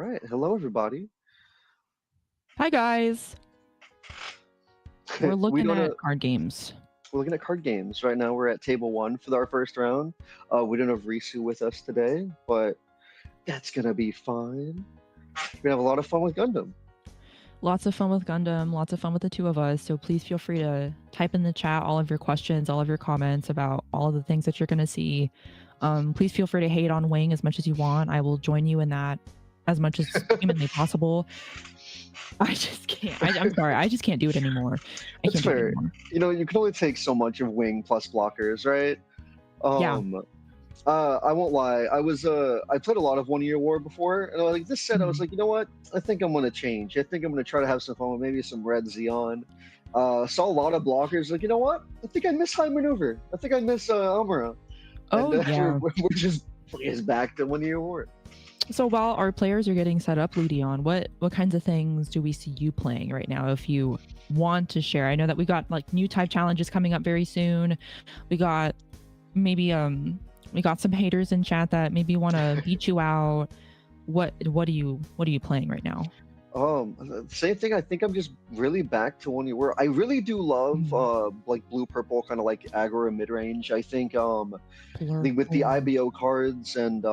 right. Hello, everybody. Hi guys. We're we looking don't at know. card games. We're looking at card games right now. We're at table one for our first round. We don't have Risu with us today, but that's gonna be fine. We're gonna have a lot of fun with Gundam. Lots of fun with Gundam, lots of fun with the two of us. So please feel free to type in the chat all of your questions, all of your comments about all of the things that you're going to see. Please feel free to hate on Wing as much as you want. I will join you in that as much as humanly possible. I just can't. I'm sorry. I just can't do it anymore. I That's can't do it fair. anymore. You can only take so much of Wing plus blockers, right? Yeah. I won't lie. I played a lot of 1 Year War before, and like this set, I was Mhm. like, you know what? I think I'm gonna change. I think I'm gonna try to have some fun with maybe some red Xeon. Saw a lot of blockers. Like, you know what? I think I miss High Maneuver. I think I miss Amara, and Oh, we're, yeah. we're just back to 1 Year War. So while our players are getting set up, Ludion, what kinds of things do we see you playing right now? If you want to share, I know that we got like new type challenges coming up very soon. We got maybe we got some haters in chat that maybe want to beat you out. What are you playing right now? Same thing. I think I'm just really back to 1 Year War. I really do love Mm, like blue purple, kind of like aggro and mid range. I think with the Plurple. IBO cards and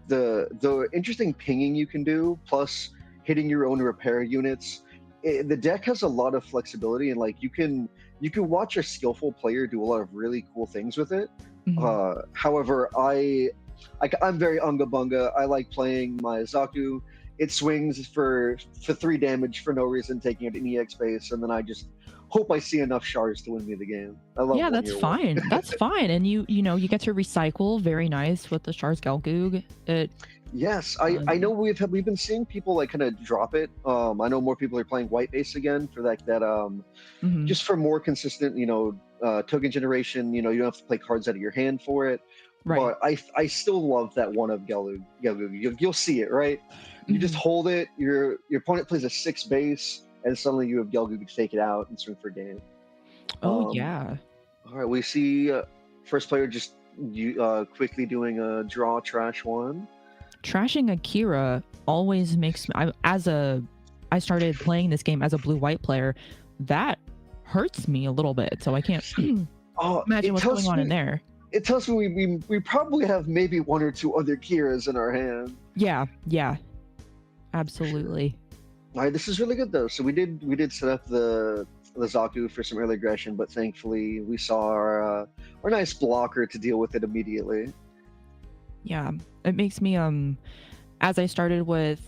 the interesting pinging you can do, plus hitting your own repair units. The deck has a lot of flexibility, and like you can watch a skillful player do a lot of really cool things with it. Mhm. However, I'm very unga bunga. I like playing my Zaku. It swings for 3 damage for no reason, taking it in EX base, and then I just hope I see enough shards to win me the game. I love Yeah, one that's year war. fine. That's fine. And you get to recycle. Very nice with the Shards Gelgoog. It Yes, I know we've been seeing people like kind of drop it. I know more people are playing white base again for that mhm. just for more consistent, token generation. You don't have to play cards out of your hand for it. Right. But I still love that one of Gelug. You'll see it, right? You just Mhm. hold it. Your opponent plays a 6 base, and suddenly you have Gelug to take it out and swing for game. Oh Um, yeah. all right, we see first player just quickly doing a draw trash one. Trashing Akira always makes me I started playing this game as a blue-white player. That hurts me a little bit, so I can't Oh, imagine what's going on in there. it tells me we probably have maybe one or two other Kiras in our hand. Yeah, absolutely. All right, this is really good though. So we did set up the Zaku for some early aggression, but thankfully we saw our nice blocker to deal with it immediately. Yeah, it makes me as I started with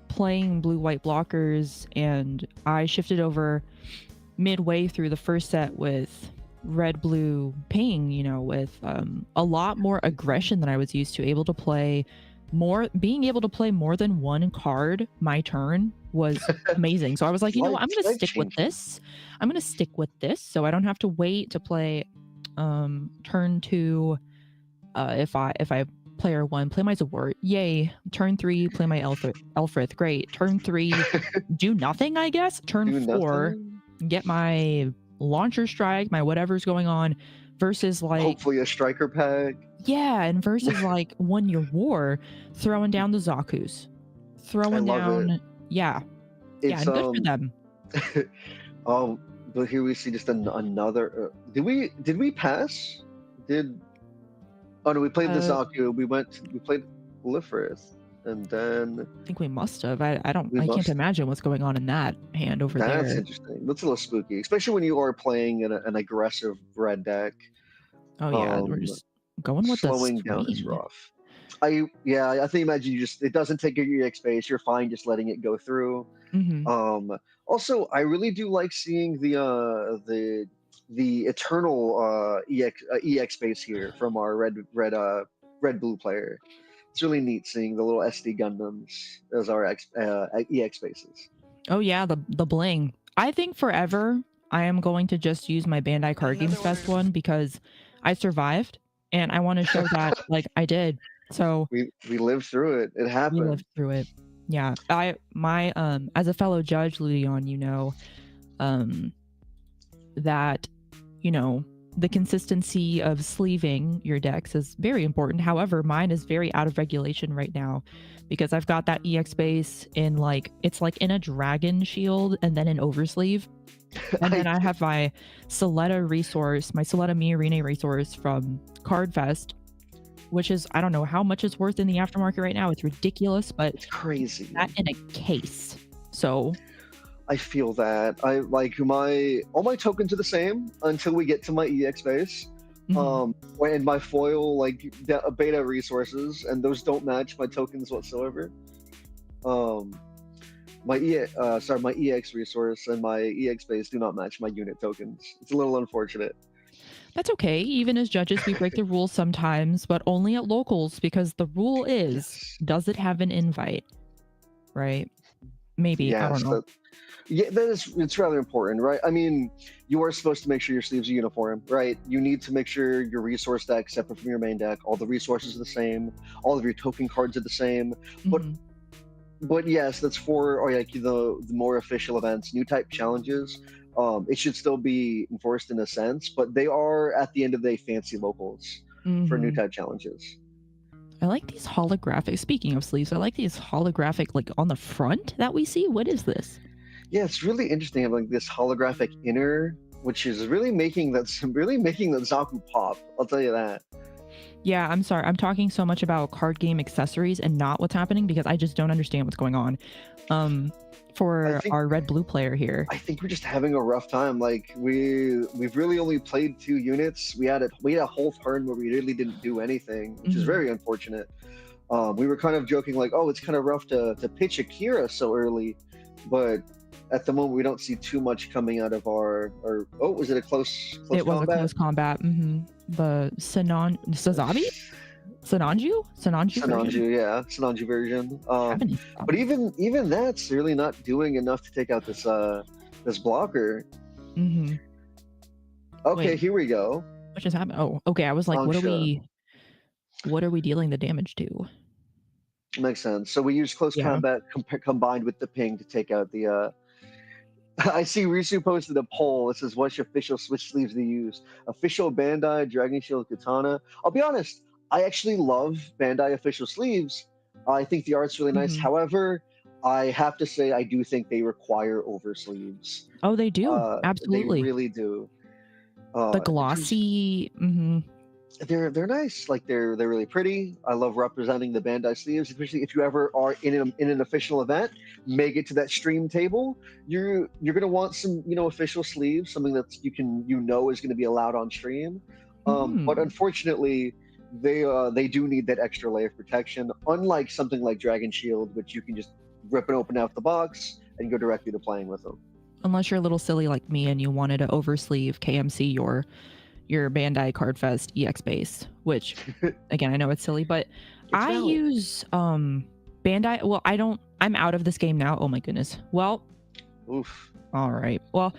playing blue-white blockers and I shifted over midway through the first set with red blue ping, with a lot more aggression than I was used to, being able to play more than one card my turn was amazing. So I was like, you know what, I'm going to Life stick with changing. this. I'm going to stick with this so I don't have to wait to play turn 2 if I player 1 play my Zawart, yay. Turn 3 play my Elfrith, great. Turn 3 do nothing, I guess. Turn Do 4 nothing. get my launcher strike, my whatever's going on, versus like, Hopefully a striker pack. yeah, and versus like 1 Year War, throwing down the Zakus, I throwing love it. down, yeah, It's and good for them. oh, but here we see just another. Did we pass? Did Oh no, we played the uh Zaku. We played Lifrith, and then I think we must have. we I can't must. imagine what's going on in that hand over That's there. interesting. That's a little spooky, especially when you are playing an aggressive red deck. Oh yeah, we're Um, just going with the Slowing down is swing. rough. I think imagine it doesn't take your EX space. You're fine just letting it go through. Hmm. Also, I really do like seeing the eternal EX space here from our red blue player. It's really neat seeing the little SD Gundams as our EX spaces. Oh yeah, the bling. I think forever I am going to just use my Bandai Card Games Fest one because I survived and I want to show that like I did. So We lived through it. It we happened. lived through it. Yeah. My as a fellow judge, Ludion, um that, you know, the consistency of sleeving your decks is very important. However, mine is very out of regulation right now because I've got that EX base in like, it's like in a dragon shield and then an oversleeve. And then I have my Soletta resource, my Soletta Miorine resource from Cardfest, which is, I don't know how much it's worth in the aftermarket right now. It's ridiculous, but It's crazy. that in a case. So I feel that. I like all my tokens are the same until we get to my EX base. And my foil like beta resources, and those don't match my tokens whatsoever. My EX resource and my EX base do not match my unit tokens. It's a little unfortunate. That's okay. Even as judges, we break the rules sometimes, but only at locals, because the rule is, does it have an invite? Right? Maybe. Yes, I don't know. it's rather important, right? I mean, you are supposed to make sure your sleeves are uniform, right? You need to make sure your resource deck separate from your main deck. All the resources are the same. All of your token cards are the same. But yes, that's for like the more official events, new type challenges. It should still be enforced in a sense, but they are at the end of the day fancy locals for new type challenges. I like these holographic. Speaking of sleeves, I like these holographic like on the front that we see. What is this? Yeah, it's really interesting having like this holographic inner, which is really making that Zaku pop. I'll tell you that. Yeah, I'm sorry. I'm talking so much about card game accessories and not what's happening because I just don't understand what's going on. For our red-blue player here, I think we're just having a rough time. Like we've really only played 2 units. We had a whole turn where we really didn't do anything, which is very unfortunate. We were kind of joking like, oh, it's kind of rough to pitch Akira so early, but at the moment we don't see too much coming out of our. Oh, was it a close combat? It was a close combat. The Sananju version? Yeah, Sananju version. But even that's really not doing enough to take out this blocker. Okay, wait, here we go. What just happened? Oh, okay. I was like, what are we dealing the damage to? Makes sense. So we use close combat combined with the ping to take out the. I see Risu posted a poll. It says, "Which official Switch sleeves do you use? Official Bandai Dragon Shield Katana." I'll be honest. I actually love Bandai official sleeves. I think the art's really nice. However, I have to say I do think they require oversleeves. Oh, they do. Absolutely. They really do. The glossy. They're nice. Like they're really pretty. I love representing the Bandai sleeves, especially if you ever are in an official event, make it to that stream table. You're gonna want some official sleeves, something that is gonna be allowed on stream. But unfortunately, they do need that extra layer of protection. Unlike something like Dragon Shield, which you can just rip it open out the box and go directly to playing with them. Unless you're a little silly like me and you wanted to oversleeve KMC your Bandai Cardfest EX base, which again I know it's silly, but I use Bandai. Well, I'm out of this game now. Oh my goodness. Well, oof. All right. Well,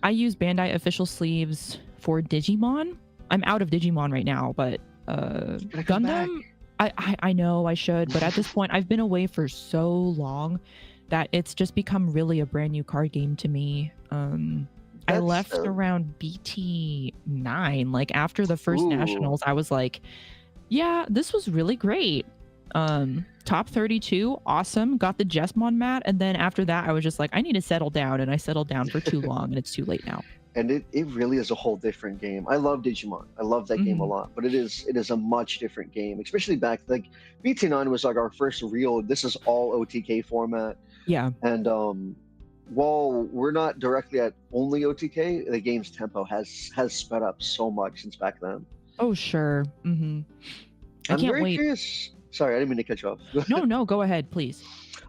I use Bandai official sleeves for Digimon. I'm out of Digimon right now, but Gundam, I know I should, but at this point I've been away for so long that it's just become really a brand new card game to me. I left around BT9, like after the first nationals. I was like, yeah, this was really great. Top 32, awesome. Got the Jesmon mat, and then after that I was just like, I need to settle down, and I settled down for too long, and it's too late now. And it really is a whole different game. I love Digimon. I love that game a lot, but it is a much different game, especially back like BT9 was like our first real. This is all OTK format. Yeah. And while we're not directly at only OTK, the game's tempo has sped up so much since back then. Oh sure. I'm very curious. Sorry, I didn't mean to cut you off. No, go ahead, please.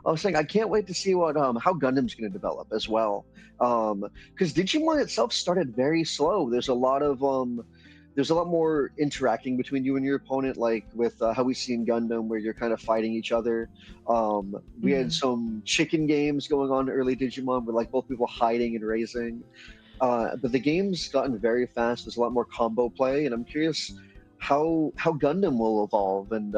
I was saying I can't wait to see what how Gundam's going to develop as well, because Digimon itself started very slow. There's a lot more interacting between you and your opponent, like with how we see in Gundam, where you're kind of fighting each other. We had some chicken games going on in early Digimon, with like both people hiding and raising. But the game's gotten very fast. There's a lot more combo play, and I'm curious how Gundam will evolve and.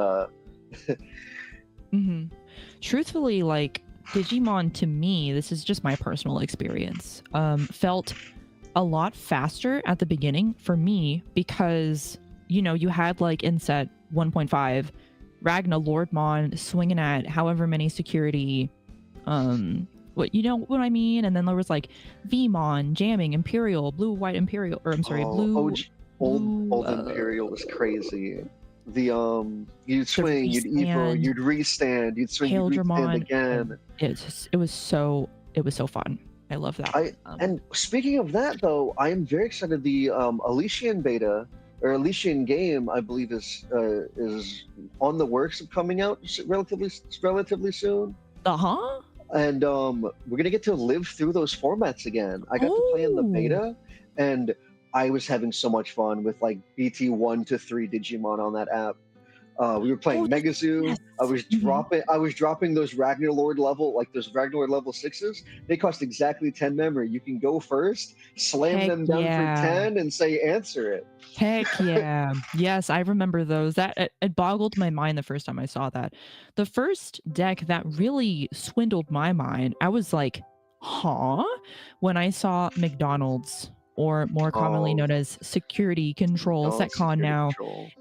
Truthfully, like Digimon to me, this is just my personal experience, felt a lot faster at the beginning for me because, you know, you had like in set 1.5, Ragna Lordmon swinging at however many security, what you know what I mean? And then there was like Vmon jamming Imperial, blue, white Imperial, or I'm sorry, Oh, blue, old Imperial was crazy. You'd the swing, you'd evo, restand, you'd restand, you'd swing, you'd restand Haildramon. again. It was so fun. I love that. And speaking of that, though, I am very excited. The Elysian beta or Elysian game, I believe, is on the works of coming out relatively soon. Uh-huh. And we're gonna get to live through those formats again. I got to play in the beta, and I was having so much fun with like BT1 to 3 Digimon on that app. We were playing Megazoo. Yes. I was dropping those Ragnarlord level, like those Ragnarlord level 6s. They cost exactly 10 memory. You can go first, slam them down for 10, and say answer it. Heck yeah. Yes, I remember those. That it boggled my mind the first time I saw that. The first deck that really swindled my mind, I was like, huh? When I saw McDonald's, or more commonly known as Security Control, SecCon now.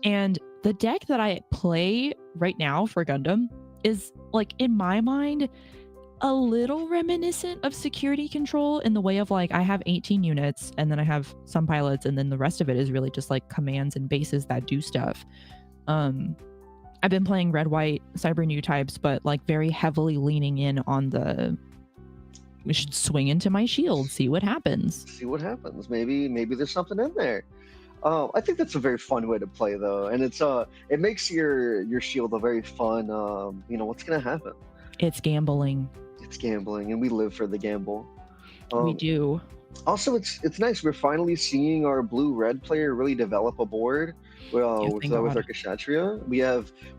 And the deck that I play right now for Gundam is, like, in my mind, a little reminiscent of Security Control in the way of, like, I have 18 units and then I have some pilots, and then the rest of it is really just like commands and bases that do stuff. I've been playing red, white, cyber new types, but like very heavily leaning in on the we should swing into my shield, see what happens. Maybe there's something in there. I think that's a very fun way to play, though, and it makes your shield a very fun. You know what's gonna happen. It's gambling. It's gambling, and we live for the gamble. We do. Also, it's nice. We're finally seeing our blue-red player really develop a board. With our Kshatriya. We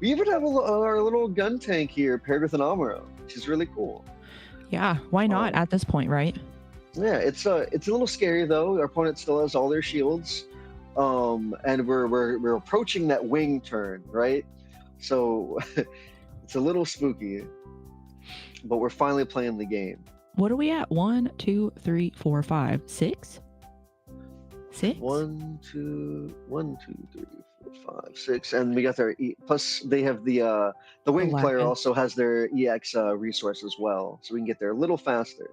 even have our little gun tank here paired with an Amuro, which is really cool. Yeah, why not at this point, right? Yeah, it's a little scary though. Our opponent still has all their shields, and we're approaching that wing turn, right? So it's a little spooky, but we're finally playing the game. What are we at? 1, 2, 3, 4, 5, 6? 6? 1, 2, 3, 4, 5, 6, and we got their plus they have the wing player also has their EX resource as well, so we can get there a little faster.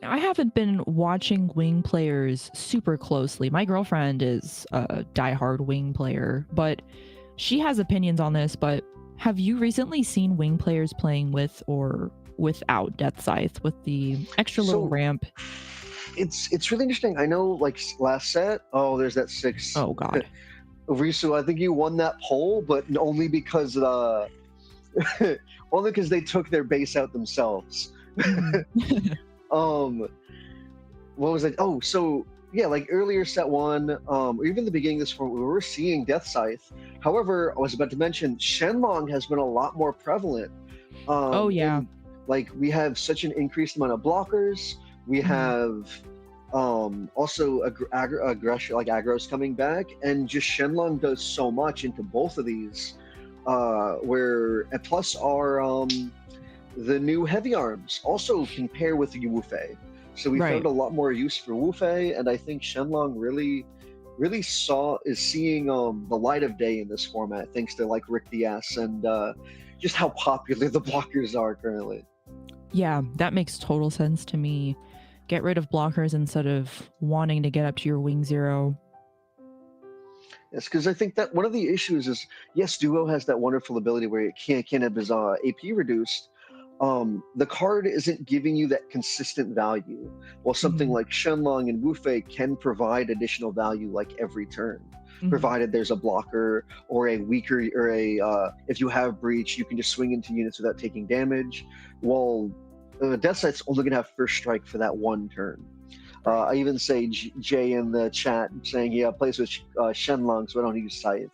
I haven't been watching wing players super closely. My girlfriend is a diehard wing player, but she has opinions on this. But have you recently seen wing players playing with or without Death Scythe with the extra little ramp? It's really interesting. I know, like last set, there's that 6. Oh God, Risu, I think you won that poll, but only because they took their base out themselves. What was it? Oh, so yeah, like earlier set 1, or even the beginning of this form, we were seeing Death Scythe. However, I was about to mention Shenlong has been a lot more prevalent. Oh yeah, and, like we have such an increased amount of blockers. We have also aggression, like aggro's coming back, and just Shenlong does so much into both of these. And plus our the new heavy arms also can pair with Wu-Fei. So we found a lot more use for Wu-Fei, and I think Shenlong really is seeing the light of day in this format, thanks to like Rick DS and just how popular the blockers are currently. Yeah, that makes total sense to me. Get rid of blockers instead of wanting to get up to your wing 0. Yes, because I think that one of the issues is, yes, Duo has that wonderful ability where it can have his AP reduced. The card isn't giving you that consistent value, while something like Shenlong and Wu-Fei can provide additional value like every turn, provided there's a blocker or a weaker, or if you have breach, you can just swing into units without taking damage, while Death Scythe's only going to have first strike for that one turn. I even say Jay in the chat saying he plays with Shenlong, so I don't use Scythe.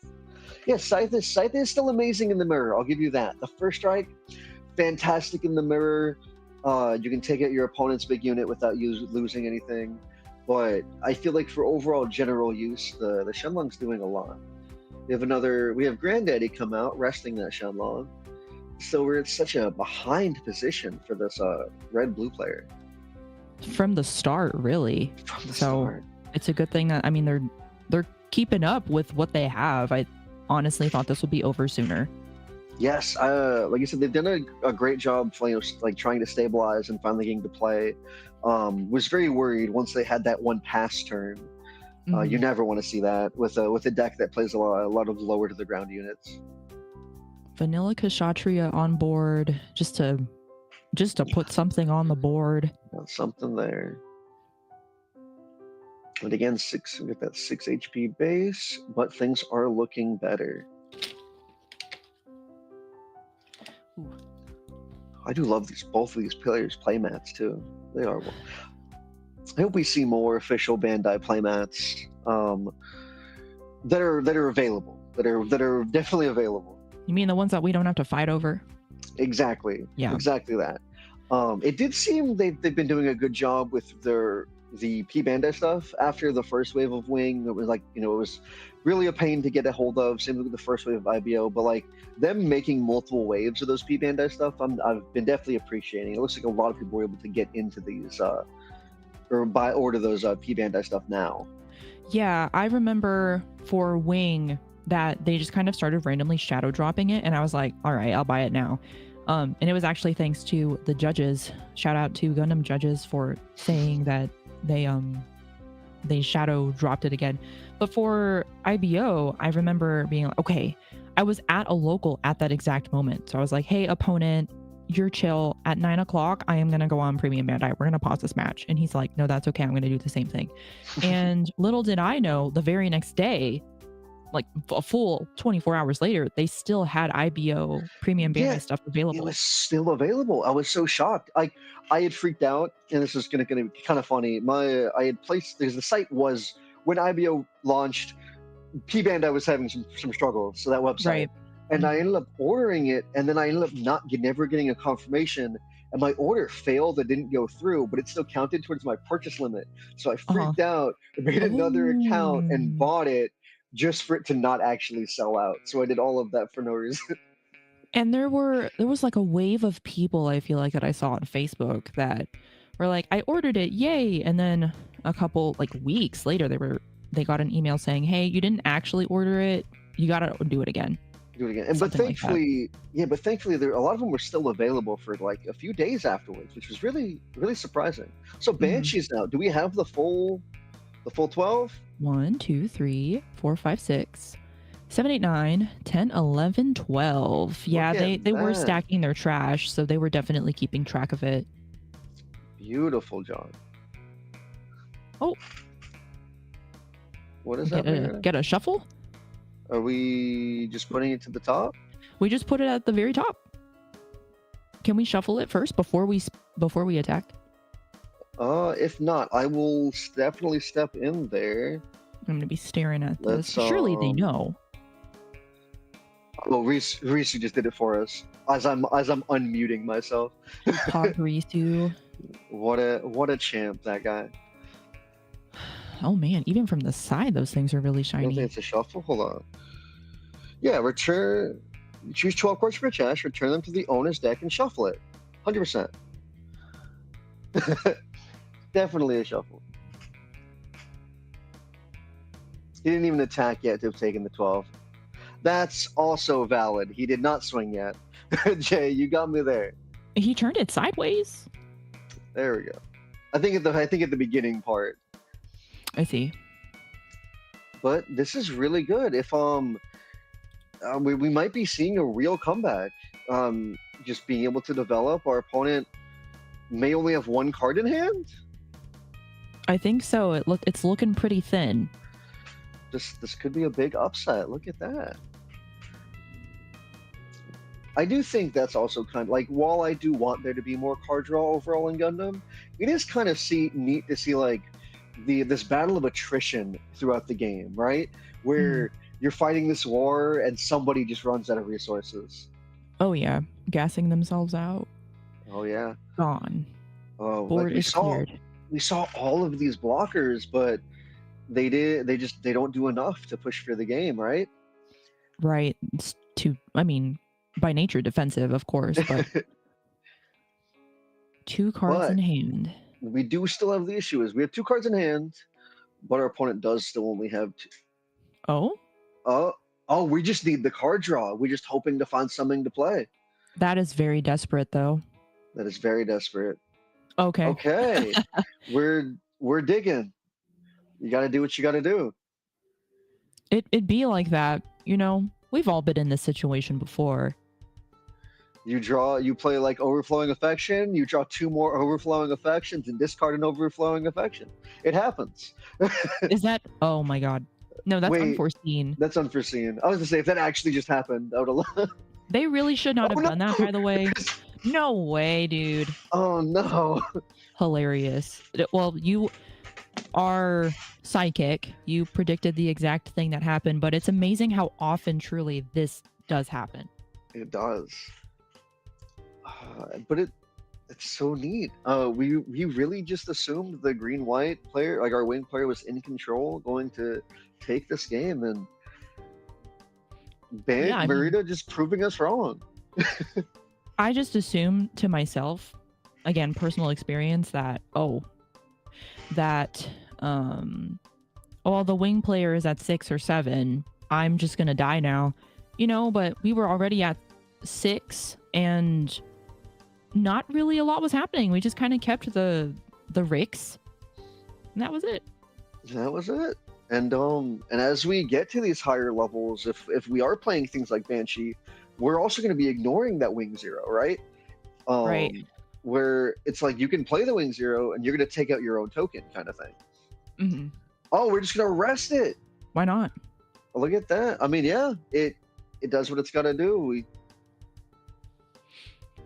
Yeah, Scythe is still amazing in the mirror, I'll give you that. The first strike, fantastic in the mirror. You can take out your opponent's big unit without losing anything. But I feel like for overall general use, the Shenlong's doing a lot. We have Granddaddy come out, resting that Shenlong. So we're in such a behind position for this red-blue player. from the start, really. from the So start. it's a good thing that, I mean, they're keeping up with what they have. I honestly thought this would be over sooner. Yes, like you said, they've done a great job, like trying to stabilize and finally getting to play. Was very worried once they had that one pass turn. You never want to see that with a deck that plays a lot of lower to the ground units. Vanilla Kshatriya on board, just to put something on the board. Got something there. And again, we get that 6 HP base, but things are looking better. Ooh. I do love both of these players' playmats too. They are. I hope we see more official Bandai playmats that are available. That are definitely available. You mean the ones that we don't have to fight over? Exactly. Yeah. Exactly that. It did seem they've been doing a good job with the P Bandai stuff after the first wave of Wing. It was like, it was really a pain to get a hold of. Same with the first wave of IBO, but like them making multiple waves of those P Bandai stuff, I've been definitely appreciating. It looks like a lot of people were able to get into these or order those P Bandai stuff now. Yeah, I remember for Wing that they just kind of started randomly shadow dropping it, and I was like, all right, I'll buy it now. And it was actually thanks to the judges. Shout out to Gundam judges for saying that they shadow dropped it again. But for IBO, I remember being like, okay, I was at a local at that exact moment. So I was like, hey, opponent, you're chill. At 9 o'clock, I am going to go on Premium Bandai. We're going to pause this match. And he's like, no, that's okay. I'm going to do the same thing. And little did I know, the very next day, like a full 24 hours later, they still had IBO Premium Bandai stuff available. It was still available. I was so shocked. I had freaked out, and this is gonna be kind of funny. I had placed, because the site was, when IBO launched, P Bandai was having some struggles, so that website. Right. And I ended up ordering it, and then I ended up never getting a confirmation, and my order failed. It didn't go through, but it still counted towards my purchase limit. So I freaked out, made another account, and bought it just for it to not actually sell out. So I did all of that for no reason. And there was like a wave of people, I feel like, that I saw on Facebook that were like, I ordered it, yay! And then a couple like weeks later, they got an email saying, hey, you didn't actually order it. You gotta do it again. Do it again. And but thankfully, there a lot of them were still available for like a few days afterwards, which was really, really surprising. So Banshees now, do we have the full 12? 1, 2, 3, 4, 5, 6, 7, 8, 9, 10, 11, 12. Yeah, they were stacking their trash, so they were definitely keeping track of it. Beautiful, John. Oh. What is that? Get a shuffle? Are we just putting it to the top? We just put it at the very top. Can we shuffle it first before we attack? If not, I will definitely step in there. I'm gonna be staring at this. Surely they know. Oh, Reese just did it for us as I'm unmuting myself. Pogrisu. What a champ, that guy. Oh man, even from the side, those things are really shiny. I don't think it's a shuffle. Hold on. Yeah, choose 12 cards from your chest, return them to the owner's deck, and shuffle it. 100%. Definitely a shuffle. He didn't even attack yet to have taken the 12. That's also valid. He did not swing yet. Jay, you got me there. He turned it sideways. There we go. I think at the beginning part. I see. But this is really good. If we might be seeing a real comeback. Just being able to develop. Our opponent may only have one card in hand. I think so. It's looking pretty thin. This could be a big upset. Look at that. I do think that's also kind of like, while I do want there to be more card draw overall in Gundam, it is kind of neat to see like this battle of attrition throughout the game, right? Where you're fighting this war and somebody just runs out of resources. Oh yeah, gassing themselves out. Oh yeah. Gone. Oh, board is cleared. We saw all of these blockers, but they don't do enough to push for the game, right? Right. It's by nature defensive, of course, but 2 cards in hand. we do still have the issue is we have 2 cards in hand, but our opponent does still only have 2. Oh, Oh, we just need the card draw. We're just hoping to find something to play. that is very desperate, though. That is very desperate. Okay. Okay, we're digging. You got to do what you got to do. It'd be like that, you know. We've all been in this situation before. You play like Overflowing Affection, you draw 2 more Overflowing Affections and discard an Overflowing Affection. It happens. Is that? Oh my god. No, that's Wait, unforeseen. That's unforeseen. I was gonna say, if that actually just happened, I would have. They really should not have no! done that, by the way. No way, dude. Oh no. Hilarious. Well, you are psychic. You predicted the exact thing that happened, but it's amazing how often truly this does happen. It does. But it's so neat. We really just assumed the green-white player, like our wing player, was in control, going to take this game, and Merida just proving us wrong. I just assumed to myself, again, personal experience, that the wing player is at 6 or 7. I'm just gonna die now, you know. But we were already at 6, and not really a lot was happening. We just kind of kept the ricks, and that was it. That was it. And as we get to these higher levels, if we are playing things like Banshee, we're also going to be ignoring that wing 0, right? Right. Where it's like you can play the wing 0 and you're going to take out your own token, kind of thing. Mm-hmm. Oh, we're just going to rest it. Why not? Look at that. I mean, yeah, it does what it's got to do.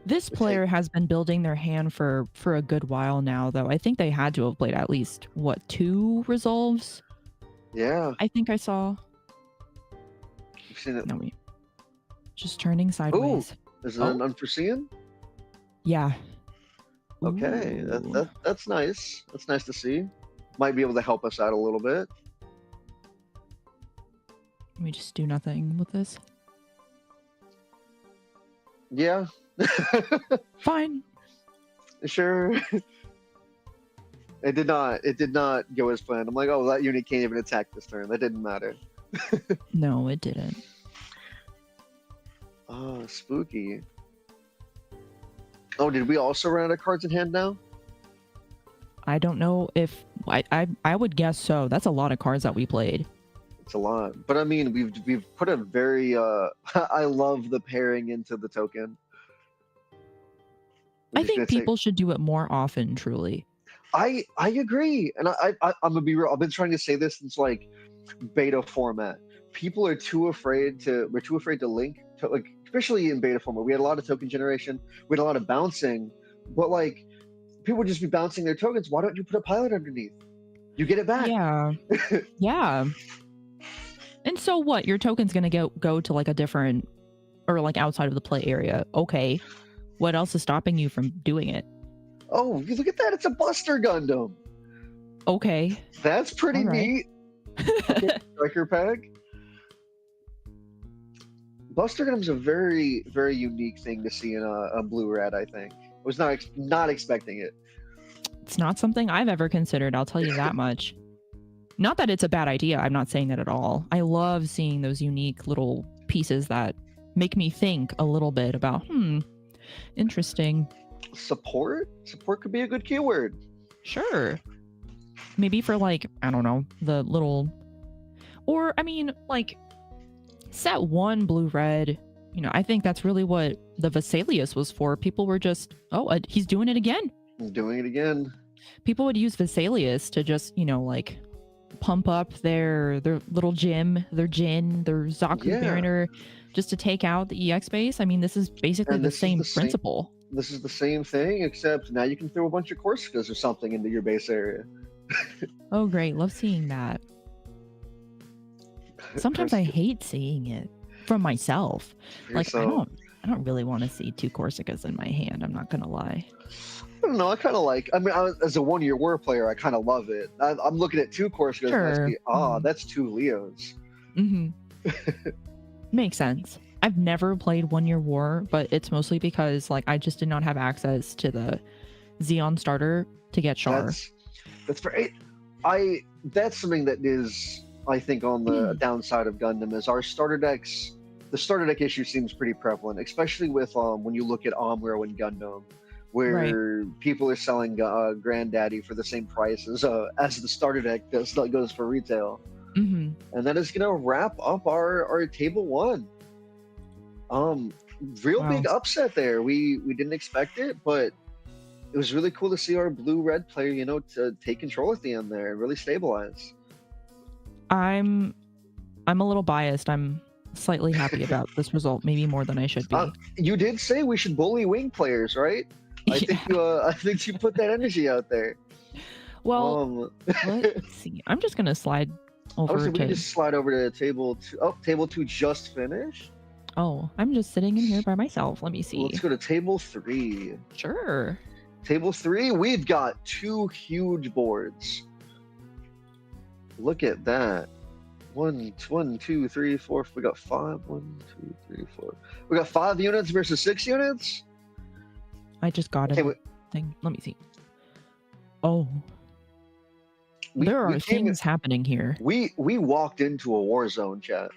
This player has been building their hand for a good while now, though. I think they had to have played at least, 2 resolves? Yeah. I think I saw. You've seen it. No, wait. Just turning sideways. Ooh, is it an unforeseen? Yeah. Okay, that's nice. That's nice to see. Might be able to help us out a little bit. Let me just do nothing with this. Yeah. Fine. Sure. It did not go as planned. I'm like, oh, that unit can't even attack this turn. That didn't matter. No, it didn't. Oh, spooky. Oh, did we also run out of cards in hand now? I don't know if I would guess so. That's a lot of cards that we played. It's a lot, but I mean, we've put a very I love the pairing into the token. I think people should do it more often. Truly, I agree, and I'm gonna be real. I've been trying to say this since like beta format. People are too afraid to. We're too afraid to link to, like, especially in beta format. We had a lot of token generation. We had a lot of bouncing, but like people would just be bouncing their tokens. Why don't you put a pilot underneath? You get it back. Yeah, yeah. And so what? Your token's gonna go to like a different, or like outside of the play area. Okay, what else is stopping you from doing it? Oh, look at that! It's a Buster Gundam. Okay, that's pretty neat. Okay, striker pack. Buster Gundam's a very, very unique thing to see in a blue red. I think I was not expecting it. It's not something I've ever considered. I'll tell you that much. Not that it's a bad idea. I'm not saying that at all. I love seeing those unique little pieces that make me think a little bit about, interesting. Support could be a good keyword. Sure. Maybe for like, I don't know, the little, or I mean, like set 1 blue red. You know, I think that's really what the Vesalius was for. People were just, he's doing it again. He's doing it again. People would use Vesalius to just, like pump up their little gym, their Jin, their Zaku Mariner, just to take out the EX base. I mean, this is basically the same principle. This is the same thing, except now you can throw a bunch of Corsicas or something into your base area. Oh, great. Love seeing that. Sometimes I hate seeing it from myself. Like, I don't really want to see 2 Corsicas in my hand. I'm not going to lie. I don't know. I kind of like. I mean, as a one-year war player, I kind of love it. I'm looking at 2 Corsicas. Sure. And that's 2 Leos. Makes sense. I've never played 1-year war, but it's mostly because like I just did not have access to the Xeon starter to get Char. That's very. That's something that is, I think, on the downside of Gundam is our starter decks. The starter deck issue seems pretty prevalent, especially with when you look at Amuro and Gundam, Right. where people are selling Granddaddy for the same price as the starter deck goes for retail. Mm-hmm. And that is gonna wrap up our table one. Real Wow. big upset there. We didn't expect it, but it was really cool to see our blue-red player, to take control at the end there and really stabilize. I'm a little biased. I'm slightly happy about this result, maybe more than I should be. You did say we should bully wing players, right? I think you put that energy out there. Well, let's see. I'm just gonna slide over. We can just slide over to table 2. Oh, table 2 just finished. Oh, I'm just sitting in here by myself. Let me see. Let's go to table 3. Sure. Table 3, we've got 2 huge boards. Look at that. 1, 2, 3, 4. We got 5. 1, 2, 3, 4. We got 5 units versus 6 units. I just got a thing. Let me see. Oh, there are things happening here. We walked into a war zone, chat.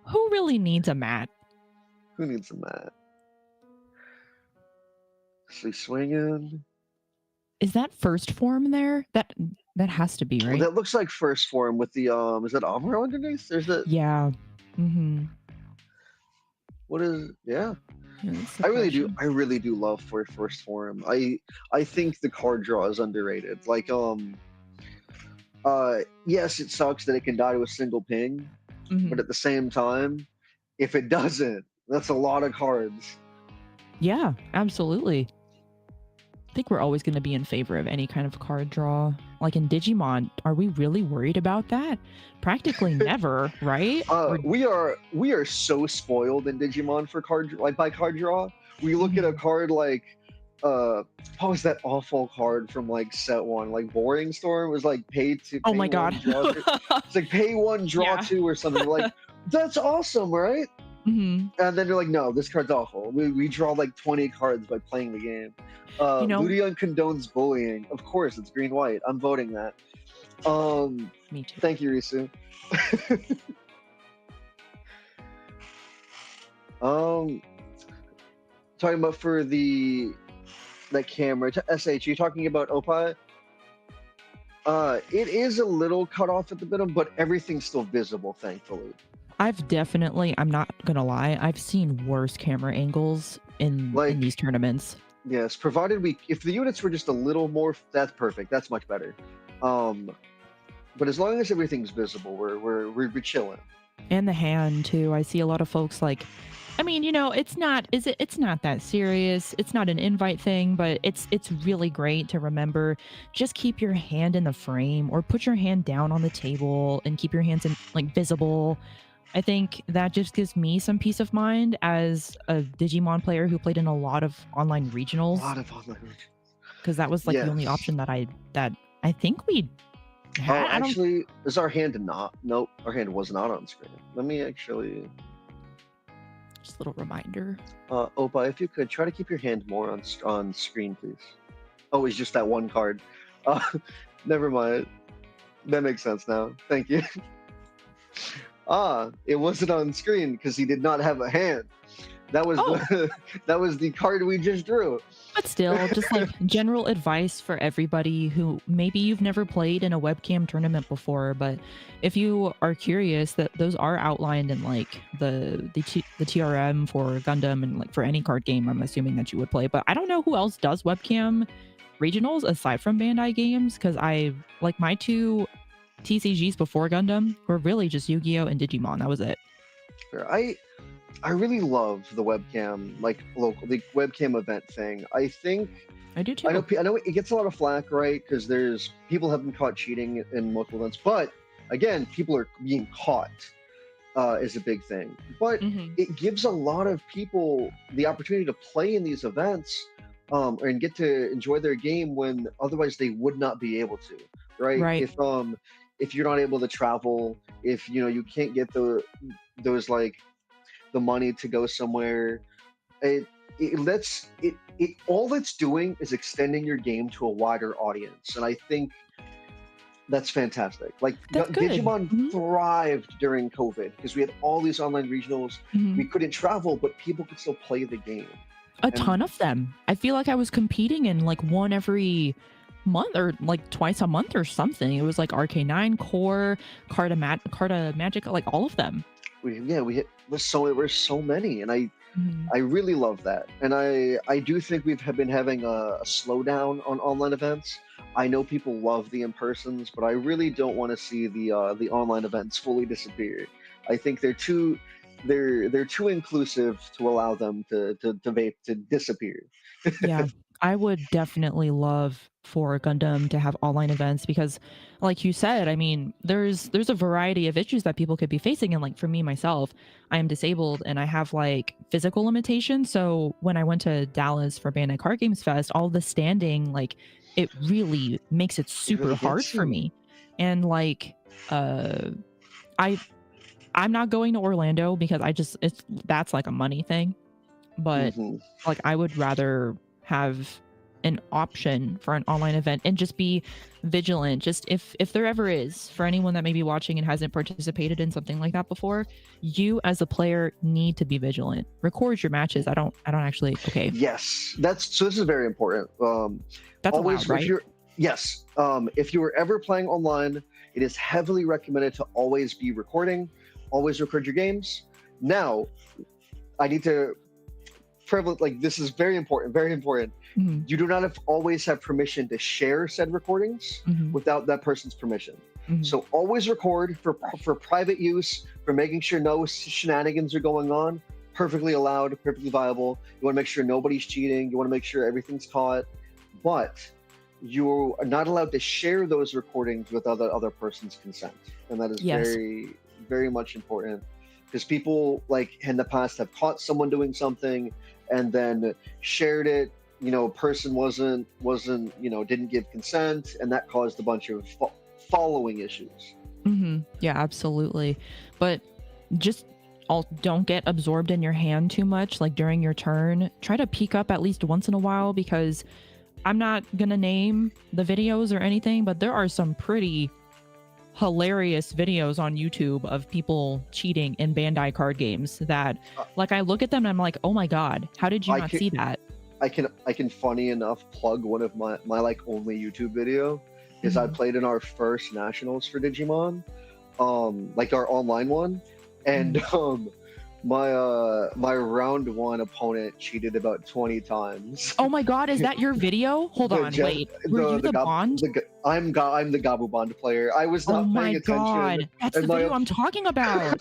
Who really needs a mat? Who needs a mat? So swinging. Is that first form there? That has to be, right? Well, that looks like first form with the is that Amuro underneath? There's that. Yeah. Mm-hmm. What is? Yeah. I really do love for first form. I think the card draw is underrated. Like yes, it sucks that it can die to a single ping, but at the same time, if it doesn't, that's a lot of cards. Yeah, absolutely. I think we're always going to be in favor of any kind of card draw. Like in Digimon, are we really worried about that? Practically never, right? We are so spoiled in Digimon for by card draw. We look at a card like what was that awful card from like set 1, like Boring Storm? It was like pay my god. Draw 2. It's like pay 1 draw 2 or something. Like that's awesome, right? Mm-hmm. And then you're like, no, this card's awful. We draw like 20 cards by playing the game. Ludion condones bullying. Of course, it's green-white. I'm voting that. Me too. Thank you, Risu. Talking about for that camera, SH, you talking about Opie? It is a little cut off at the bottom, but everything's still visible, thankfully. I'm not gonna lie, I've seen worse camera angles in these tournaments. Yes, provided if the units were just a little more, that's perfect. That's much better. But as long as everything's visible, we're chilling. And the hand too. I see a lot of folks like, I mean, it's not that serious. It's not an invite thing, but it's really great to remember. Just keep your hand in the frame or put your hand down on the table and keep your hands in visible. I think that just gives me some peace of mind as a Digimon player who played in a lot of online regionals. Because that was the only option that I think we had. Actually, is our hand not? Nope, our hand was not on screen. Let me actually. Just a little reminder. Opa, if you could try to keep your hand more on screen, please. Oh, it's just that one card. Never mind. That makes sense now. Thank you. It wasn't on screen because he did not have a hand. That was that was the card we just drew. But still, just like general advice for everybody who maybe you've never played in a webcam tournament before, but if you are curious, that those are outlined in like the TRM for Gundam and like for any card game, I'm assuming that you would play. But I don't know who else does webcam regionals aside from Bandai games, because I like my 2 TCGs before Gundam were really just Yu-Gi-Oh! And Digimon. That was it. Sure. I really love the webcam, the webcam event thing. I think I do too. I know it gets a lot of flack, right? Because people have been caught cheating in multiple events, but again, people are being caught is a big thing. But it gives a lot of people the opportunity to play in these events and get to enjoy their game when otherwise they would not be able to, right? Right. If you're not able to travel, if you can't get those like the money to go somewhere, it lets it all it's doing is extending your game to a wider audience, and I think that's fantastic. Like That's good. Digimon thrived during COVID because we had all these online regionals. Hmm. We couldn't travel, but people could still play the game. A And ton of them. I feel like I was competing in like one every month or like twice a month or something. It was like RK9 Core, Carta Magic, like all of them. we hit there's so many, and Mhm. I really love that. And I do think we've been having a slowdown on online events. I know people love the in-persons, but I really don't want to see the online events fully disappear. I think they're too inclusive to allow them to disappear. Yeah, I would definitely love for Gundam to have online events because, like you said, I mean, there's a variety of issues that people could be facing, and like for me myself, I am disabled and I have like physical limitations. So when I went to Dallas for Bandai Card Games Fest, all the standing, like it really makes it It super really hard gets for you. me, and like I I'm not going to Orlando because I just it's that's like a money thing, but Hmm. like I would rather have an option for an online event and just be vigilant. Just if there ever is, for anyone that may be watching and hasn't participated in something like that before, you as a player need to be vigilant. Record your matches. I don't actually okay. Yes, that's so. This is very important. That's allowed, Always, if right? you're yes, if you are ever playing online, it is heavily recommended to always be recording. Always record your games. Now, I need to prevalent like this is very important. Very important. Hmm. You do not always have permission to share said recordings Hmm. without that person's permission. Hmm. So always record for private use, for making sure no shenanigans are going on. Perfectly allowed, perfectly viable. You want to make sure nobody's cheating. You want to make sure everything's caught, but you are not allowed to share those recordings with other person's consent, and that is Yes. very much important because people like in the past have caught someone doing something and then shared it. Person wasn't didn't give consent, and that caused a bunch of following issues. Yeah, absolutely. But just don't get absorbed in your hand too much. Like during your turn, try to peek up at least once in a while because I'm not gonna name the videos or anything, but there are some pretty hilarious videos on YouTube of people cheating in Bandai card games that Uh, like I look at them and I'm like, "Oh my god, how did you I not can see that?" I can funny enough plug one of my like only YouTube video is I Mhm, played in our first nationals for Digimon, like our online one, and mhm. my round one opponent cheated about 20 times. Oh my god, is that your video? Hold the on, Jeff wait. Were you the the Gab Bond? the Ga- I'm the Gabu Bond player. I was Oh not my paying attention, god. That's the and video I'm talking about.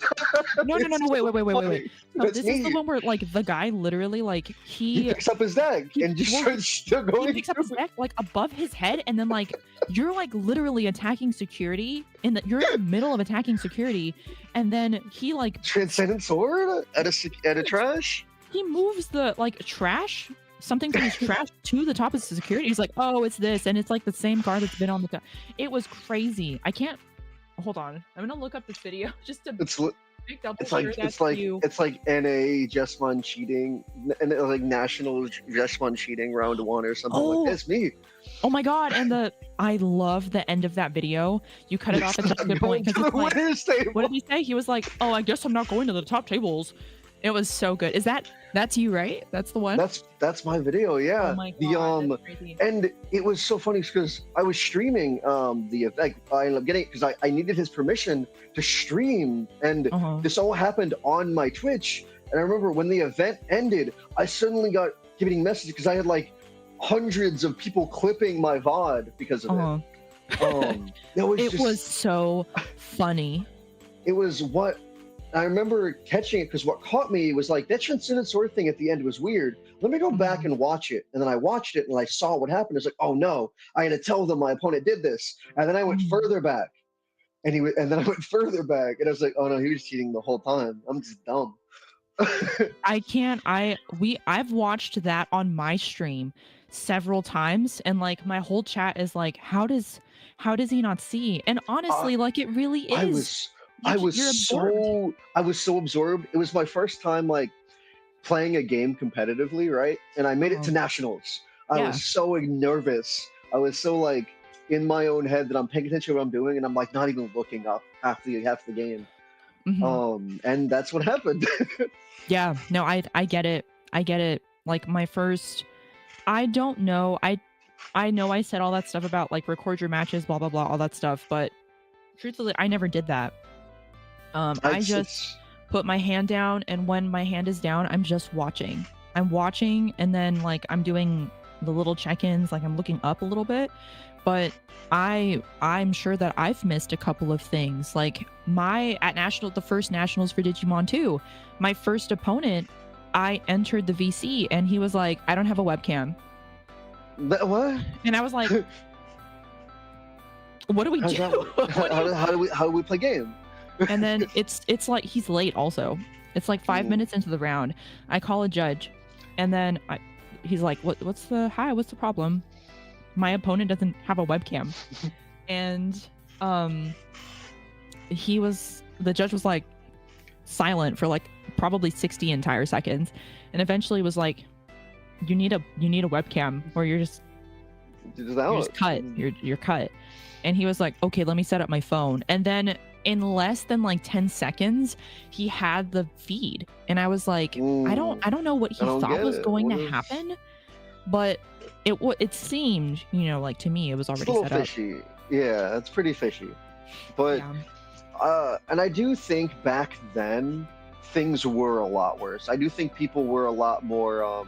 No, no, no, it's no, wait, so wait, wait, wait, wait, wait. funny. So That's this is the me. one where like the guy literally like He he picks up his deck he and just well starts still he going picks up through his it. deck like above his head and then like you're like literally attacking security you're in the middle of attacking security and then he like Transcendent Sword at a trash. he moves the like trash something from his trash to the top of security. He's like, "Oh, it's this," and it's like the same card that's been on the top. It was crazy. I can't hold on. I'm gonna look up this video just to It's make double it's sure like that's you. it's like NA Jesmon cheating, and like national Jesmon cheating round one or something like Oh, that's me. oh my god! And I love the end of that video. You cut it off at It's such a not good going point to because the it's like, winners what did table. he say? He was like, "Oh, I guess I'm not going to the top tables." It was so good. Is that's you, right? That's the one. That's my video. Oh Yeah. my The god, that's crazy. and it was so funny because I was streaming the event. I ended up getting because I needed his permission to stream, and Uh huh. this all happened on my Twitch. And I remember when the event ended, I suddenly got getting messages because I had like hundreds of people clipping my VOD because of it. Uh huh. It was It was just so funny. it was what I remember catching it because what caught me was like that transcendent sword thing at the end was weird. Let me go back Mhm. and watch it. And then I watched it and I saw what happened. It's like, oh no, I had to tell them my opponent did this. And then I went Mhm. further back and then I went further back and I was like, oh no, he was cheating the whole time. I'm just dumb. I can't I've watched that on my stream several times and like my whole chat is like, how does he not see? And uh, honestly, like it really I is. was I Like was you're absorbed. so I was so absorbed. It was my first time like playing a game competitively, right? And I made it to Oh, nationals. I yeah. was so nervous. I was so like in my own head that I'm paying attention to what I'm doing, and I'm like not even looking up half the game. Hmm. And that's what happened. Yeah. No, I get it. I get it. Like my first, I don't know. I know I said all that stuff about like record your matches, blah blah blah, all that stuff, but truthfully, I never did that. I just It's put my hand down, and when my hand is down, I'm just watching. I'm watching, and then like I'm doing the little check-ins, like I'm looking up a little bit, but I'm sure that I've missed a couple of things. Like the first nationals for Digimon 2, my first opponent, I entered the VC and he was like, "I don't have a webcam." what? And I was like, "What do we How's do?" that work? What do you How do we play game? And then it's like he's late also. It's like 5 minutes into the round. I call a judge, and then he's like, what's the problem? My opponent doesn't have a webcam." And the judge was like silent for like probably 60 entire seconds, and eventually was like, you need a webcam, or you're just cut. You're cut. And he was like, "Okay, let me set up my phone." And then in less than like 10 seconds, he had the feed. And I was like, I don't know what he thought was going to happen, but it seemed, like to me it was already set up. Fishy. Yeah, it's pretty fishy. But and I do think back then things were a lot worse. I do think people were a lot more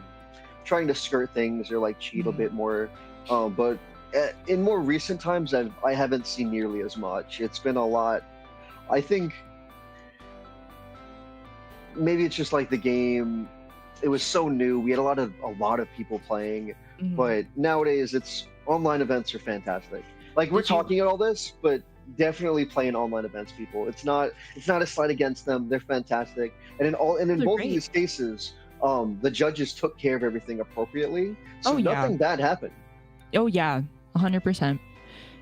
trying to skirt things or like cheat a bit more. But in more recent times, I haven't seen nearly as much. It's been a lot. I think maybe it's just like the game. It was so new. We had a lot of people playing, but nowadays it's online events are fantastic. Like we're talking at all this, but definitely playing online events, people. It's not a slight against them. They're fantastic, and in both of these cases, the judges took care of everything appropriately, so nothing bad happened. Oh yeah, 100%.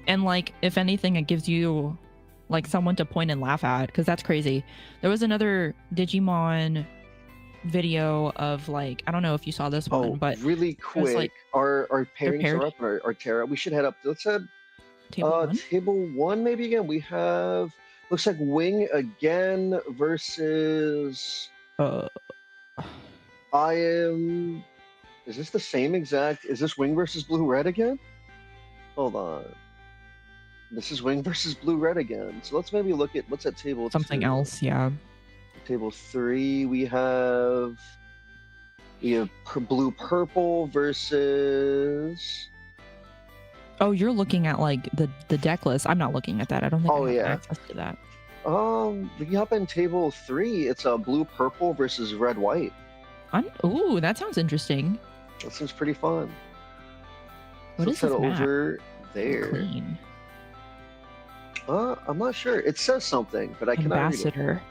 And like, if anything, it gives you like someone to point and laugh at, because that's crazy. There was another Digimon video of like, I don't know if you saw this one, but really quick, like, our pairings are up, or Terra. We should head up. Let's head table one maybe again. We have, looks like Wing again versus is this the same exact? Is this Wing versus Blue Red again? Hold on. This is Wing versus Blue Red again. So let's maybe look at what's at table something 2. else. Yeah. Table 3, we have Blue Purple versus. Oh, you're looking at like the deck list. I'm not looking at that. I don't think I have access to that. We hop in table 3. It's a Blue Purple versus Red White. Ooh, that sounds interesting. That seems pretty fun. What is this map? Over there. Clean. I'm not sure. It says something, but I cannot read it.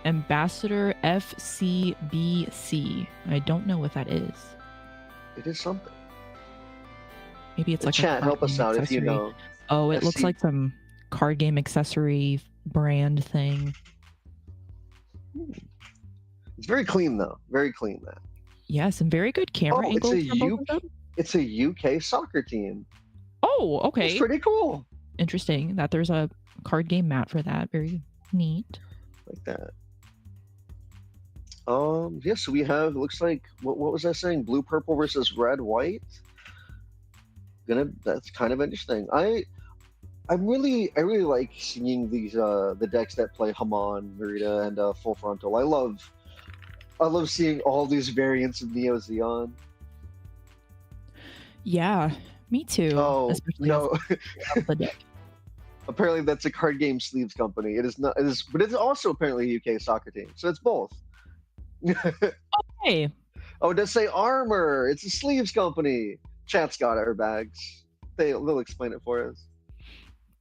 Ambassador FCBC. I don't know what that is. It is something. Maybe it's like chat. Help us out if you know. Oh, it looks like some card game accessory brand thing. It's very clean though. Very clean, man. Yes, and very good camera angles. It's a UK soccer team. Oh, okay. It's pretty cool. Interesting that there's a card game mat for that. Very neat. Like that. Yeah, so we have, it looks like, what was I saying? Blue Purple versus Red White. That's kind of interesting. I really like seeing these the decks that play Hamon, Merida, and Full Frontal. I love seeing all these variants of Neo Zeon. Yeah, me too. Oh no! Apparently, that's a card game sleeves company. It is not. It is, but it's also apparently a UK soccer team. So it's both. Okay. Oh, it does say Armor. It's a sleeves company. Chat's got our bags. They'll explain it for us.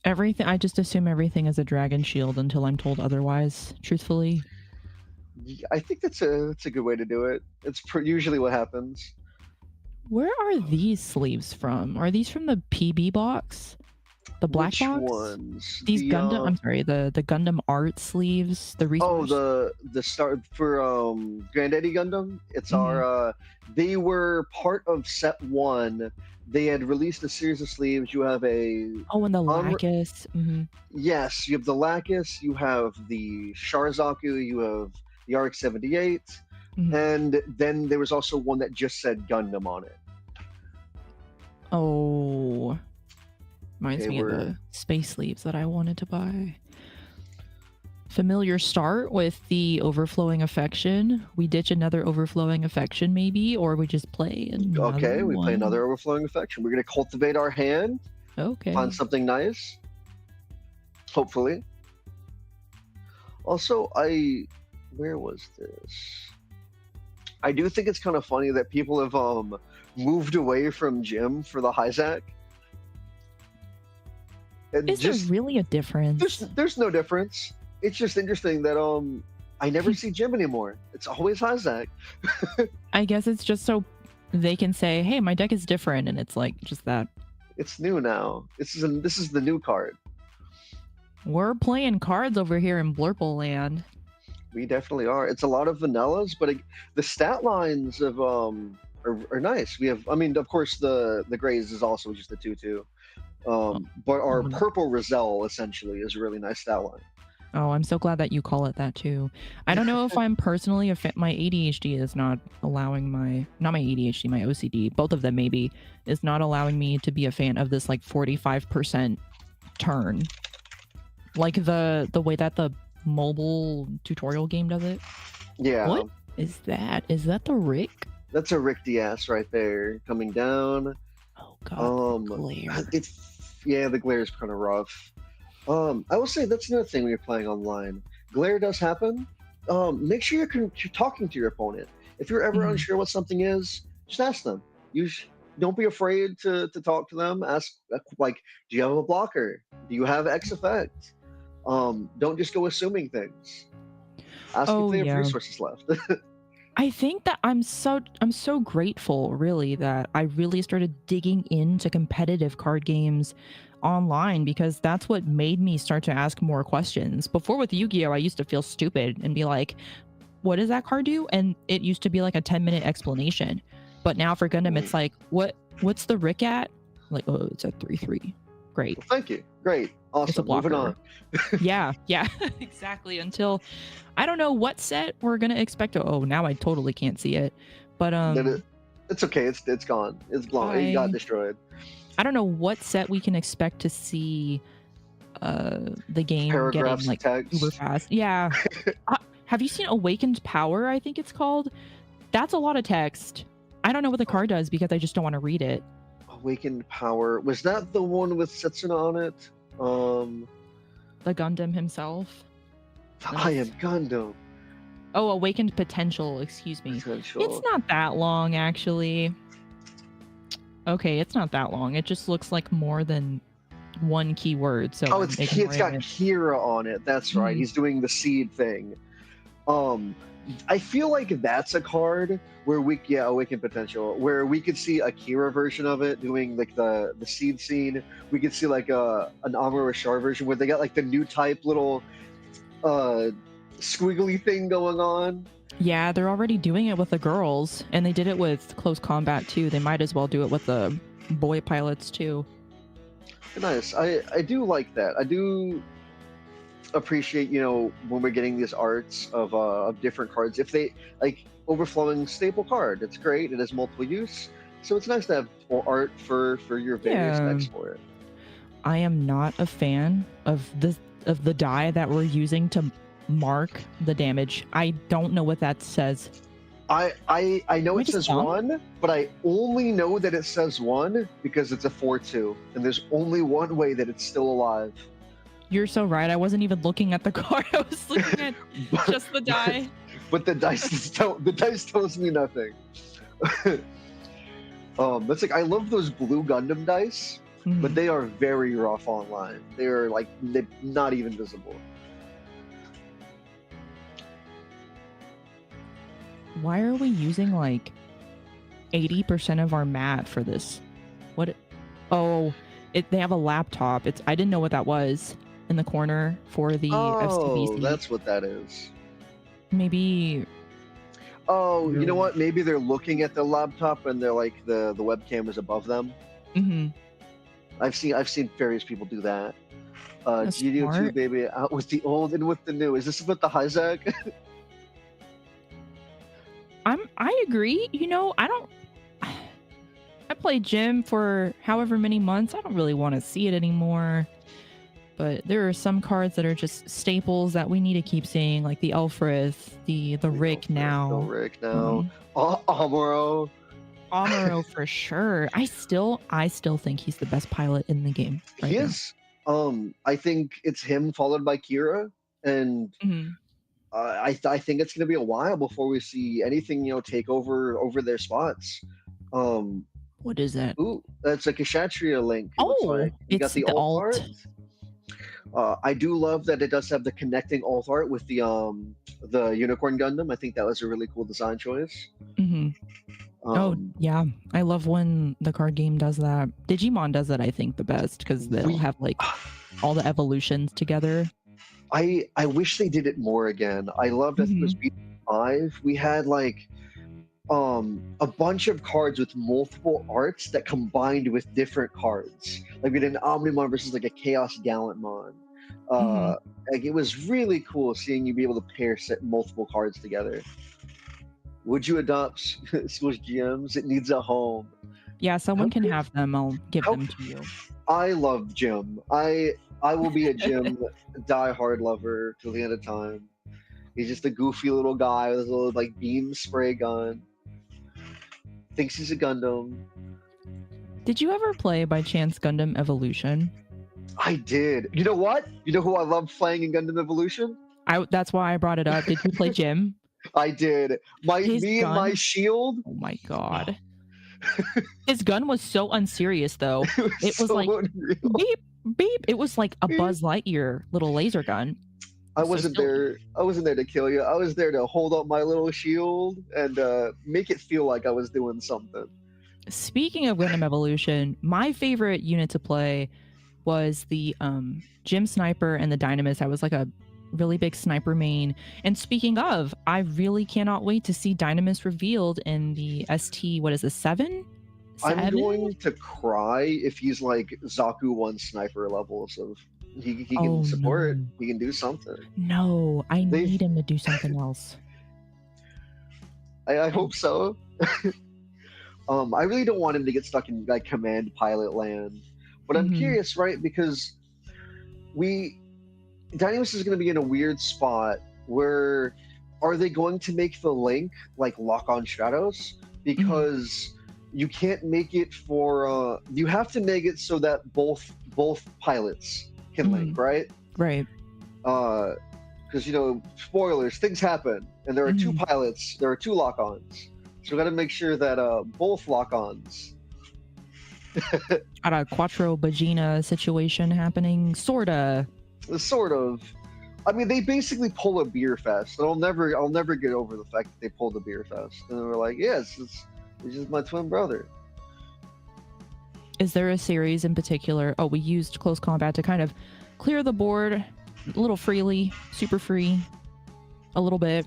Everything. I just assume everything is a dragon shield until I'm told otherwise. Truthfully, I think that's a good way to do it. It's usually what happens. Where are these sleeves from? Are these from the PB box? The black Which box? ones? These The Gundam, I'm sorry, the Gundam art sleeves, the oh, resource. the start for Granddaddy Gundam. It's Mhm. our they were part of set one. They had released a series of sleeves. You have a Oh, and the on Lacus. yes, you have the Lacus, you have the Sharzaku, you have the RX-78, Mhm. and then there was also one that just said Gundam on it. Oh, reminds They me of were the space sleeves that I wanted to buy. Familiar start with the overflowing affection. We ditch another overflowing affection, maybe, or we just play okay. another We play one. another overflowing affection. We're gonna cultivate our hand, find Okay. something nice, hopefully. Also, where was this? I do think it's kind of funny that people have moved away from Jim for the Hyzak. And Is there just really a difference? there's no difference. It's just interesting that I never see Jim anymore. It's always Hyzak. I guess it's just so they can say, "Hey, my deck is different," and it's like just that. It's new now. This is the new card. We're playing cards over here in Blurple Land. We definitely are. It's a lot of vanillas, but the stat lines of are nice. We have, I mean, of course, the grays is also just a 2/2. But our Oh, purple Roselle essentially is a really nice stat line. oh, I'm so glad that you call it that too. I don't know if I'm personally a fan. My ADHD is not allowing not my ADHD, my OCD, both of them maybe, is not allowing me to be a fan of this like 45% turn. Like the way that the mobile tutorial game does it. Yeah. What is that? Is that the Rick? That's a Rick Diaz right there coming down. Oh god, the glare. Yeah, the glare is kind of rough. I will say that's another thing when you're playing online. Glare does happen. Make sure you're talking to your opponent. If you're ever unsure what something is, just ask them. Don't be afraid to talk to them. Ask like, do you have a blocker? Do you have X effect? Don't just go assuming things. Ask if Oh they have yeah. resources left. I think that I'm so grateful really that I really started digging into competitive card games online because that's what made me start to ask more questions. Before with Yu-Gi-Oh, I used to feel stupid and be like, what does that card do? And it used to be like a 10-minute explanation. But now for Gundam, it's like, what's the Rick at? Like, oh, it's at 3/3. Great. Well, thank you. Great. Awesome. It's a blocker. Moving on. Yeah, exactly. Until I don't know what set we're gonna expect. Oh, now I totally can't see it. But it's okay. It's gone. It's gone. It got destroyed. I don't know what set we can expect to see the game Paragraphs getting like text. super fast. Yeah. Have you seen Awakened Power, I think it's called? That's a lot of text. I don't know what the card does because I just don't want to read it. Awakened Power. Was that the one with Setsuna on it? The Gundam himself. I Am Gundam. Oh, Awakened Potential, excuse me. Potential. It's not that long, actually. Okay, it's not that long. It just looks like more than one keyword. So it's got Kira on it. That's right. He's doing the seed thing. I feel like that's a card where Awakened Potential, where we could see a Kira version of it doing like the seed scene. We could see like an Amuro Rashar version where they got like the new type little squiggly thing going on. Yeah, they're already doing it with the girls, and they did it with Close Combat too. They might as well do it with the boy pilots too. Nice. I do like that. I do appreciate, when we're getting these arts of different cards. If they like overflowing staple card, it's great. It has multiple use, so it's nice to have art for your various decks for it. I am not a fan of the die that we're using to mark the damage. I don't know what that says. I know it says 1, but I only know that it says 1 because it's a 4/2, and there's only one way that it's still alive. You're so right. I wasn't even looking at the card. I was looking at just the die. But the dice tells me nothing. That's like, I love those blue Gundam dice, but they are very rough online. They're not even visible. Why are we using like 80% of our mat for this? What? Oh, They have a laptop. I didn't know what that was in the corner for the Oh, FCBC. that's what that is. Maybe. Oh, you know No. what? Maybe they're looking at the laptop and they're like the webcam is above them. Mm-hmm. I've seen various people do that. That's GD02 smart. baby, out with the old and with the new. Is this about the Hyzak? I agree. I played Gym for however many months. I don't really want to see it anymore. But there are some cards that are just staples that we need to keep seeing, like the Elfrith, the Rick now. The Rick now. Amuro. Amuro for sure. I still think he's the best pilot in the game right He now. is. I think it's him followed by Kira, and I think it's gonna be a while before we see anything take over their spots. What is that? Ooh, that's like a Kshatriya link. It looks like you got it's the alt art. I do love that it does have the connecting alt art with the Unicorn Gundam. I think that was a really cool design choice. Oh yeah, I love when the card game does that. Digimon does it, I think, the best because they'll have like all the evolutions together. I wish they did it more again. I loved it was BT23. We had like a bunch of cards with multiple arts that combined with different cards. Like we did an Omnimon versus like a Chaos Gallantmon. Like it was really cool seeing you be able to pair multiple cards together. Would you adopt Swoosh GMs? It needs a home. Yeah, someone can have them. I'll give them to you. I love Jim. I will be a Jim diehard lover till the end of time. He's just a goofy little guy with a little like beam spray gun. Thinks he's a Gundam. Did you ever play by chance Gundam Evolution? I did. You know what? You know who I loved playing in Gundam Evolution? That's why I brought it up. Did you play Jim? I did. And my shield. Oh my god. His gun was so unserious though. It was so like unreal. Beep beep. It was like a Buzz Lightyear little laser gun. I wasn't there to kill you. I was there to hold up my little shield and make it feel like I was doing something. Speaking of Gundam Evolution, my favorite unit to play was the Gym Sniper and the Dynamis. I was like a really big sniper main. And speaking of, I really cannot wait to see Dynamis revealed in the ST, what is this, 7? I'm going to cry if he's like Zaku 1 sniper levels of he can support. No. He can do something. No, I need him to do something else. I hope so. I really don't want him to get stuck in like command pilot land. But I'm curious, right? Because Dynamis is going to be in a weird spot where are they going to make the link like lock on Stratos? Because you can't make it for you have to make it so that both pilots can link, right? Right. Because spoilers, things happen, and there are two pilots, there are two lock-ons, so we got to make sure that both lock-ons. Got a Quattro Bagina situation happening, sorta. Sort of. I mean, they basically pull a beer fest. I'll never get over the fact that they pulled a beer fest, and we're like, yes, it's just my twin brother. Is there a series in particular? Oh, we used close combat to kind of clear the board a little freely, super free, a little bit,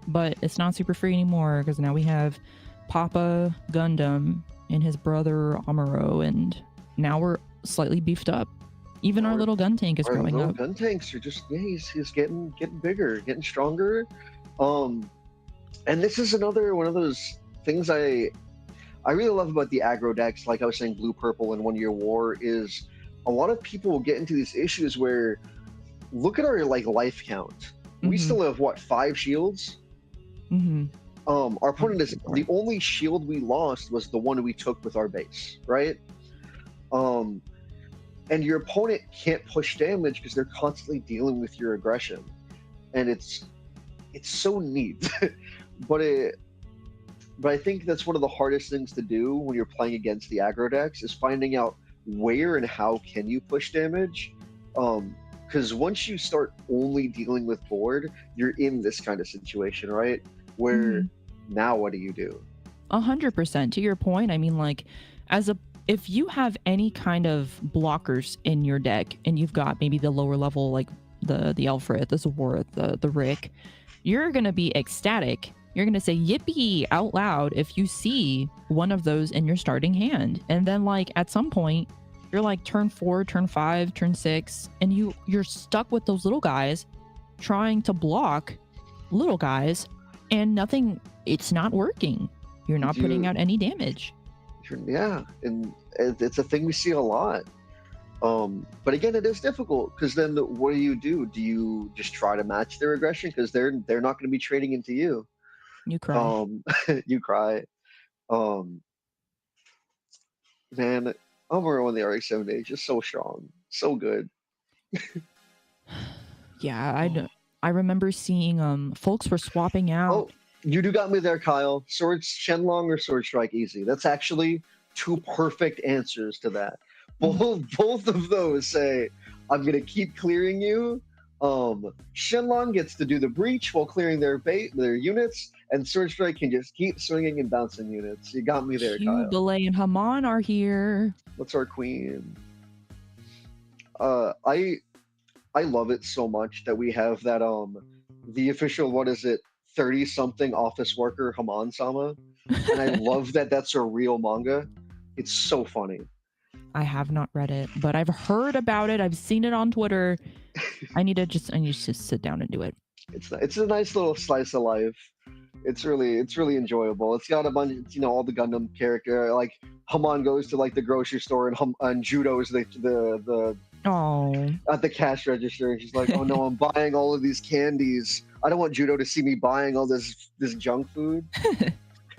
but it's not super free anymore because now we have Papa Gundam and his brother Amuro, and now we're slightly beefed up. Even our little gun tank is growing up. Gun tanks are just he's getting bigger, getting stronger. And this is another one of those things I really love about the aggro decks. Like I was saying, blue purple and 1 Year War is a lot of people will get into these issues where look at our like life count. We still have what, 5 shields? Our opponent is the only shield we lost was the one we took with our base, right? And your opponent can't push damage because they're constantly dealing with your aggression, and it's so neat. but I think that's one of the hardest things to do when you're playing against the aggro decks is finding out where and how can you push damage. Because once you start only dealing with board, you're in this kind of situation, right? Where now what do you do? 100%. To your point, I mean, like, as a if you have any kind of blockers in your deck and you've got maybe the lower level, like the Alfred, the Zor, the Rick, you're going to be ecstatic. You're going to say yippee out loud if you see one of those in your starting hand. And then like at some point, you're like turn 4, turn 5, turn 6, and you're stuck with those little guys trying to block little guys, and nothing, it's not working. You're not putting out any damage. Yeah, and it's a thing we see a lot. But again, it is difficult because then what do? Do you just try to match their aggression because they're not going to be trading into you? You cry. You cry. Man, Amuro in the RX-7 is just so strong, so good. Yeah, I remember seeing folks were swapping out. Oh, you do got me there, Kyle. Sword Shenlong or Sword Strike Easy. That's actually 2 perfect answers to that. Both of those say, I'm gonna keep clearing you. Shenlong gets to do the breach while clearing their units, and Sword Strike can just keep swinging and bouncing units. You got me there, Kyle. Qbelay and Haman are here. What's our queen? I love it so much that we have that the official, what is it, 30-something office worker Haman-sama, and I love that that's a real manga. It's so funny. I have not read it, but I've heard about it. I've seen it on Twitter. I need to just sit down and do it. It's a nice little slice of life. It's really enjoyable. It's got a bunch of, all the Gundam character. Like Haman goes to like the grocery store and Judo is the at the cash register, and she's like, "Oh no, I'm buying all of these candies. I don't want Judo to see me buying all this junk food."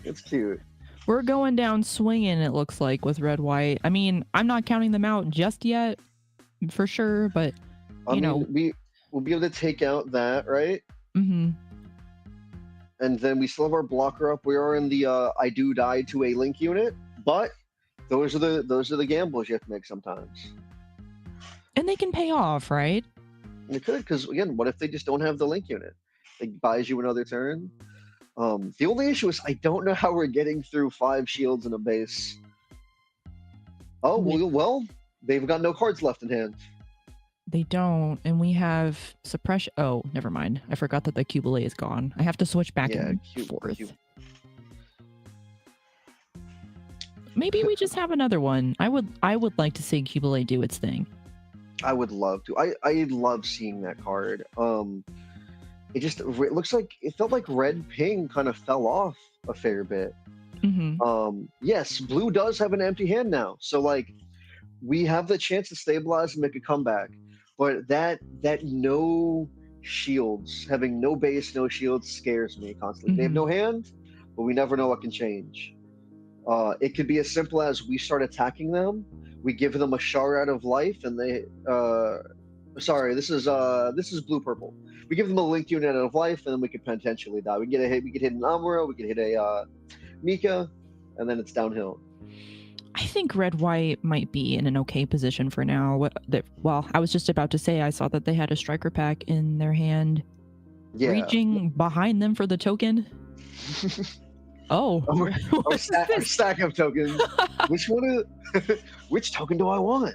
It's cute. We're going down swinging, it looks like, with red white. I mean, I'm not counting them out just yet, for sure, but we'll be able to take out that, right? Mm-hmm. And then we still have our blocker up. We are in the I do die to a link unit, but those are the gambles you have to make sometimes. And they can pay off, right? They could, because again, what if they just don't have the link unit? It buys you another turn. The only issue is I don't know how we're getting through 5 shields in a base. Oh, well, they've got no cards left in hand. They don't, and we have suppression. Oh, never mind. I forgot that the Qbelay is gone. I have to switch back and forth. Maybe we just have another one. I would like to see Qbelay do its thing. I would love to. I love seeing that card. It looks like it felt like red ping kind of fell off a fair bit. Mm-hmm. Yes, blue does have an empty hand now, so like we have the chance to stabilize and make a comeback. But that no shields, having no base, no shields, scares me constantly. Mm-hmm. They have no hand, but we never know what can change. It could be as simple as we start attacking them. We give them a shard out of life, and they. Sorry, this is blue purple. We give them a linked unit out of life, and then we could potentially die. We get a hit. We could hit an Amuro. We could hit a Mika, and then it's downhill. I think red white might be in an okay position for now. Well, I was just about to say I saw that they had a striker pack in their hand, reaching behind them for the token. Oh, our stack of tokens. Which token do I want?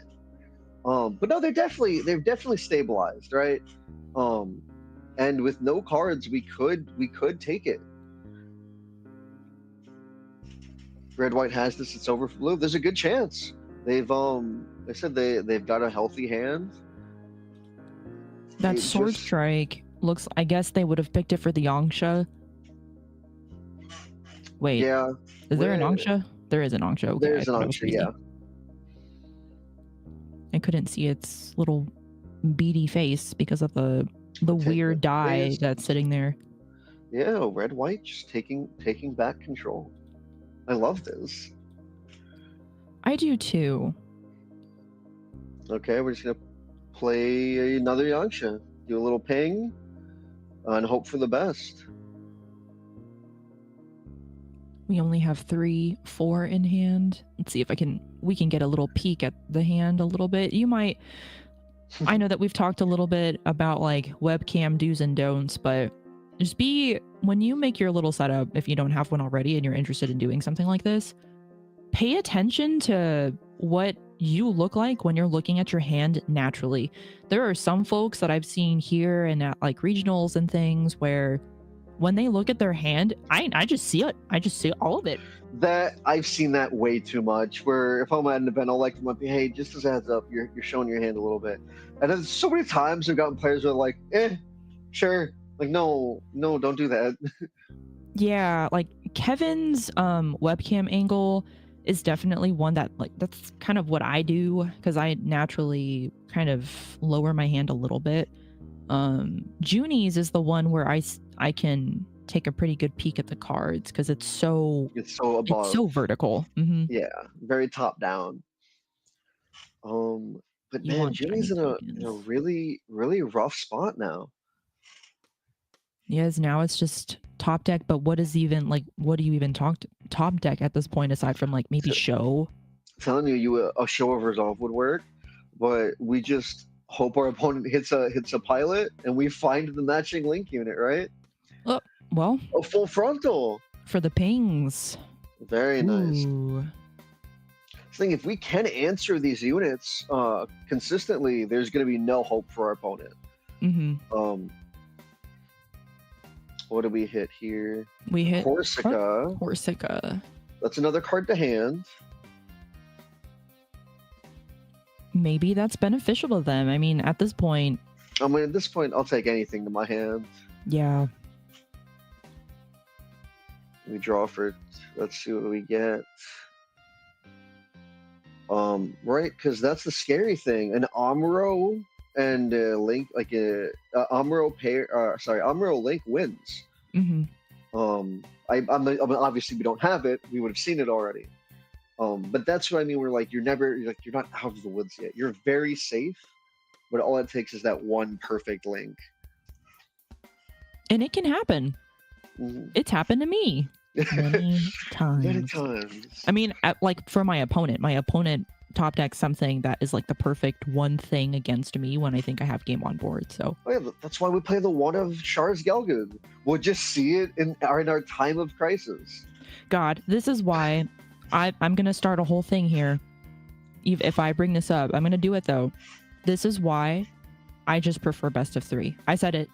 But no, they've definitely stabilized, right? And with no cards, we could take it. Red white has this. It's over for blue. There's a good chance. They've they said they've got a healthy hand. That sword strike looks. I guess they would have picked it for the Yangsha. Wait. Yeah. Is there an Yangsha? There is an Yangsha. Okay, there is an Yangsha. Yeah. I couldn't see its little beady face because of the weird die that's sitting there. Yeah, red white just taking back control. I love this. I do too. Okay, we're just gonna play another Yangsha. Do a little ping and hope for the best. We only have 3, 4 in hand. Let's see if we can get a little peek at the hand a little bit. You might. I know that we've talked a little bit about like webcam do's and don'ts, but just when you make your little setup, if you don't have one already and you're interested in doing something like this, pay attention to what you look like when you're looking at your hand naturally. There are some folks that I've seen here and at like regionals and things where when they look at their hand, I just see it. I just see all of it. That I've seen that way too much. Where if I'm at an event, I'll like them up. Hey, just as a heads up, you're showing your hand a little bit. And then so many times I've gotten players who are like, sure. Like, no, don't do that. Yeah, like Kevin's webcam angle is definitely one that like that's kind of what I do because I naturally kind of lower my hand a little bit. Junie's is the one where I can take a pretty good peek at the cards because it's so above. it's so vertical. Yeah, very top down. But You man, want Junie's shiny in a tokens. really, really rough spot now. Yes, now it's just top deck, but what is even like what do you even talk to top deck at this point aside from like maybe show? Telling you a show of resolve would work, but we just hope our opponent hits a pilot and we find the matching link unit, right? Oh, well, A full frontal for the pings. very nice. Ooh. I think if we can answer these units consistently, there's going to be no hope for our opponent. What do we hit here? We hit Corsica. Corsica. That's another card to hand. Maybe that's beneficial to them. I mean, at this point, at this point, I'll take anything to my hand. Yeah. We draw for. Let's see what we get. Right, because that's the scary thing. An Amuro and Link, like a Amuro pair. Amuro Link wins. Obviously we don't have it. We would have seen it already. But that's what I mean. We're like, you're not out of the woods yet. You're very safe, but all it takes is that one perfect link. And it can happen. It's happened to me many times. Many times. I mean, like for my opponent top decks something that is like the perfect one thing against me when I think I have game on board. So that's why we play the one of Char's Gelgood. We'll just see it in our time of crisis. God, this is why I'm gonna start a whole thing here. If I bring this up, I'm gonna do it though. This is why I just prefer best of 3. I said it.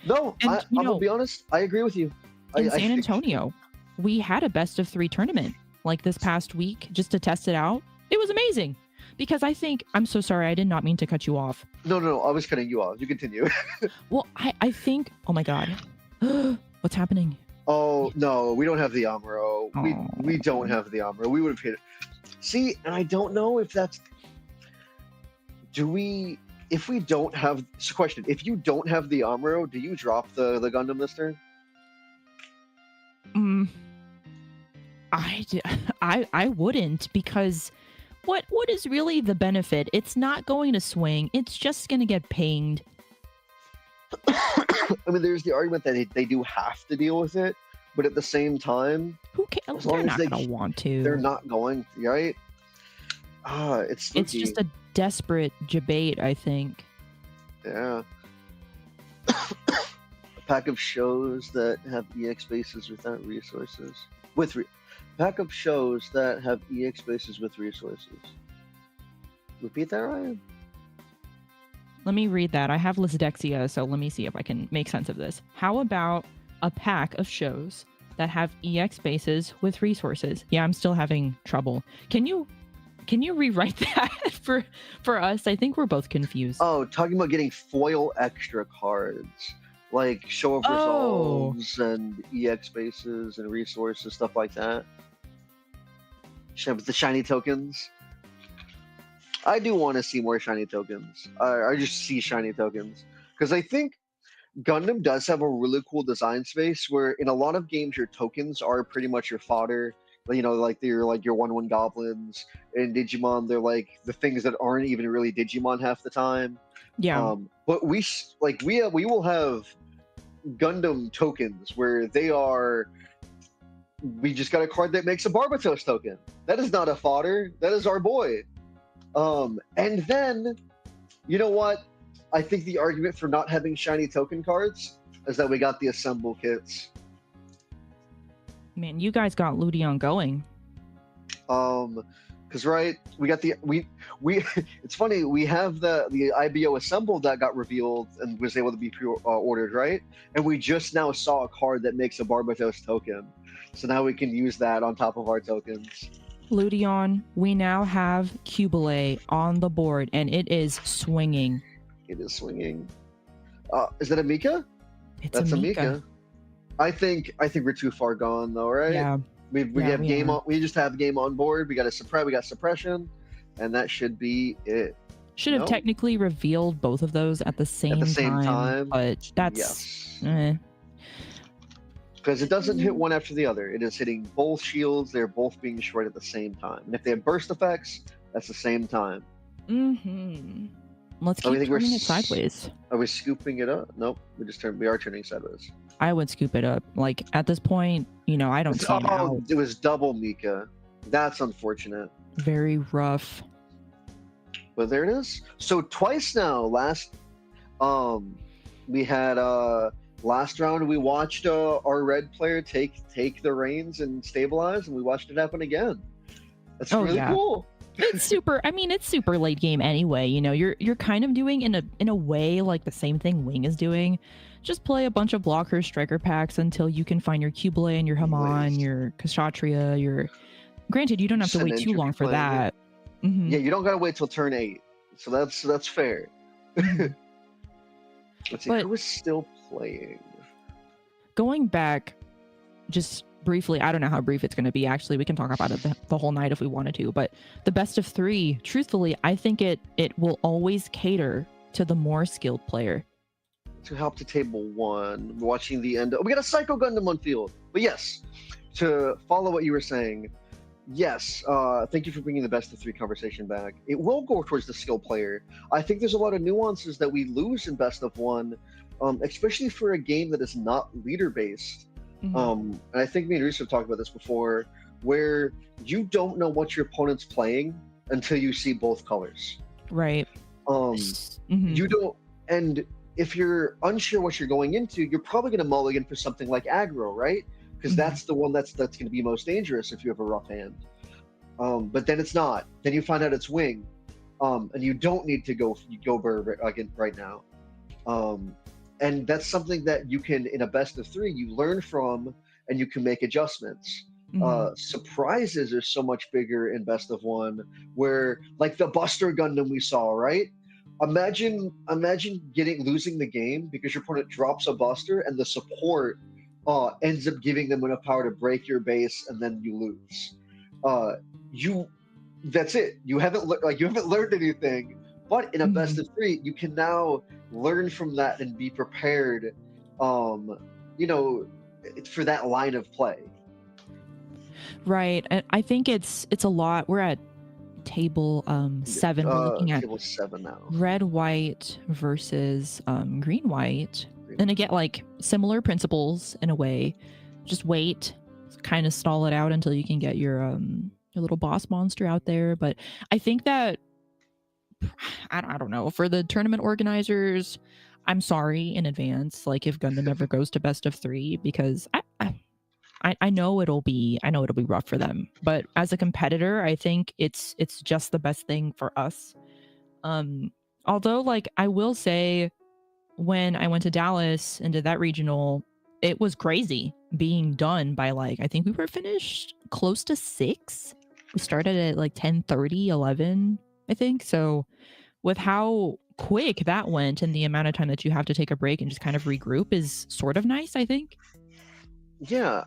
No, I'm gonna be honest. I agree with you. In San Antonio, we had a best of 3 tournament like this past week just to test it out. It was amazing because I'm so sorry. I did not mean to cut you off. No. I was cutting you off. You continue. Well, I think, oh my God, what's happening? Oh, no, we don't have the Amuro. We don't have the Amuro. We would have hit it. See, and I don't know if that's, if we don't have, it's a question, if you don't have the Amuro, do you drop the Gundam this turn? I wouldn't because what is really the benefit? It's not going to swing. It's just going to get pinged. I mean, there's the argument that they do have to deal with it, but at the same time, who cares? They're not going to want to. They're not going, right? It's spooky. It's just a desperate debate, I think. Yeah. A pack of shows that have EX bases without resources. Pack of shows that have EX bases with resources. Repeat that, Ryan? Let me read that. I have Lisdexia, so let me see if I can make sense of this. How about a pack of shows that have EX bases with resources? Yeah, I'm still having trouble. Can you rewrite that for us? I think we're both confused. Oh, talking about getting foil extra cards. Like show of resolves and EX bases and resources, stuff like that. The shiny tokens. I do want to see more shiny tokens. I just see shiny tokens. Because I think Gundam does have a really cool design space where in a lot of games your tokens are pretty much your fodder. You know, like they're like your 1/1 goblins. In Digimon, they're like the things that aren't even really Digimon half the time. Yeah. But we will have Gundam tokens where they are. We just got a card that makes a Barbatos token. That is not a fodder. That is our boy. And then, you know what? I think the argument for not having shiny token cards is that we got the assemble kits. Man, you guys got Ludion going. Because we got we it's funny, we have the IBO assembled that got revealed and was able to be ordered, right? And we just now saw a card that makes a Barbatos token, so now we can use that on top of our tokens. Ludion, we now have Cubile on the board, and it is swinging. It is swinging. Is that a Mika? That's a Mika. Mika. I think we're too far gone though, right? Yeah. We have game on. We just have game on board. We got suppression, and that should be it. Should have technically revealed both of those at the same time, but that's because it doesn't hit one after the other. It is hitting both shields. They're both being destroyed at the same time. And if they have burst effects, that's the same time. Let's keep turning it sideways. Are we scooping it up? Nope. We are turning sideways. I would scoop it up. Like at this point, I don't see how. It was double Mika. That's unfortunate. Very rough. But there it is. So twice now. We had last round we watched our red player take the reins and stabilize, and we watched it happen again. That's really cool. It's super. I mean, it's super late game anyway. You're kind of doing in a way like the same thing Wing is doing. Just play a bunch of blocker striker packs until you can find your Cubile and your Haman, your Kshatriya, Granted, you don't have to wait too long for that. Yeah, you don't gotta wait till turn 8. So that's fair. Let's see, who is still playing? Going back, just briefly, I don't know how brief it's going to be. Actually, we can talk about it the whole night if we wanted to. But the best of 3, truthfully, I think it will always cater to the more skilled player. To help to table 1, watching the end. We got a Psycho Gundam on field. But yes, to follow what you were saying, yes, thank you for bringing the best of 3 conversation back. It will go towards the skill player. I think there's a lot of nuances that we lose in best of 1, especially for a game that is not leader based. And I think me and Reese have talked about this before, where you don't know what your opponent's playing until you see both colors. Right. You don't, and if you're unsure what you're going into, you're probably going to mulligan for something like aggro, right? Because that's the one that's going to be most dangerous if you have a rough hand. But then it's not. Then you find out it's Wing, and you don't need to go Burr right now. And that's something that you can, in a best of 3, you learn from, and you can make adjustments. Surprises are so much bigger in best of 1, where like the Buster Gundam we saw, right? Imagine losing the game because your opponent drops a Buster and the support ends up giving them enough power to break your base, and then you lose. That's it. You haven't learned anything. But in a best of 3, you can now learn from that and be prepared, for that line of play. Right. And I think it's a lot. We're at table 7. We're looking at table 7 now. Red white versus green white. And again, like similar principles in a way. Just wait, kind of stall it out until you can get your little boss monster out there. But I think that I don't know, for the tournament organizers, I'm sorry in advance, like if Gundam ever goes to best of 3, because I know it'll be rough for them. But as a competitor, I think it's just the best thing for us. Although, like, I will say, when I went to Dallas and did that regional, it was crazy being done by, like, I think we were finished close to 6. We started at like 10:30, 11, I think. So with how quick that went and the amount of time that you have to take a break and just kind of regroup is sort of nice, I think. Yeah,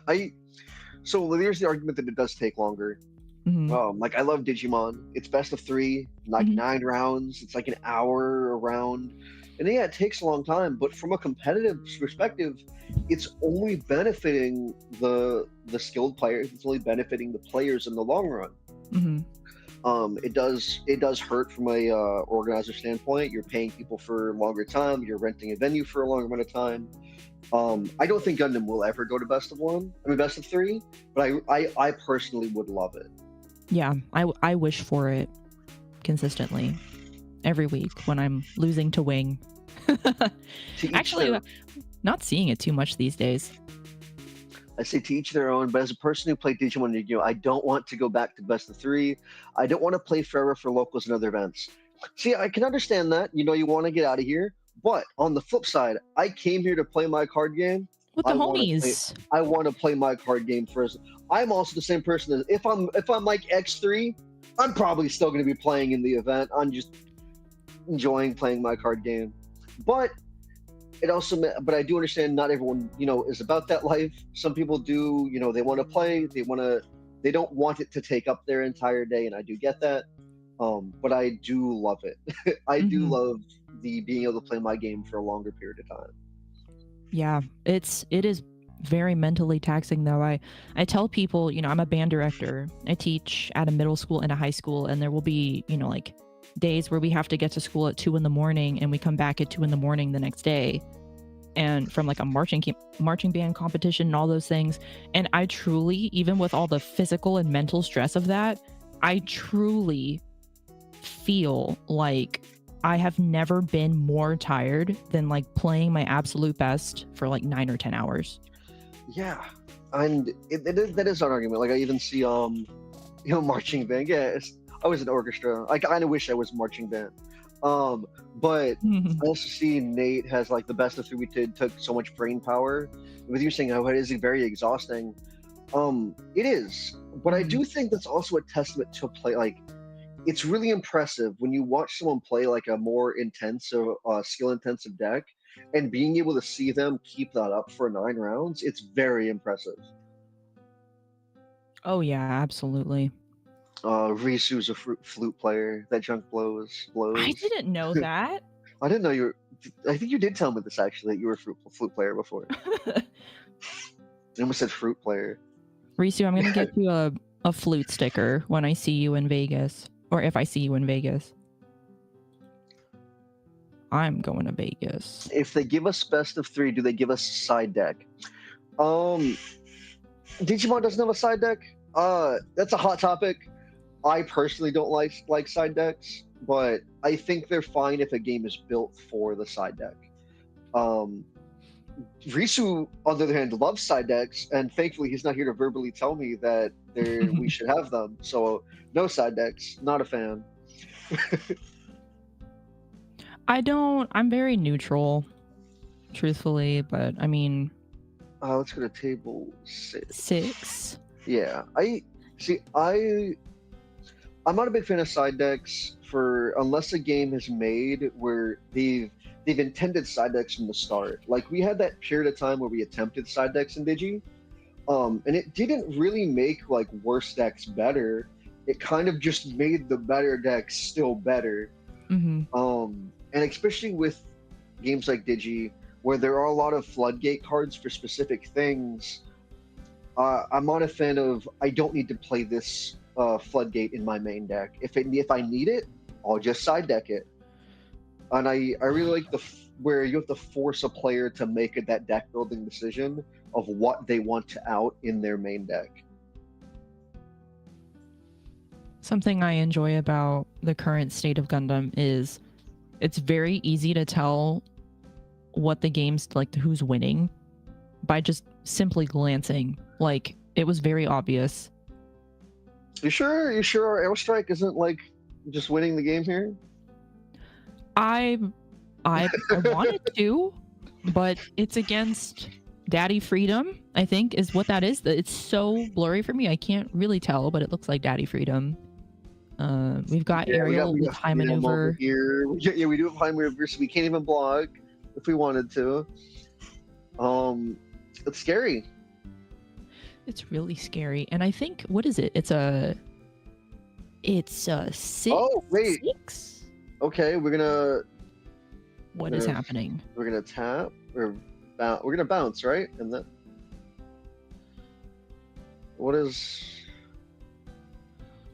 so there's the argument that it does take longer. Like, I love Digimon. It's best of 3, like 9 rounds. It's like an hour a round. And yeah, it takes a long time, but from a competitive perspective, it's only benefiting the skilled players. It's only benefiting the players in the long run. It does hurt from a organizer standpoint. You're paying people for a longer time. You're renting a venue for a longer amount of time. I don't think Gundam will ever go to best of 3, but I personally would love it. Yeah, I wish for it consistently every week when I'm losing to Wing. Actually, not seeing it too much these days. I say to each their own, but as a person who played Digimon and Yu-Gi-Oh, I don't want to go back to best of three. I don't want to play forever for locals and other events. See, I can understand that. You want to get out of here. But on the flip side, I came here to play my card game. With the I want to play. homies. I want to play my card game first. I'm also the same person as if I'm like X3, I'm probably still going to be playing in the event. I'm just enjoying playing my card game. But but I do understand not everyone, is about that life. Some people do, they want to play, they don't want it to take up their entire day, and I do get that. But I do love it. I do love the being able to play my game for a longer period of time. Yeah, it is very mentally taxing though. I tell people, I'm a band director. I teach at a middle school and a high school, and there will be, like days where we have to get to school at 2 a.m. and we come back at 2 a.m. the next day, and from like a marching band competition and all those things. And I truly, even with all the physical and mental stress of that, I truly feel like I have never been more tired than like playing my absolute best for like 9 or 10 hours. Yeah, and that is an argument. Like I even see marching band. Yeah, I was in orchestra. I kind of wish I was marching band. But I also see Nate has like the best of three we did took so much brain power. With you saying how it is very exhausting. It is, but I do think that's also a testament to play. Like, it's really impressive when you watch someone play like a more intensive, skill-intensive deck, and being able to see them keep that up for 9 rounds. It's very impressive. Oh yeah, absolutely. Risu's a flute player. That junk blows. I didn't know that. I didn't know you were. I think you did tell me this actually, that you were a flute player before. I almost said fruit player. Risu, I'm gonna get you a flute sticker when I see you in Vegas, or if I see you in Vegas. I'm going to Vegas. If they give us best of 3, do they give us a side deck? Digimon doesn't have a side deck. That's a hot topic. I personally don't like side decks, but I think they're fine if a game is built for the side deck. Risu, on the other hand, loves side decks, and thankfully he's not here to verbally tell me that we should have them. So no side decks, not a fan. I'm very neutral, truthfully, but I mean... let's go to table 6. 6? Yeah, I'm not a big fan of side decks unless a game is made where they've intended side decks from the start. Like we had that period of time where we attempted side decks in Digi, and it didn't really make like worse decks better. It kind of just made the better decks still better. And especially with games like Digi, where there are a lot of floodgate cards for specific things, I'm not a fan of. I don't need to play this floodgate in my main deck. If I need it, I'll just side deck it. And I really like where you have to force a player to make that deck building decision of what they want to out in their main deck. Something I enjoy about the current state of Gundam is it's very easy to tell what the game's like, who's winning, by just simply glancing. Like, it was very obvious. You sure our airstrike isn't like just winning the game here? I wanted to, but it's against Daddy Freedom, I think, is what that is. It's so blurry for me. I can't really tell, but it looks like Daddy Freedom. We've got Aerial with high maneuver. Here. Yeah, we do have high maneuver, so we can't even block if we wanted to. It's scary. It's really scary. And I think, what is it? It's a 6. Oh, wait. 6? Okay, What is happening? We're gonna tap or we're gonna bounce, right? And then what is?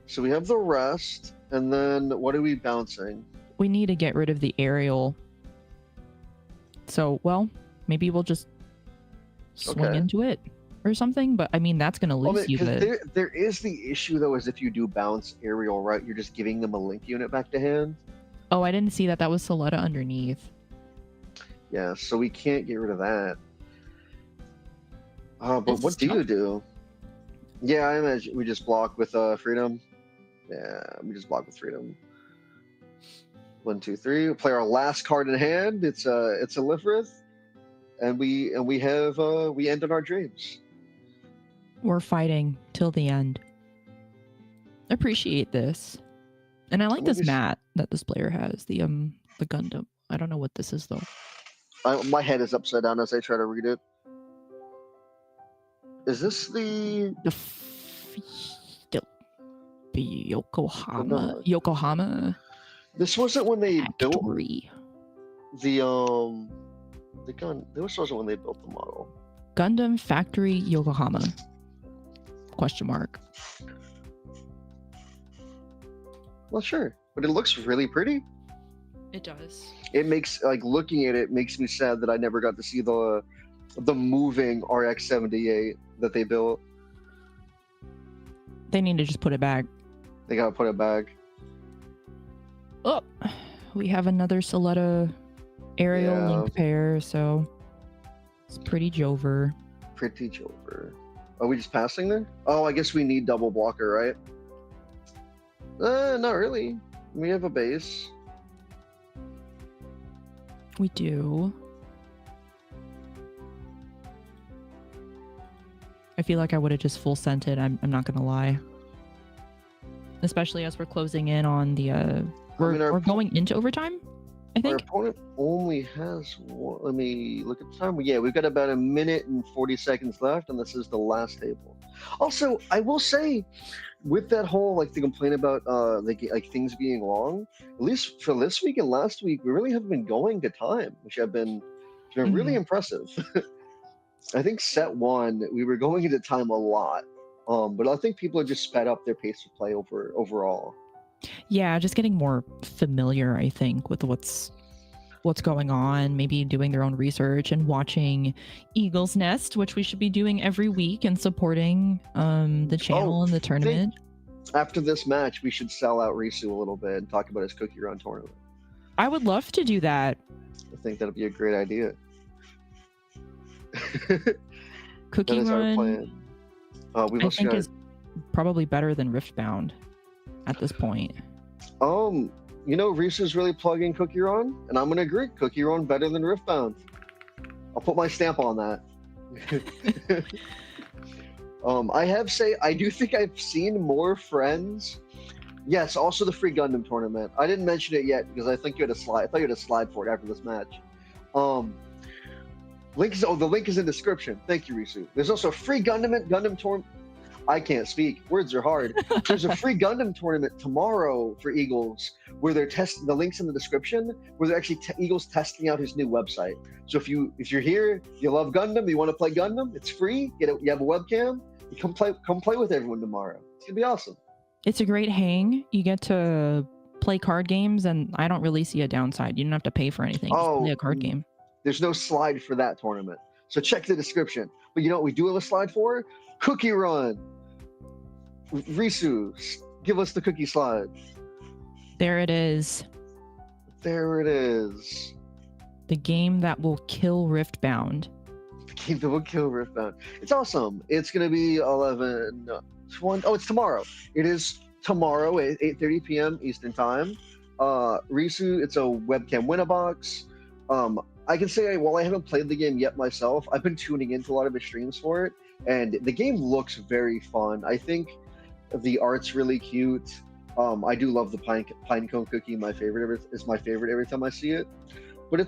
So we have the rest, and then what are we bouncing? We need to get rid of the aerial. So, well, maybe we'll just swing into it or something. But I mean, that's gonna lose you. There is the issue though, is if you do bounce aerial, right? You're just giving them a link unit back to hand. Oh, I didn't see that. That was Soletta underneath. Yeah, so we can't get rid of that. But what do you do? Yeah, I imagine we just block with freedom. Yeah, we just block with freedom. 1, 2, 3. We play our last card in hand. It's a Lifrith, and we ended our dreams. We're fighting till the end. Appreciate this, and I like this mat that this player has. The Gundam. I don't know what this is though. My head is upside down as I try to read it. Is this the Yokohama? This wasn't when they factory. Built the gun. This wasn't when they built the model. Gundam Factory Yokohama? Question mark. Well, sure, but it looks really pretty. It does. It makes, like, looking at it makes me sad that I never got to see the moving RX-78 that they built. They need to just put it back. They gotta put it back. Oh, we have another Soletta aerial link pair, so it's pretty Jover. Pretty Jover. Are we just passing there? Oh, I guess we need double blocker, right? Not really. We have a base. We do. I feel like I would have just full sent it. I'm not gonna lie. Especially as we're closing in on the we're going into overtime, I think. Our opponent only has one. Let me look at the time. Yeah, we've got about 1 minute and 40 seconds left, and this is the last table. Also, I will say, with that whole, like, the complaint about like things being long, at least for this week and last week, we really have been going to time, which have been really impressive. I think set 1, we were going into time a lot. But I think people have just sped up their pace of play overall. Yeah, just getting more familiar, I think, with what's going on, maybe doing their own research and watching Eagle's Nest, which we should be doing every week, and supporting the channel and the tournament. After this match, we should sell out Risu a little bit and talk about his Cookie Run tournament. I would love to do that. I think that'd be a great idea. Cookie Run, I think is probably better than Riftbound at this point. Risu's really plugging Cookie Run, and I'm gonna agree. Cookie Run better than Riftbound. I'll put my stamp on that. I do think I've seen more friends. Yes, also the free Gundam tournament. I didn't mention it yet because I think you had a slide. I thought you had a slide for it after this match. The link is in the description. Thank you, Risu. There's also a free Gundam tournament. I can't speak. Words are hard. There's a free Gundam tournament tomorrow for Eagles where they're testing. The link's in the description where they're actually Eagles testing out his new website. So if you're here, you love Gundam, you want to play Gundam, it's free. You have a webcam. You come play with everyone tomorrow. It's gonna be awesome. It's a great hang. You get to play card games, and I don't really see a downside. You don't have to pay for anything. Just play a card game. There's no slide for that tournament. So check the description. But you know what we do have a slide for? Cookie Run. Risu, give us the cookie slide. There it is. There it is. The game that will kill Riftbound. The game that will kill Riftbound. It's awesome. It's going to be 11:20. Oh, it's tomorrow. It is tomorrow at 8:30 p.m. Eastern Time. Risu, it's a webcam win-a-box. I can say, while I haven't played the game yet myself, I've been tuning into a lot of his streams for it, and the game looks very fun. I think the art's really cute. I do love the pine cone cookie. My favorite every time I see it. But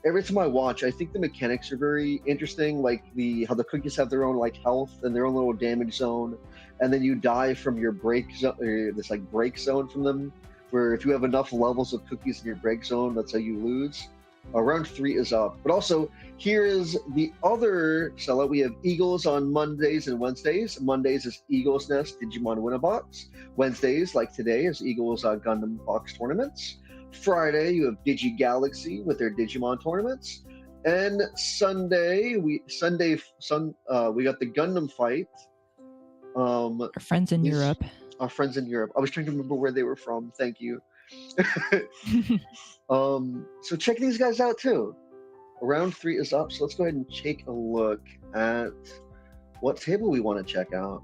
every time I watch, I think the mechanics are very interesting. Like how the cookies have their own health and their own little damage zone, and then you die from your break zone, this break zone from them. Where if you have enough levels of cookies in your break zone, that's how you lose. Round 3 is up. But also, here is the other sellout. We have Eagles on Mondays and Wednesdays. Mondays is Eagles Nest Digimon Win-a-Box. Wednesdays, like today, is Eagles Gundam Box tournaments. Friday, you have Digi Galaxy with their Digimon tournaments. And Sunday, we got the Gundam fight. Our friends in Europe. Our friends in Europe. I was trying to remember where they were from. Thank you. So check these guys out too. Round 3 is up, so let's go ahead and take a look at what table we want to check out.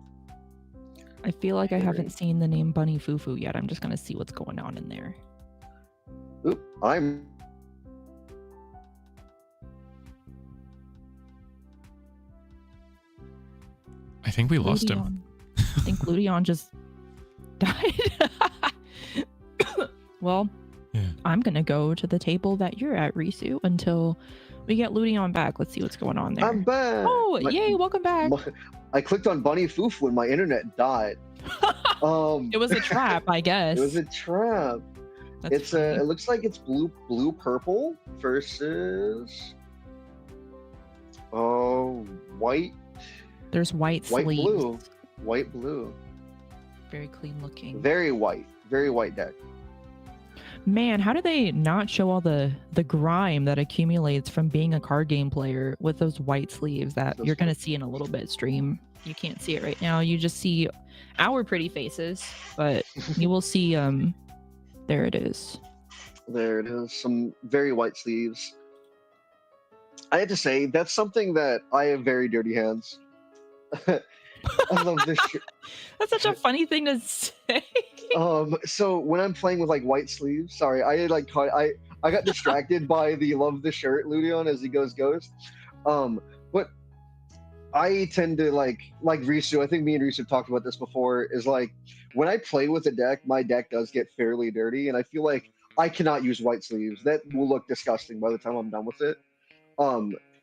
I feel like I haven't Very- seen the name Bunny Fufu yet. I'm just gonna see what's going on in there. Oop, I'm. I think we lost him. Ludion. I think Ludion just died. Well, Yeah. I'm gonna go to the table that you're at, Risu, until we get Ludion back. Let's see what's going on there. I'm back. Oh, yay! Welcome back. I clicked on Bunny Fufu when my internet died. It was a trap, I guess. It was a trap. That's It looks like it's blue purple versus white There's white sleeves. white blue. Very clean looking. Very white deck. Man, how do they not show all the grime that accumulates from being a card game player with those white sleeves that Those you're going to see in a little bit stream? You can't see it right now. You just see our pretty faces, but you will see there it is. There it is. Some very white sleeves. I have to say that's something that I have very dirty hands. I love this shirt. That's such a funny thing to say. So when I'm playing with like white sleeves, sorry, I got distracted by the love the shirt Ludion as he goes ghost. But I tend to like Risu. I think me and Risu have talked about this before. Is like when I play with a deck, my deck does get fairly dirty, and I feel like I cannot use white sleeves. That will look disgusting by the time I'm done with it.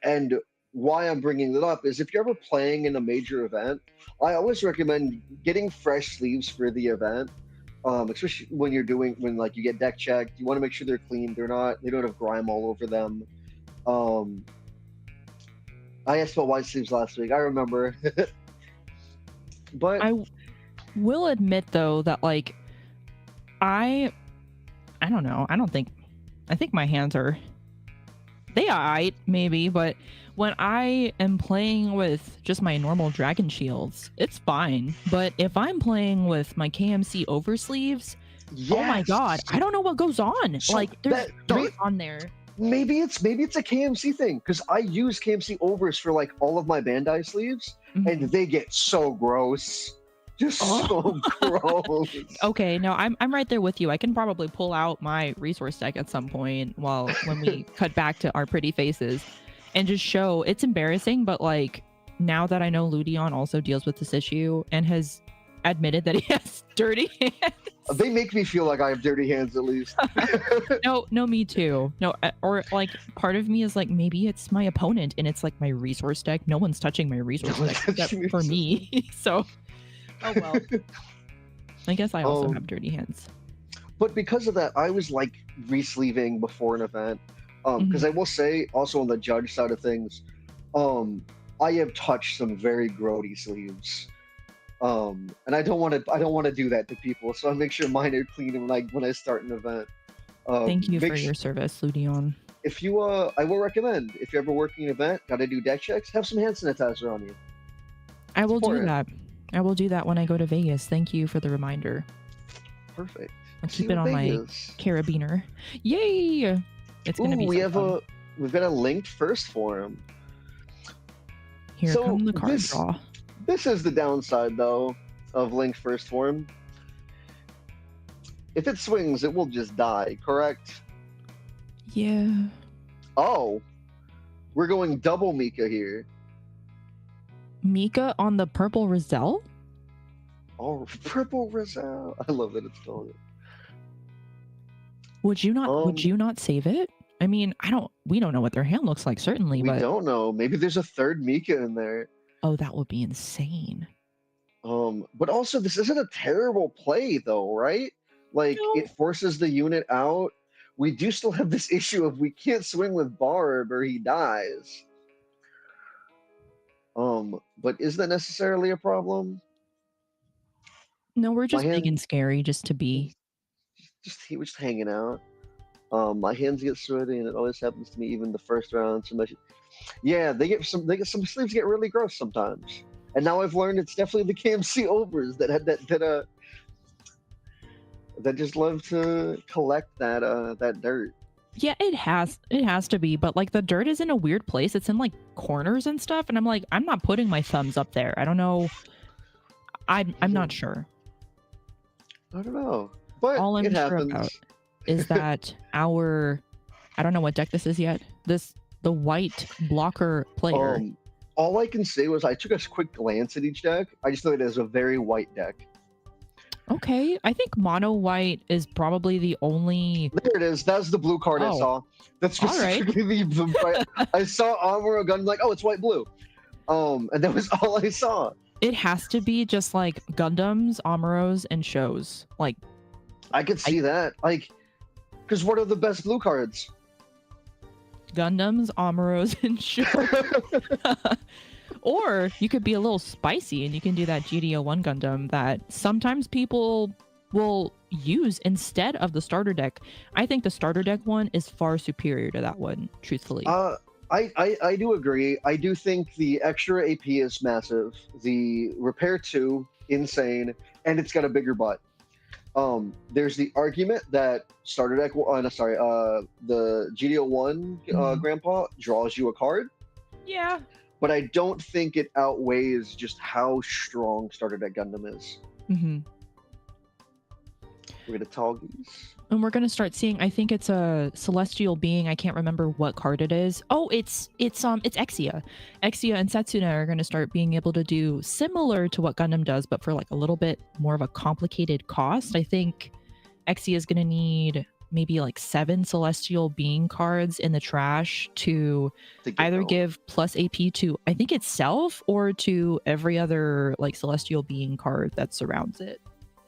And why I'm bringing it up is if you're ever playing in a major event, I always recommend getting fresh sleeves for the event. Especially when you get deck checked, you want to make sure they're clean. They don't have grime all over them. I asked about white sleeves last week. I remember. But I will admit though that like I don't know. I think my hands are maybe, but when I am playing with just my normal dragon shields, it's fine. But if I'm playing with my KMC oversleeves, oh my god, I don't know what goes on. So like there's dirt on there. Maybe it's a KMC thing because I use KMC overs for like all of my Bandai sleeves, and they get so gross. Just so gross. Okay, no, I'm right there with you. I can probably pull out my resource deck at some point when we cut back to our pretty faces and just show it's embarrassing, but like now that I know Ludion also deals with this issue and has admitted that he has dirty hands. They make me feel like I have dirty hands at least. No, me too. No, or like part of me is like maybe it's my opponent and it's like my resource deck. No one's touching my resource deck except for me. So oh well. I guess I also have dirty hands. But because of that, I was like re-sleeving before an event. Because I will say, also on the judge side of things, I have touched some very grody sleeves. And I don't want to do that to people, so I make sure mine are clean when I start an event. Thank you for your service, Ludion. If you I will recommend if you're ever working an event, gotta do deck checks, have some hand sanitizer on you. I will do that. I will do that when I go to Vegas. Thank you for the reminder. Perfect. I'll keep it on my carabiner. Yay! It's gonna be. We've got a linked first forum. Here come the card draw. This is the downside though of linked first form. If it swings, it will just die, correct? Yeah. Oh, we're going double Mika here. Mika on the purple Rizal? Oh, purple Rizal. I love that it's called it. Would you not save it? I mean, we don't know what their hand looks like, certainly, We but don't know. Maybe there's a third Mika in there. Oh, that would be insane. But also this isn't a terrible play though, right? Like it forces the unit out. We do still have this issue of we can't swing with Barb or he dies. But is that necessarily a problem? No, we're just big and scary just to be. He was just hanging out. My hands get sweaty, and it always happens to me. Even the first round, yeah, they get some sleeves get really gross sometimes. And now I've learned it's definitely the KMC overs that just love to collect that dirt. Yeah, it has to be, but like the dirt is in a weird place. It's in like corners and stuff, and I'm like, I'm not putting my thumbs up there. I don't know. I'm not sure. I don't know, but All it I'm sure happens. about is that our, I don't know what deck this is yet. The white blocker player. All I can say was I took a quick glance at each deck. I just know it is a very white deck. Okay, I think mono white is probably the only. There it is. That's the blue card I saw. That's specifically the white. I saw Amuro Gun, like, oh, it's white blue. And that was all I saw. It has to be just like Gundams, Amuros, and shows. Like, I could see that. Like, because what are the best blue cards? Gundams, Amuros, and shows. Or you could be a little spicy and you can do that GD01 Gundam that sometimes people will use instead of the starter deck. I think the starter deck one is far superior to that one, truthfully. I do agree. I do think the extra AP is massive. The Repair 2, insane, and it's got a bigger butt. There's the argument that starter deck, the GD01 Grandpa draws you a card. Yeah. But I don't think it outweighs just how strong starter deck Gundam is. Mm-hmm. We're gonna Talgies. And we're gonna start seeing, I think it's a celestial being. I can't remember what card it is. Oh, it's Exia. Exia and Setsuna are gonna start being able to do similar to what Gundam does, but for like a little bit more of a complicated cost. I think Exia is gonna need maybe like 7 celestial being cards in the trash to either give plus AP to, I think, itself or to every other like celestial being card that surrounds it.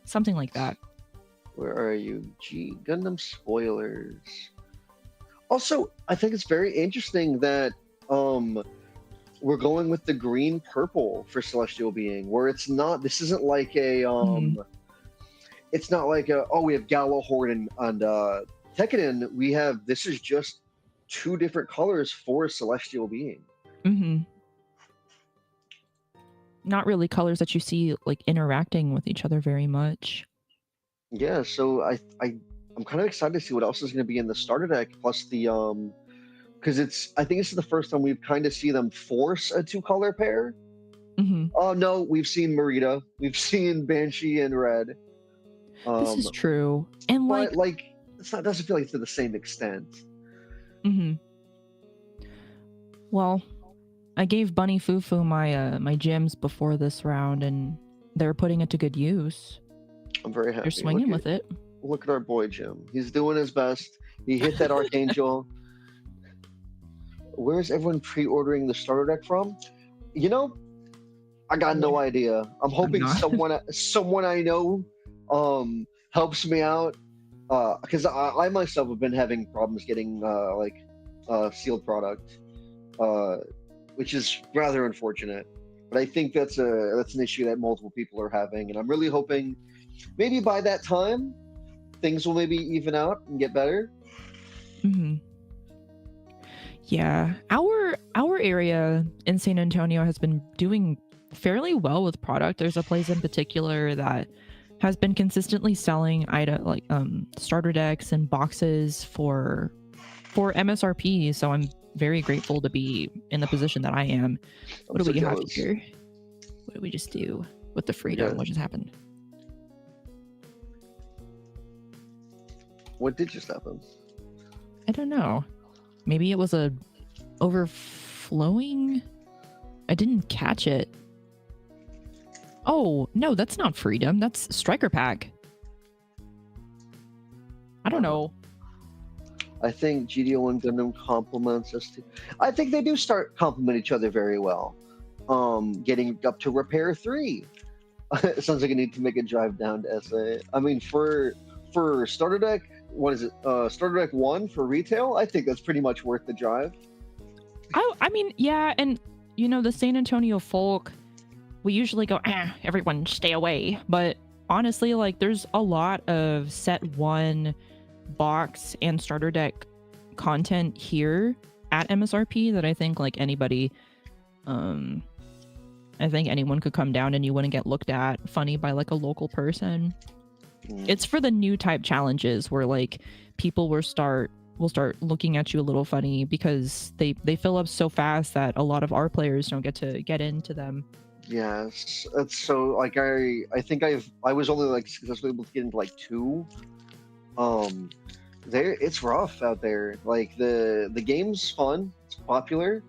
Something like that. Where are you? Gundam spoilers. Also, I think it's very interesting that we're going with the green purple for celestial being, where it's not, this isn't like a it's not like a, oh, we have Gallahorn and Tekkadan. We have, this is just 2 different colors for celestial being. Mm-hmm. Not really colors that you see like interacting with each other very much. Yeah, so I'm kind of excited to see what else is going to be in the starter deck, plus the because I think this is the first time we've kind of see them force a 2-color pair. Mm-hmm. Oh no, we've seen Marita, we've seen Banshee in red. This is true, and like it's not, doesn't feel like to the same extent. Mm-hmm. Well, I gave Bunny Fufu my my gems before this round, and they're putting it to good use. I'm very happy. You're swinging with it. Look at our boy Jim. He's doing his best. He hit that Archangel. Where's everyone pre-ordering the starter deck from? You know, I got no idea. I'm hoping someone I know helps me out, because I myself have been having problems getting sealed product, which is rather unfortunate. But I think that's an issue that multiple people are having, and I'm really hoping maybe by that time things will maybe even out and get better. Mm-hmm. Yeah, our area in San Antonio has been doing fairly well with product. There's a place in particular that has been consistently selling starter decks and boxes for MSRP. So I'm very grateful to be in the position that I am. What do we have here? What did we just do with the freedom? What just happened? What did just happen? I don't know. Maybe it was a overflowing. I didn't catch it. Oh, no, that's not freedom. That's Striker Pack. I don't know. I think GD01 Gundam complements us too. I think they do start complement each other very well. Getting up to Repair 3. It sounds like I need to make a drive down to SA. I mean, for starter deck, what is it? Starter deck 1 for retail? I think that's pretty much worth the drive. I mean, yeah, and you know, the San Antonio folk, we usually go, everyone stay away. But honestly, like, there's a lot of set 1 box and starter deck content here at MSRP that I think like anybody, I think anyone could come down and you wouldn't get looked at funny by like a local person. It's for the new type challenges where like people will start will start looking at you a little funny because they fill up so fast that a lot of our players don't get to get into them. Yes, it's so like I think I was only like successfully able to get into like 2. There it's rough out there. Like the game's fun, it's popular,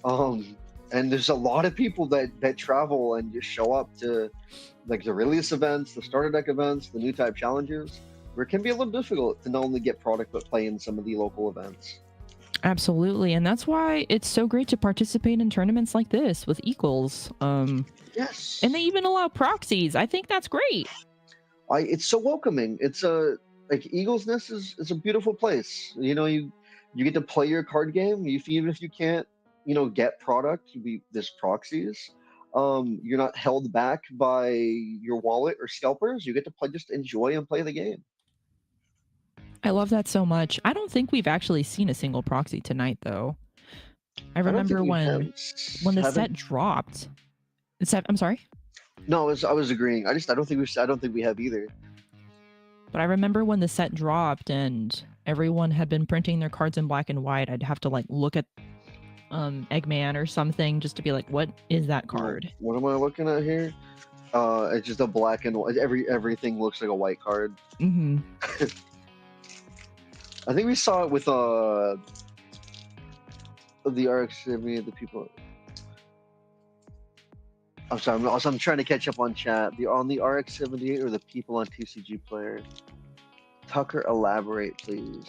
and there's a lot of people that travel and just show up to like the release events, the starter deck events, the new type challenges, where it can be a little difficult to not only get product but play in some of the local events. Absolutely, and that's why it's so great to participate in tournaments like this with equals. Yes, And they even allow proxies. I think that's great. it's so welcoming. It's a like Eagles Nest is a beautiful place. You know, you get to play your card game. Even if you can't, get product, there's proxies. You're not held back by your wallet or scalpers. You get to play, just enjoy and play the game. I love that so much. I don't think we've actually seen a single proxy tonight, though. I remember when the set dropped. I'm sorry. No, I was agreeing. I don't think we have either. But I remember when the set dropped and everyone had been printing their cards in black and white. I'd have to like look at Eggman or something just to be like, what is that card? What am I looking at here? It's just a black and white. Everything looks like a white card. Mm-hmm. I think we saw it with the RX-78, the people. I'm sorry, I'm trying to catch up on chat. On the RX-78 or the people on TCG Player? Tucker, elaborate, please.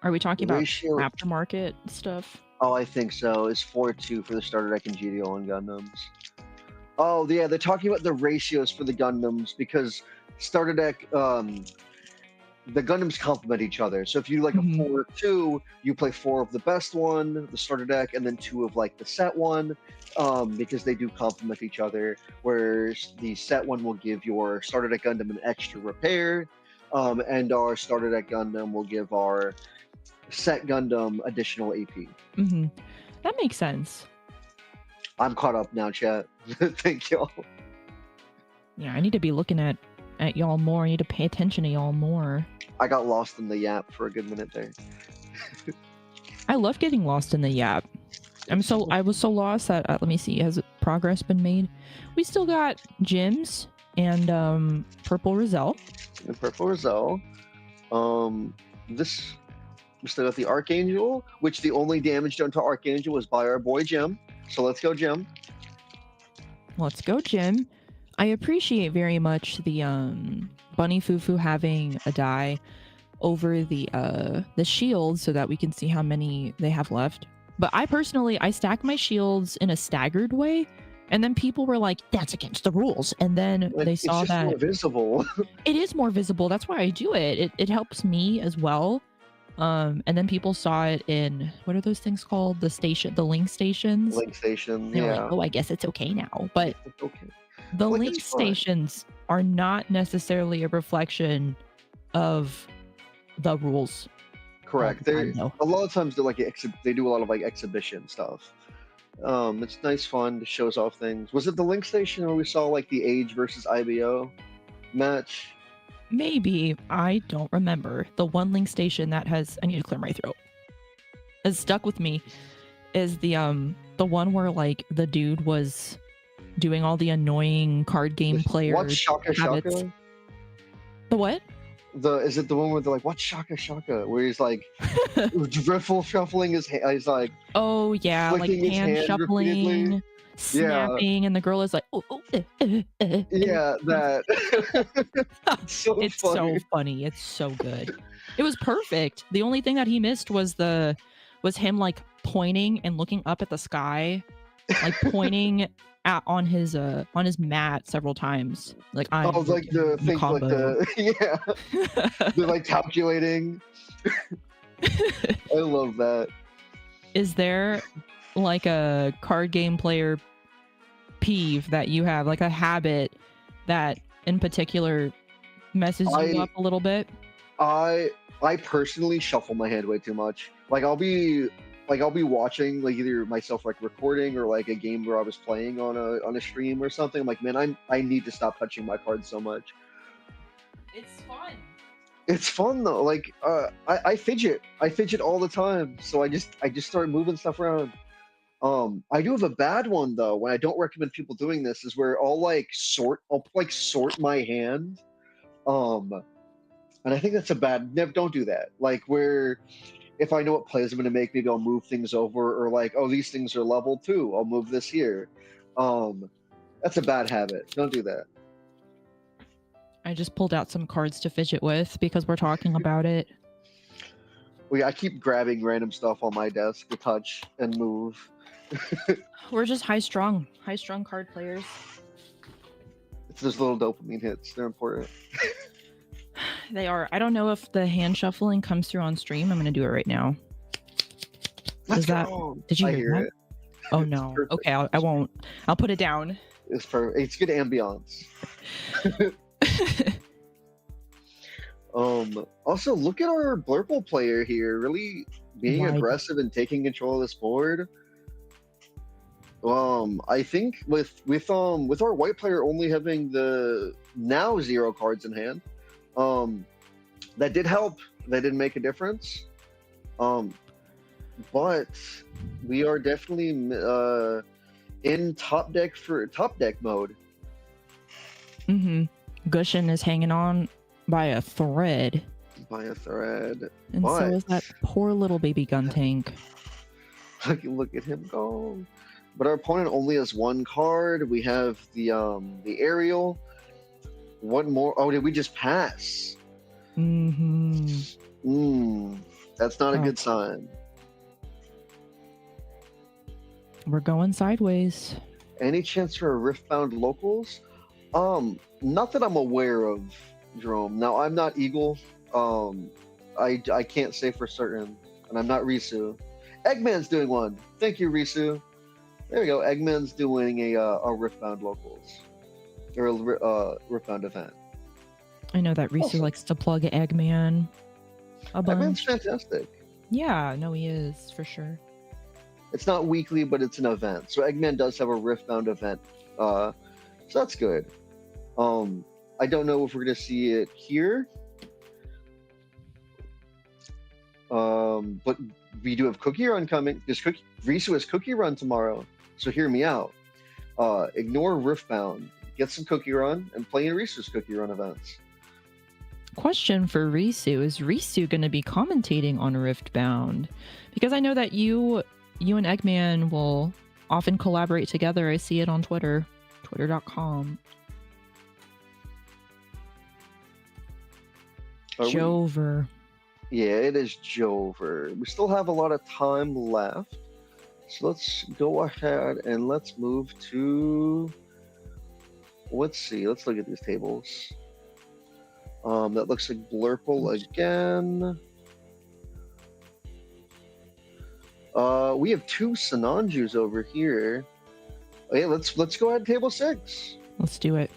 Are we talking about aftermarket stuff? Oh, I think so. It's 4-2 for the starter deck and GD on Gundams. Oh, yeah, they're talking about the ratios for the Gundams because starter deck, the Gundams complement each other. So if you like a 4-2, you play 4 of the best one, the starter deck, and then 2 of like the set one, because they do complement each other. Whereas the set one will give your starter deck Gundam an extra repair, and our starter deck Gundam will give our set Gundam additional AP. Mm-hmm. That makes sense. I'm caught up now, chat. Thank y'all. Yeah, I need to be looking at y'all more. I need to pay attention to y'all more. I got lost in the yap for a good minute there. I love getting lost in the yap. I was so lost that let me see, has progress been made? We still got Gems and Purple Roselle. And Purple Roselle. We still got the Archangel, which the only damage done to Archangel was by our boy Jim. So let's go, Jim. Let's go, Jim. I appreciate very much the Bunny Fufu having a die over the shield so that we can see how many they have left. But I stack my shields in a staggered way, and then people were like, "That's against the rules." And then they saw that it's more visible. It is more visible. That's why I do it. It helps me as well. And then people saw it in, what are those things called? The link stations. Link station. They're yeah. like, oh, I guess it's okay now. But okay. The link stations are not necessarily a reflection of the rules. Correct. A lot of times they do a lot of like exhibition stuff. It's nice fun. It shows off things. Was it the link station where we saw like the Age versus IBO match? Maybe. I don't remember. The one link station that I need to clear my throat, has stuck with me is the one where like the dude was doing all the annoying card game player What Shaka habits. Shaka? The what? Is it the one where they're like, what Shaka Shaka? Where he's like driffle shuffling his hand, he's like, oh yeah, like hand shuffling, repeatedly. Snapping, and the girl is like, yeah, that. It's so funny. It's so good. It was perfect. The only thing that he missed was him like pointing and looking up at the sky, like pointing on his mat several times. Like I'm like the thing, like they're like calculating. I love that. Is there like a card game player peeve that you have, like a habit that in particular messes you up a little bit? I personally shuffle my hand way too much. Like I'll be watching like either myself like recording or like a game where I was playing on a stream or something. I'm like, man, I need to stop touching my cards so much. It's fun. It's fun though. Like I fidget all the time, so I just start moving stuff around. I do have a bad one though. When I don't recommend people doing this is where I'll sort my hand. And I think that's a bad. Never don't do that. Like where if I know what plays I'm going to make, maybe I'll move things over, or like, oh, these things are level 2. I'll move this here. That's a bad habit. Don't do that. I just pulled out some cards to fidget with because we're talking about it. Well, yeah, I keep grabbing random stuff on my desk to touch and move. We're just high-strung card players. It's those little dopamine hits. They're important. They are. I don't know if the hand shuffling comes through on stream. I'm going to do it right now. Let's go. Did you I hear that? it. Oh no. Okay, I won't. I'll put it down. It's perfect. It's good ambiance. Also, look at our Blurple player here, really being aggressive and taking control of this board. I think with our white player only having the now 0 cards in hand, that did help. That did make a difference. But we are definitely in top deck mode. Gushin is hanging on by a thread. And so is that poor little baby gun tank. Look at him go. But our opponent only has 1 card. We have the aerial. One more. Oh, did we just pass? That's not a good sign. We're going sideways. Any chance for a Riftbound locals? Not that I'm aware of, Jerome. Now, I'm not Eagle. I can't say for certain, and I'm not Risu. Eggman's doing one. Thank you, Risu. There we go. Eggman's doing a Riftbound locals, or a Riftbound event. I know that Risu likes to plug Eggman a bunch. Eggman's fantastic. Yeah, no, he is for sure. It's not weekly, but it's an event. So Eggman does have a Riftbound event. So that's good. I don't know if we're gonna see it here. But we do have Cookie Run coming. Risu has Cookie Run tomorrow. So hear me out. Ignore Riftbound. Get some Cookie Run and play in Risu's Cookie Run events. Question for Risu. Is Risu going to be commentating on Riftbound? Because I know that you and Eggman will often collaborate together. I see it on Twitter. Twitter.com. Jover. Yeah, it is Jover. We still have a lot of time left. So let's go ahead and let's move to... Let's see. Let's look at these tables. That looks like Blurple again. We have 2 Sananjus over here. Okay, let's go ahead to table 6. Let's do it.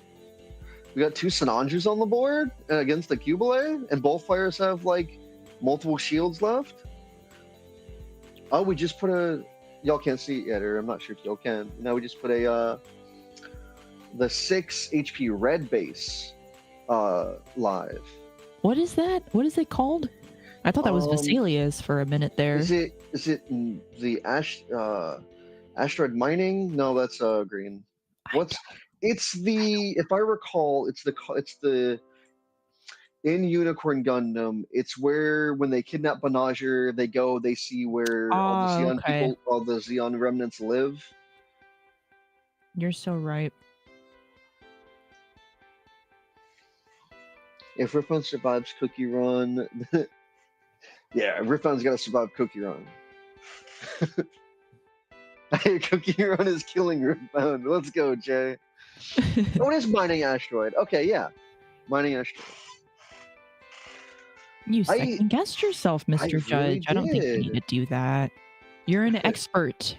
We got 2 Sananjus on the board against the Cubile, and both players have like multiple shields left. Oh, we just put a... Y'all can't see it yet, or I'm not sure if y'all can. Now we just put a the 6 HP red base live. What is that? What is it called? I thought that was Vasilia's for a minute there. Is it the asteroid mining? No, that's green. It's the, if I recall, it's the in Unicorn Gundam, it's where when they kidnap Banager, they see where all the Zeon people, all the Zeon remnants live. You're so right. If Riftbound survives Cookie Run, yeah, Riftbound's got to survive Cookie Run. Cookie Run is killing Riftbound. Let's go, Jay. Oh, it is mining asteroid. Okay, yeah, mining asteroid. You second-guessed yourself, Mr. Judge. Really I don't think you need to do that. You're an expert.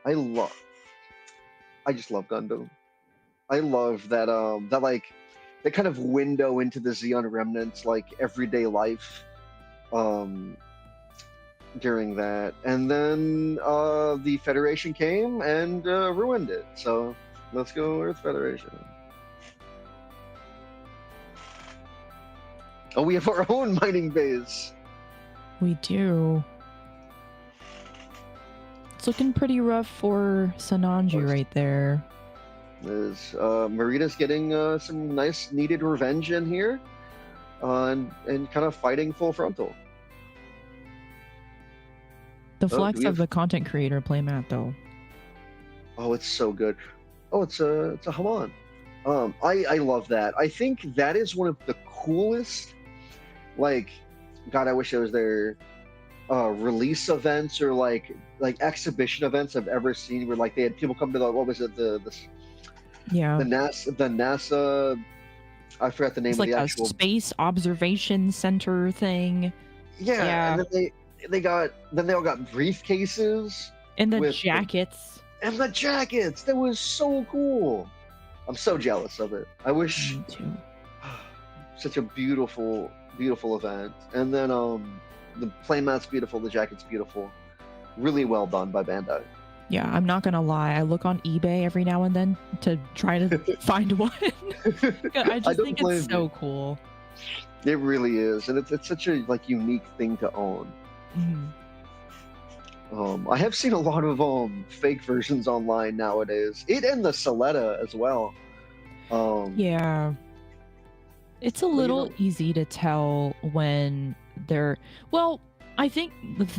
I just love Gundam. I love that that kind of window into the Zeon remnants, like everyday life during that. And then the Federation came and ruined it. So let's go Earth Federation. Oh, we have our own mining base. We do. It's looking pretty rough for Sananji right there. Marita's getting some nice needed revenge in here, and kind of fighting full frontal. The flex of the content creator playmat though. Oh, it's so good. Oh, it's a Haman. I love that. I think that is one of the coolest. Like, God, I wish I was there. Release events or like exhibition events I've ever seen where like they had people come to the, what was it, the NASA, I forgot the name, it's of like the actual space observation center thing. Yeah. And then they all got briefcases and the jackets. And the jackets. That was so cool. I'm so jealous of it. I wish. Me too. Such a beautiful event. And then the playmat's beautiful, the jacket's beautiful. Really well done by Bandai. Yeah, I'm not gonna lie. I look on eBay every now and then to try to find one. I just think it's so cool. It really is, and it's such a like unique thing to own. I have seen a lot of fake versions online nowadays. It and the Soletta as well. Yeah, it's a little easy to tell when they're I think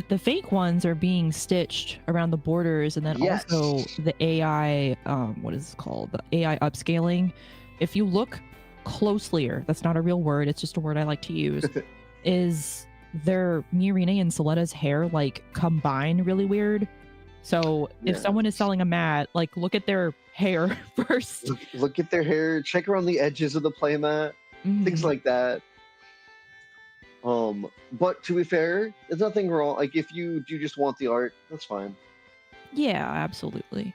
the fake ones are being stitched around the borders, and then also the AI, what is it called? The AI upscaling. If you look closelier, that's not a real word, it's just a word I like to use, is their Miorine and Soletta's hair like combine really weird. So if someone is selling a mat, like look at their hair first. Look at their hair, check around the edges of the playmat, things like that. But to be fair, there's nothing wrong. Like if you just want the art, that's fine. Yeah, absolutely.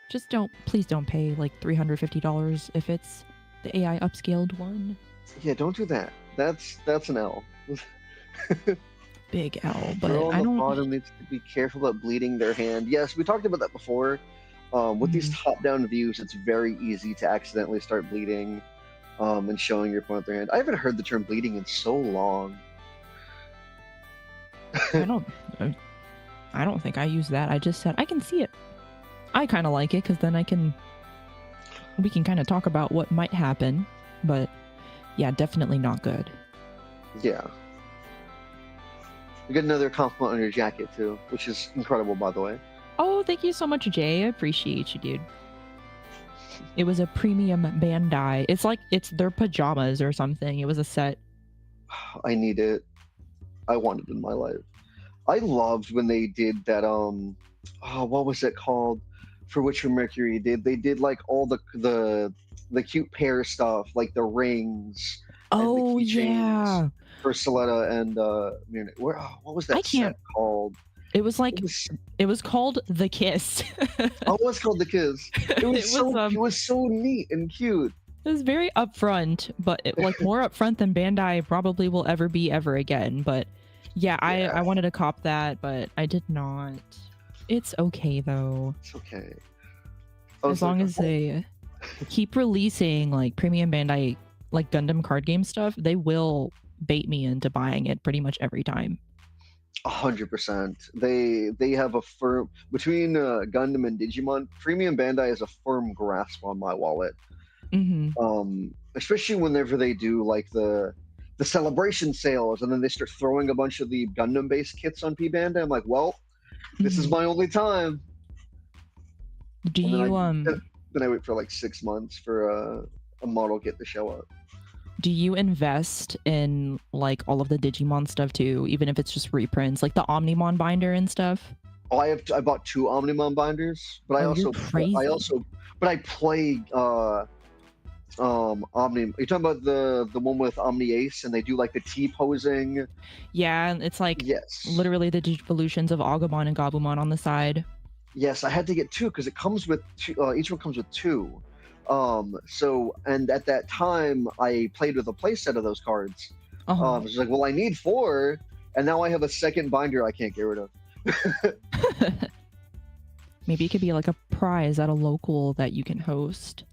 Just please don't pay like $350 if it's the AI upscaled one. Yeah, don't do that. That's an L. Big L. But I don't. Bottom needs to be careful about bleeding their hand. Yes, we talked about that before. With these top-down views, it's very easy to accidentally start bleeding. And showing your opponent their hand. I haven't heard the term bleeding in so long. I don't think I use that. I just said I can see it. I kind of like it because then we can kind of talk about what might happen. But yeah, definitely not good. Yeah. You get another compliment on your jacket too, which is incredible, by the way. Oh, thank you so much, Jay. I appreciate you, dude. It was a premium Bandai. It's like it's their pajamas or something. It was a set. I need it. I want it in my life. I loved when they did that. What was it called? For Witcher Mercury, they did like all the cute pair stuff, like the rings. Oh and the yeah. For Soletta and what was that set called? It was like it was called The Kiss. Oh, it was called The Kiss. It was so neat and cute. It was very upfront, but like more upfront than Bandai probably will ever be ever again. But yeah, I wanted to cop that, but I did not. It's okay though. It's okay. As long as they keep releasing like premium Bandai like Gundam card game stuff, they will bait me into buying it pretty much every time. 100%. They have a firm between Gundam and Digimon. Premium Bandai has a firm grasp on my wallet. Especially whenever they do like the celebration sales, and then they start throwing a bunch of the Gundam based kits on P Bandai. I'm like, well, this is my only time. Then I wait for like 6 months for a model kit to show up. Do you invest in like all of the Digimon stuff too, even if it's just reprints, like the Omnimon binder and stuff? Oh, I bought 2 Omnimon binders, but I play Omni. You're talking about the one with Omni Ace, and they do like the T posing. Yeah, and it's like literally the evolutions of Agumon and Gabumon on the side. Yes, I had to get 2 because it comes with 2, each one comes with 2. So, and at that time I played with a playset of those cards. It's like, well, I need 4, and now I have a second binder I can't get rid of. Maybe it could be like a prize at a local that you can host.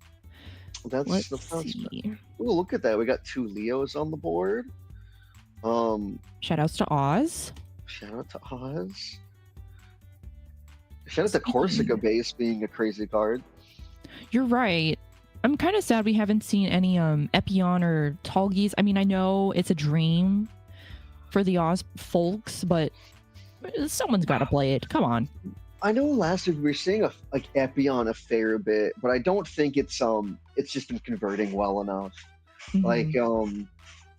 Let's see. Ooh, look at that. We got 2 Leos on the board. Shoutouts to Oz. Shout out to Oz. Shout out to Speaking- Corsica base being a crazy card. You're right. I'm kind of sad we haven't seen any Epion or Talgies. I mean, I know it's a dream for the Oz folks, but someone's got to play it. Come on. I know last week we were seeing like Epion a fair bit, but I don't think it's just been converting well enough. Mhm. Like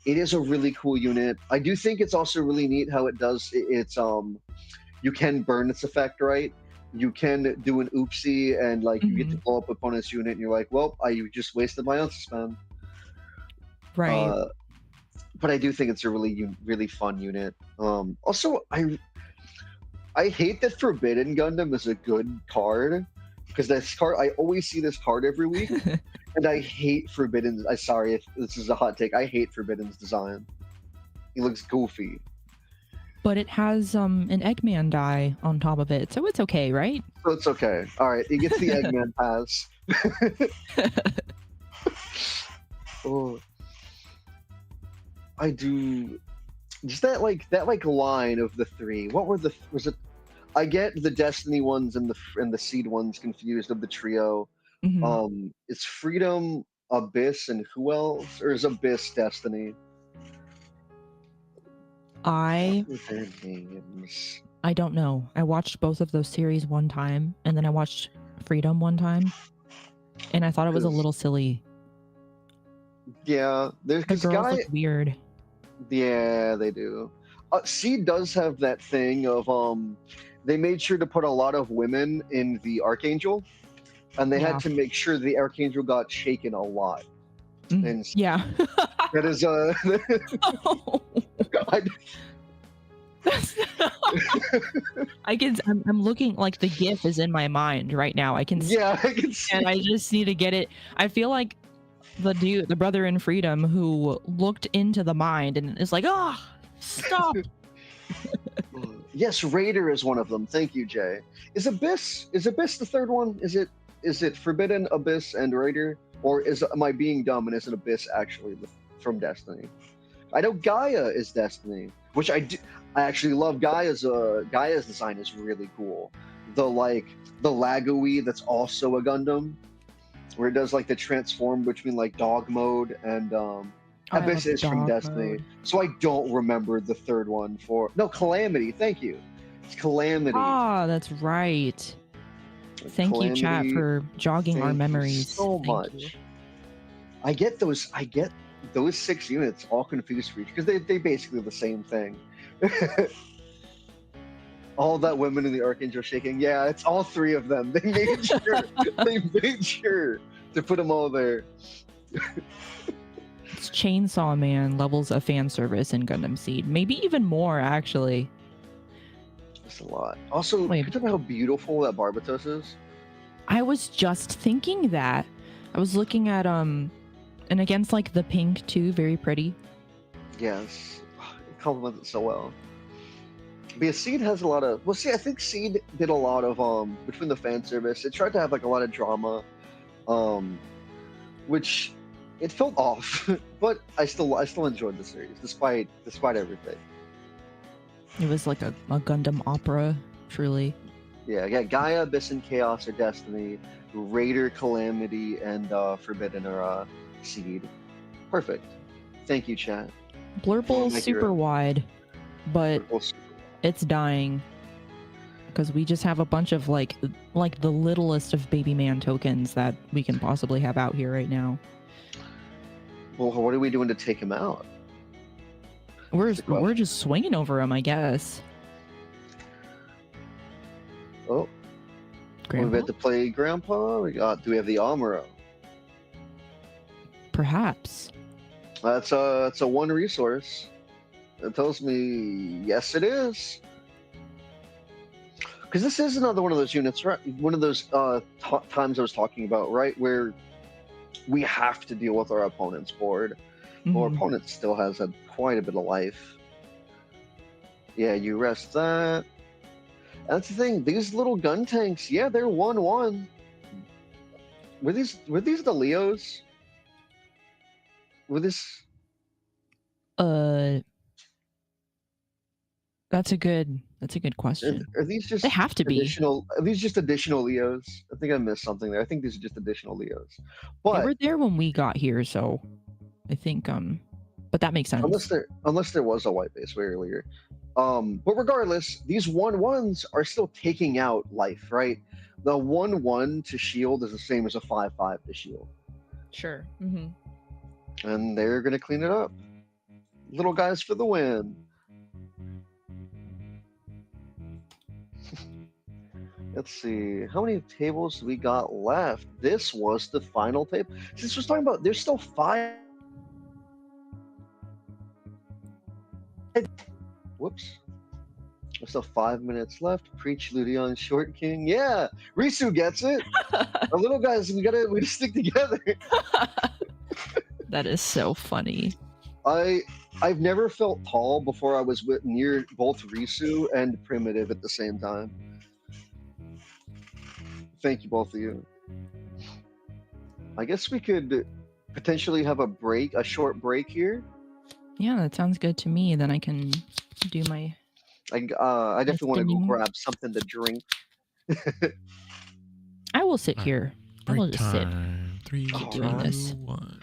it is a really cool unit. I do think it's also really neat how it does it's you can burn its effect, right? You can do an oopsie and like you get to blow up opponent's unit and you're like, well, I just wasted my unsuspend. Right. But I do think it's a really fun unit. Also, I hate that Forbidden Gundam is a good card because this card I always see this card every week, and I hate Forbidden's. I'm sorry if this is a hot take. I hate Forbidden's design. He looks goofy. But it has an Eggman die on top of it, so it's okay, right? So it's okay. All right, it gets the Eggman pass. Oh, I do. Just that line of the three. What was it? I get the Destiny ones and the Seed ones confused of the trio. Mhm. It's Freedom, Abyss, and who else? Or is Abyss Destiny? I What were their names? don't know. I watched both of those series one time, and then I watched Freedom one time, and I thought it was a little silly. Yeah, there's The this girls guy. look weird. Yeah, they do. Seed does have that thing of they made sure to put a lot of women in the Archangel, and they Yeah. had to make sure the Archangel got shaken a lot. And Yeah. that is I'm looking, like, the GIF is in my mind right now. I can see, yeah, I can see. and I just need to get it. I feel like the brother in Freedom who looked into the mind and is like, oh, stop. Yes, Raider is one of them. Thank you, Jay. Is Abyss the third one? Is it Forbidden, Abyss, and Raider, or am I being dumb and is it Abyss actually from Destiny? I know Gaia is Destiny, which I do. I actually love Gaia's design is really cool. The Lagui that's also a Gundam, where it does like the transform between like dog mode and Abyss is from Destiny. Mode. So I don't remember the third one Calamity. Thank you. It's Calamity. Ah, that's right. Thank Calamity, you, chat, for jogging our thank you memories. so Thank much. you. I get those 6 units all confused for each because they basically the same thing. All that women in the Archangel shaking. Yeah, it's all 3 of them. They made sure to put them all there. It's Chainsaw Man levels of fan service in Gundam Seed. Maybe even more, actually. That's a lot. Also, Wait. think about how beautiful that Barbatos is. I was just thinking that. I was looking at and against like the pink too, very pretty. Yes, it complements it so well. But yeah, Seed has a lot of. Well, see, I think Seed did a lot of between the fan service. It tried to have like a lot of drama, which it felt off. But I still enjoyed the series despite everything. It was like a Gundam opera, truly. Yeah, Gaia, Abyss, and Chaos are Destiny. Raider, Calamity, and Forbidden are Seed. Perfect. Thank you, chat. Blurble's Thank super you. wide, but it's dying because we just have a bunch of like the littlest of baby man tokens that we can possibly have out here right now. Well, what are we doing to take him out? We're just swinging over him, I guess. Oh, Grandpa? we have to play Grandpa. Do we have the Amuro? Perhaps. That's a one resource. It tells me yes, it is. Because this is another one of those units, right? One of those times I was talking about, right, where we have to deal with our opponent's board. Our opponent still has quite a bit of life. Yeah, you rest that. That's the thing. These little gun tanks, yeah, they're 1/1. Were these the Leos? Were this? That's a good question. Are these just They have to be. additional? Are these just additional Leos? I think I missed something there. I think these are just additional Leos. They But were there when we got here, so I think but that makes sense. unless there was a white base way earlier. But regardless, these 1/1s are still taking out life, right? The 1/1 to shield is the same as a 5/5 to shield. Sure. Mm-hmm. And they're gonna clean it up. Little guys for the win. Let's see, how many tables we got left? This was the final table. Since we're talking about, there's still 5. Whoops. There's still 5 minutes left. Preach, Ludion, Short King. Yeah, Risu gets it. Our little guys, we gotta stick together. That is so funny. I've never felt tall before I was near both Risu and Primitive at the same time. Thank you, both of you. I guess we could potentially have a short break here. Yeah, that sounds good to me. Then I can do my. I definitely want to go grab something to drink. I will sit here. I will just sit. 3, Keep 2, doing this. 1.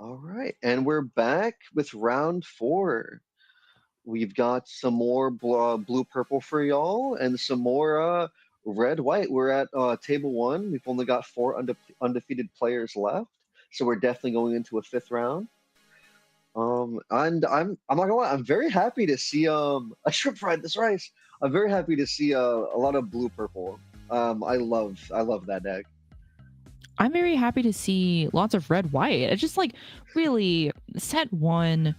All right, and we're back with round 4. We've got some more blue purple for y'all, and some more red white. We're at table 1. We've only got 4 undefeated players left. so we're definitely going into a 5th round. And I'm not gonna lie, I'm very happy to see a shrimp fried this rice. I'm very happy to see a lot of blue purple. I love that deck. I'm very happy to see lots of red white. It's just like really set 1.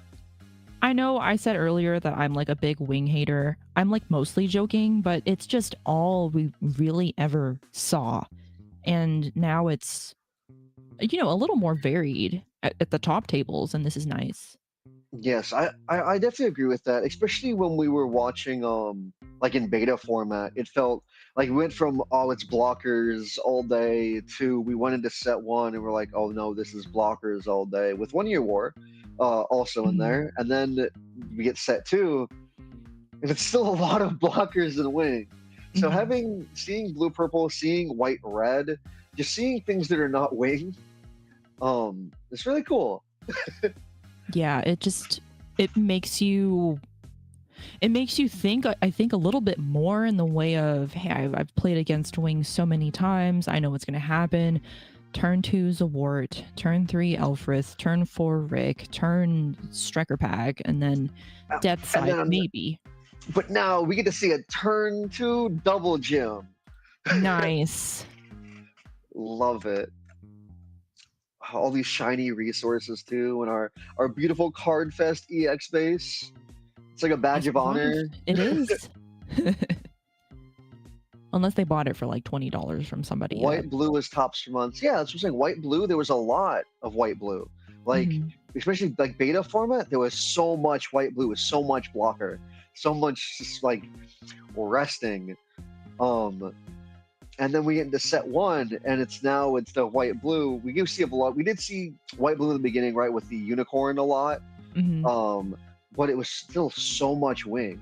I know I said earlier that I'm like a big wing hater. I'm like mostly joking, but it's just all we really ever saw. And now it's, a little more varied at the top tables, and this is nice. Yes, I definitely agree with that, especially when we were watching like in beta format. It felt like we went from it's blockers all day to we went into set 1 and we're like, oh no, this is blockers all day with 1 Year War also in there. And then we get set 2 and it's still a lot of blockers and wing. So seeing blue purple, seeing white red, just seeing things that are not wing, it's really cool. Yeah, it makes you think, I think, a little bit more in the way of, hey, I've played against wings so many times, I know what's going to happen. Turn 2 Zawart, turn 3 Elfrith, turn 4 Rick, turn Strecker Pack, and then Death Side, maybe. But now we get to see a turn 2 double gem. Nice. Love it. All these shiny resources too, and our beautiful Card Fest EX base. It's like a badge of honor. It is. Unless they bought it for like $20 from somebody. White blue is tops for months. Yeah, that's what I'm saying. White blue, there was a lot of white blue. Like especially like beta format, there was so much white blue, with so much blocker, so much just like resting. And then we get into set 1, and it's the white blue. We do see a lot. We did see white blue in the beginning, right, with the unicorn a lot. But it was still so much wing.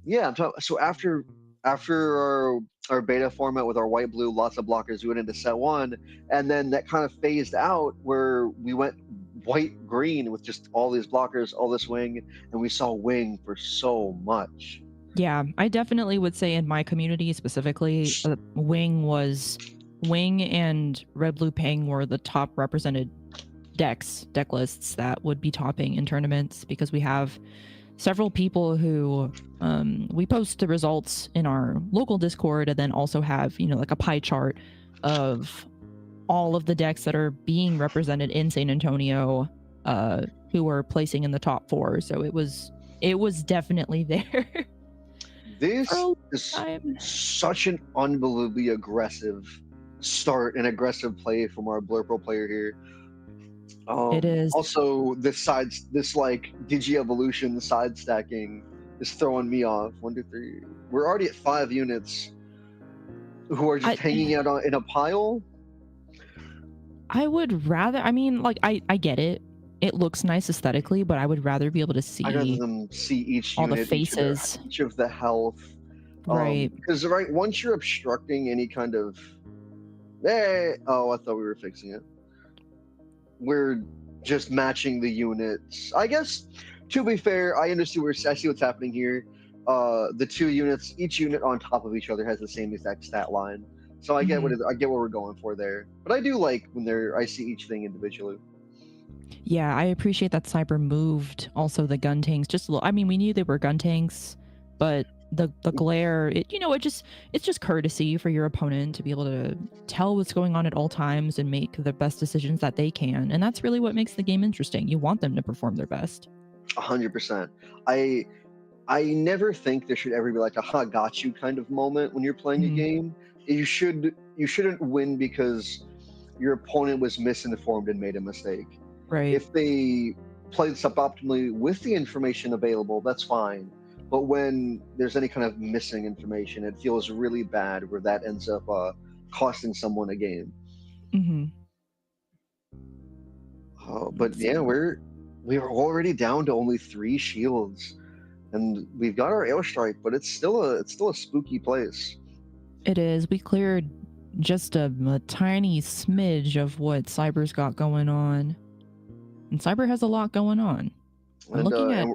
Yeah, so after our beta format with our white blue, lots of blockers, we went into set 1, and then that kind of phased out where we went white green with just all these blockers, all this wing, and we saw wing for so much. Yeah, I definitely would say in my community specifically, wing and red blue ping were the top represented deck lists that would be topping in tournaments, because we have several people who we post the results in our local Discord, and then also have like a pie chart of all of the decks that are being represented in San Antonio who are placing in the top 4. So it was definitely there. This is such an unbelievably aggressive start and aggressive play from our Blurple player here. It is. Also, this like Digi-Evolution side stacking is throwing me off. 1, 2, 3. We're already at 5 units who are just hanging out in a pile. I would rather, I get it. It looks nice aesthetically, but I would rather be able to see. I'd rather them see each all unit, the faces, each of the health, right? Because once you're obstructing any kind of, I thought we were fixing it. We're just matching the units. I guess, to be fair, I see what's happening here. The 2 units, each unit on top of each other has the same exact stat line. So I get what we're going for there. But I do like when I see each thing individually. Yeah, I appreciate that Cyber moved also the gun tanks just a little. I mean, we knew they were gun tanks, but the glare, it's just courtesy for your opponent to be able to tell what's going on at all times and make the best decisions that they can. And that's really what makes the game interesting. You want them to perform their best. 100%. I never think there should ever be like a got you kind of moment when you're playing a game. You shouldn't win because your opponent was misinformed and made a mistake. Right. If they played suboptimally with the information available, that's fine. But when there's any kind of missing information, it feels really bad where that ends up costing someone a game. But yeah, we're already down to only 3 shields, and we've got our airstrike, but it's still a spooky place. It is. We cleared just a tiny smidge of what Cyber's got going on, and Cyber has a lot going on. I'm looking at.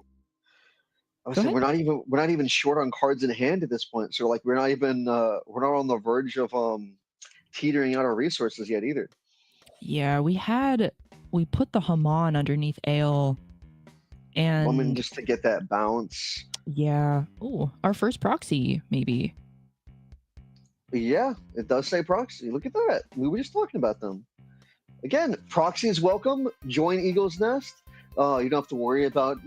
We're not even short on cards in hand at this point. So like we're not on the verge of teetering out our resources yet either. Yeah, we put the Haman underneath Ale, Woman, and just to get that bounce. yeah. Oh, our first proxy, maybe. Yeah, it does say proxy. Look at that. We were just talking about them. Again, proxy is welcome. Join Eagle's Nest. You don't have to worry about,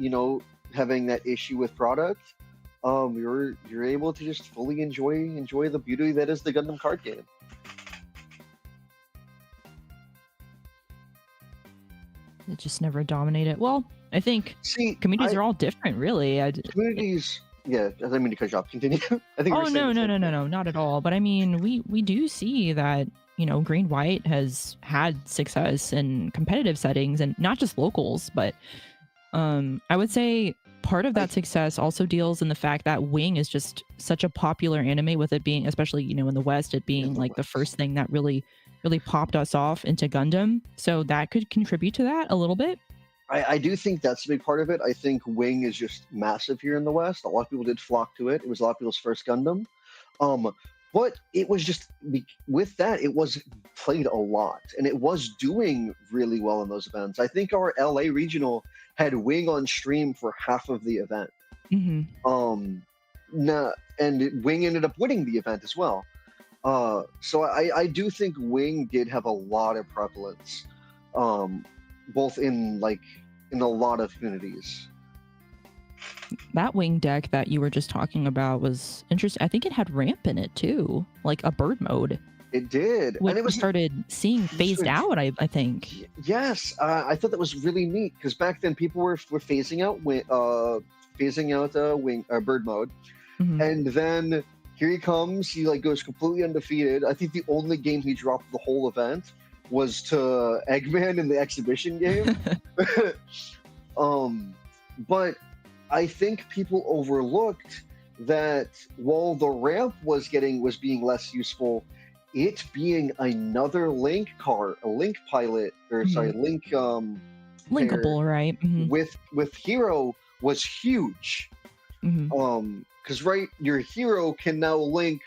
having that issue with product. You're able to just fully enjoy the beauty that is the Gundam card game. It just never dominated. Well, I think communities are all different, really. Communities. Yeah, I didn't mean to cut you off. Continue. I think. Oh no, not at all. But I mean, we do see that green white has had success in competitive settings and not just locals, but I would say part of that success also deals in the fact that Wing is just such a popular anime, with it being, especially in the West, it being like the first thing that really popped us off into Gundam. So that could contribute to that a little bit. I do think that's a big part of it. I think Wing is just massive here in the West. A lot of people did flock to it. It was a lot of people's first Gundam. But it was just, with that, it was played a lot. And it was doing really well in those events. I think our LA regional had Wing on stream for half of the event. Mm-hmm. And Wing ended up winning the event as well. So I do think Wing did have a lot of prevalence. Both in a lot of communities. That Wing deck that you were just talking about was interesting. I think it had ramp in it too, like a bird mode. It did, which we started seeing phased out. I think. Yes, I thought that was really neat because back then people were phasing out wing bird mode, mm-hmm. and then here he comes. He goes completely undefeated. I think the only game he dropped the whole event was to Eggman in the exhibition game. But I think people overlooked that while the ramp was being less useful, it being another Link card, a Link pilot, or mm-hmm. sorry, Link linkable, right? Mm-hmm. With Hero was huge. Mm-hmm. Because your Hero can now link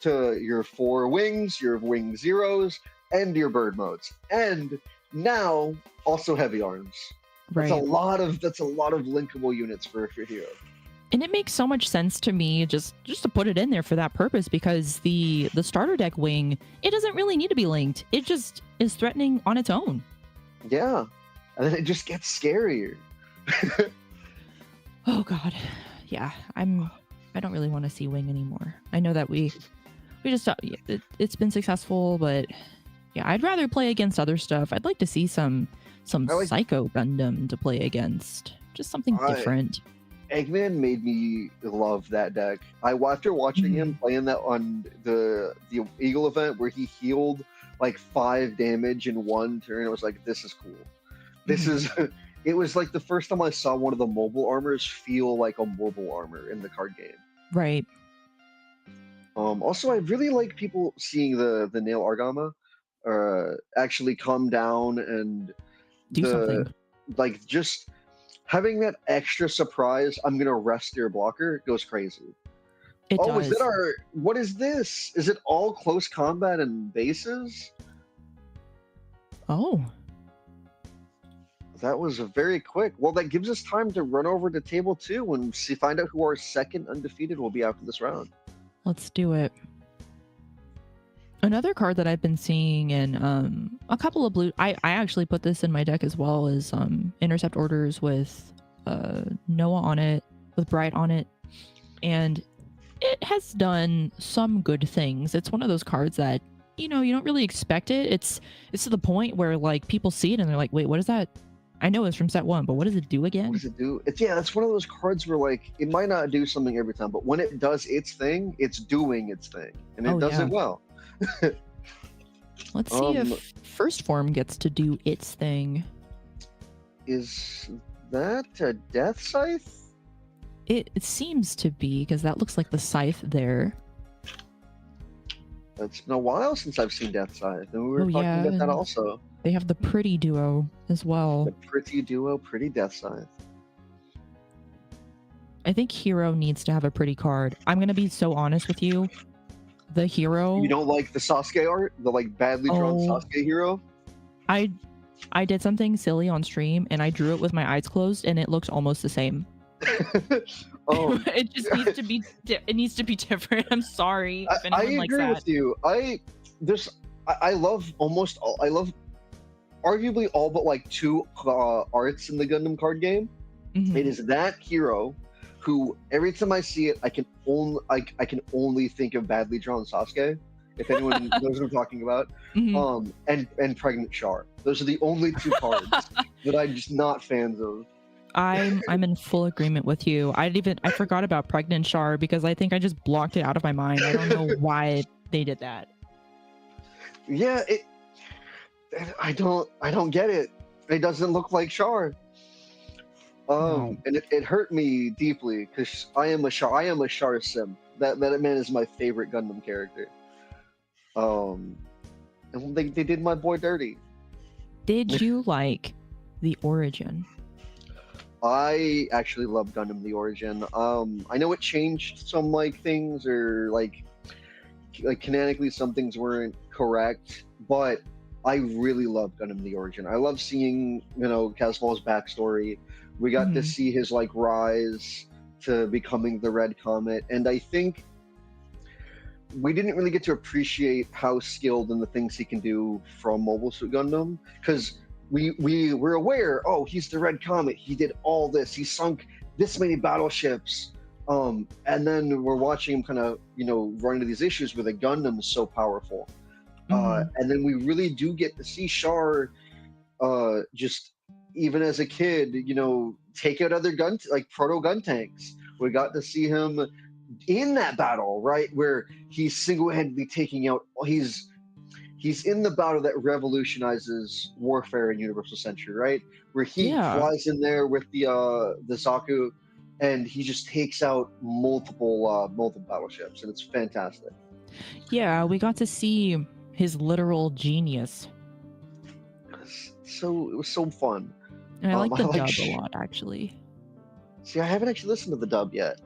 to your 4 wings, your wing zeros, and your bird modes, and now also heavy arms. Right. That's a lot of linkable units for Hero. And it makes so much sense to me just to put it in there for that purpose, because the starter deck Wing, it doesn't really need to be linked. It just is threatening on its own. Yeah, and then it just gets scarier. Oh God, yeah. I don't really want to see Wing anymore. I know that we just it's been successful, but. Yeah, I'd rather play against other stuff. I'd like to see some Psycho Gundam to play against. Just something different. Eggman made me love that deck. After watching him playing that on the Eagle event where he healed 5 damage in one turn, I was like, this is cool. This is it was the first time I saw one of the mobile armors feel like a mobile armor in the card game. Right. Also, I really like people seeing the Nail Argama actually come down and do something. Just having that extra surprise, I'm gonna rest your blocker, goes crazy. It does. Is that what is this? Is it all close combat and bases? Oh. That was very quick. Well, that gives us time to run over to table 2 and find out who our second undefeated will be after this round. Let's do it. Another card that I've been seeing in a couple of blue, I actually put this in my deck as well, is Intercept Orders with Noah on it, with Bright on it, and it has done some good things. It's one of those cards that you don't really expect it. It's to the point where people see it and they're like, wait, what is that? I know it's from set 1, but what does it do again? What does it do? It's one of those cards where it might not do something every time, but when it does its thing, it's doing its thing, and it does it well. Let's see if First Form gets to do its thing. Is that a Death Scythe? It seems to be, because that looks like the Scythe there. It's been a while since I've seen Death Scythe, and we were talking about that also. They have the Pretty Duo as well. The Pretty Duo, Pretty Death Scythe. I think Hero needs to have a pretty card. I'm going to be so honest with you. The Hero... You don't like the Sasuke art? The badly drawn Sasuke Hero? I did something silly on stream and I drew it with my eyes closed and it looks almost the same. It just needs to be it needs to be different. I'm sorry if anyone I likes agree that. with you. I love almost all. I love arguably all but like two arts in the Gundam card game. Mhm. It is that hero who every time I see it, I can only think of badly drawn Sasuke. If anyone knows what I'm talking about, Mhm. and pregnant Char. Those are the only two cards that I'm just not fans of. I'm in full agreement with you. I forgot about pregnant Char because I think I just blocked it out of my mind. I don't know why they did that. Yeah, I don't get it. It doesn't look like Char. No. And it hurt me deeply because I am a Char sim. That man is my favorite Gundam character. And they did my boy dirty. Did you like the origin? I actually love Gundam the Origin. I know it changed some like things or like canonically some things weren't correct, but I really love Gundam the Origin. I love seeing, Casval's backstory. We got to see his like rise to becoming the Red Comet, and I think we didn't really get to appreciate how skilled and the things he can do from Mobile Suit Gundam because we were aware, oh, he's the Red Comet, he did all this, he sunk this many battleships, and then we're watching him kind of run into these issues where the Gundam is so powerful, and then we really do get to see Char just even as a kid take out other proto gun tanks. We got to see him in that battle, right, where he's single-handedly taking out. He's in the battle that revolutionizes warfare in Universal Century, right? Where he flies in there with the Zaku, and he just takes out multiple battleships, and it's fantastic. Yeah, we got to see his literal genius. It was so fun. And I like the dub a lot, actually. See, I haven't actually listened to the dub yet.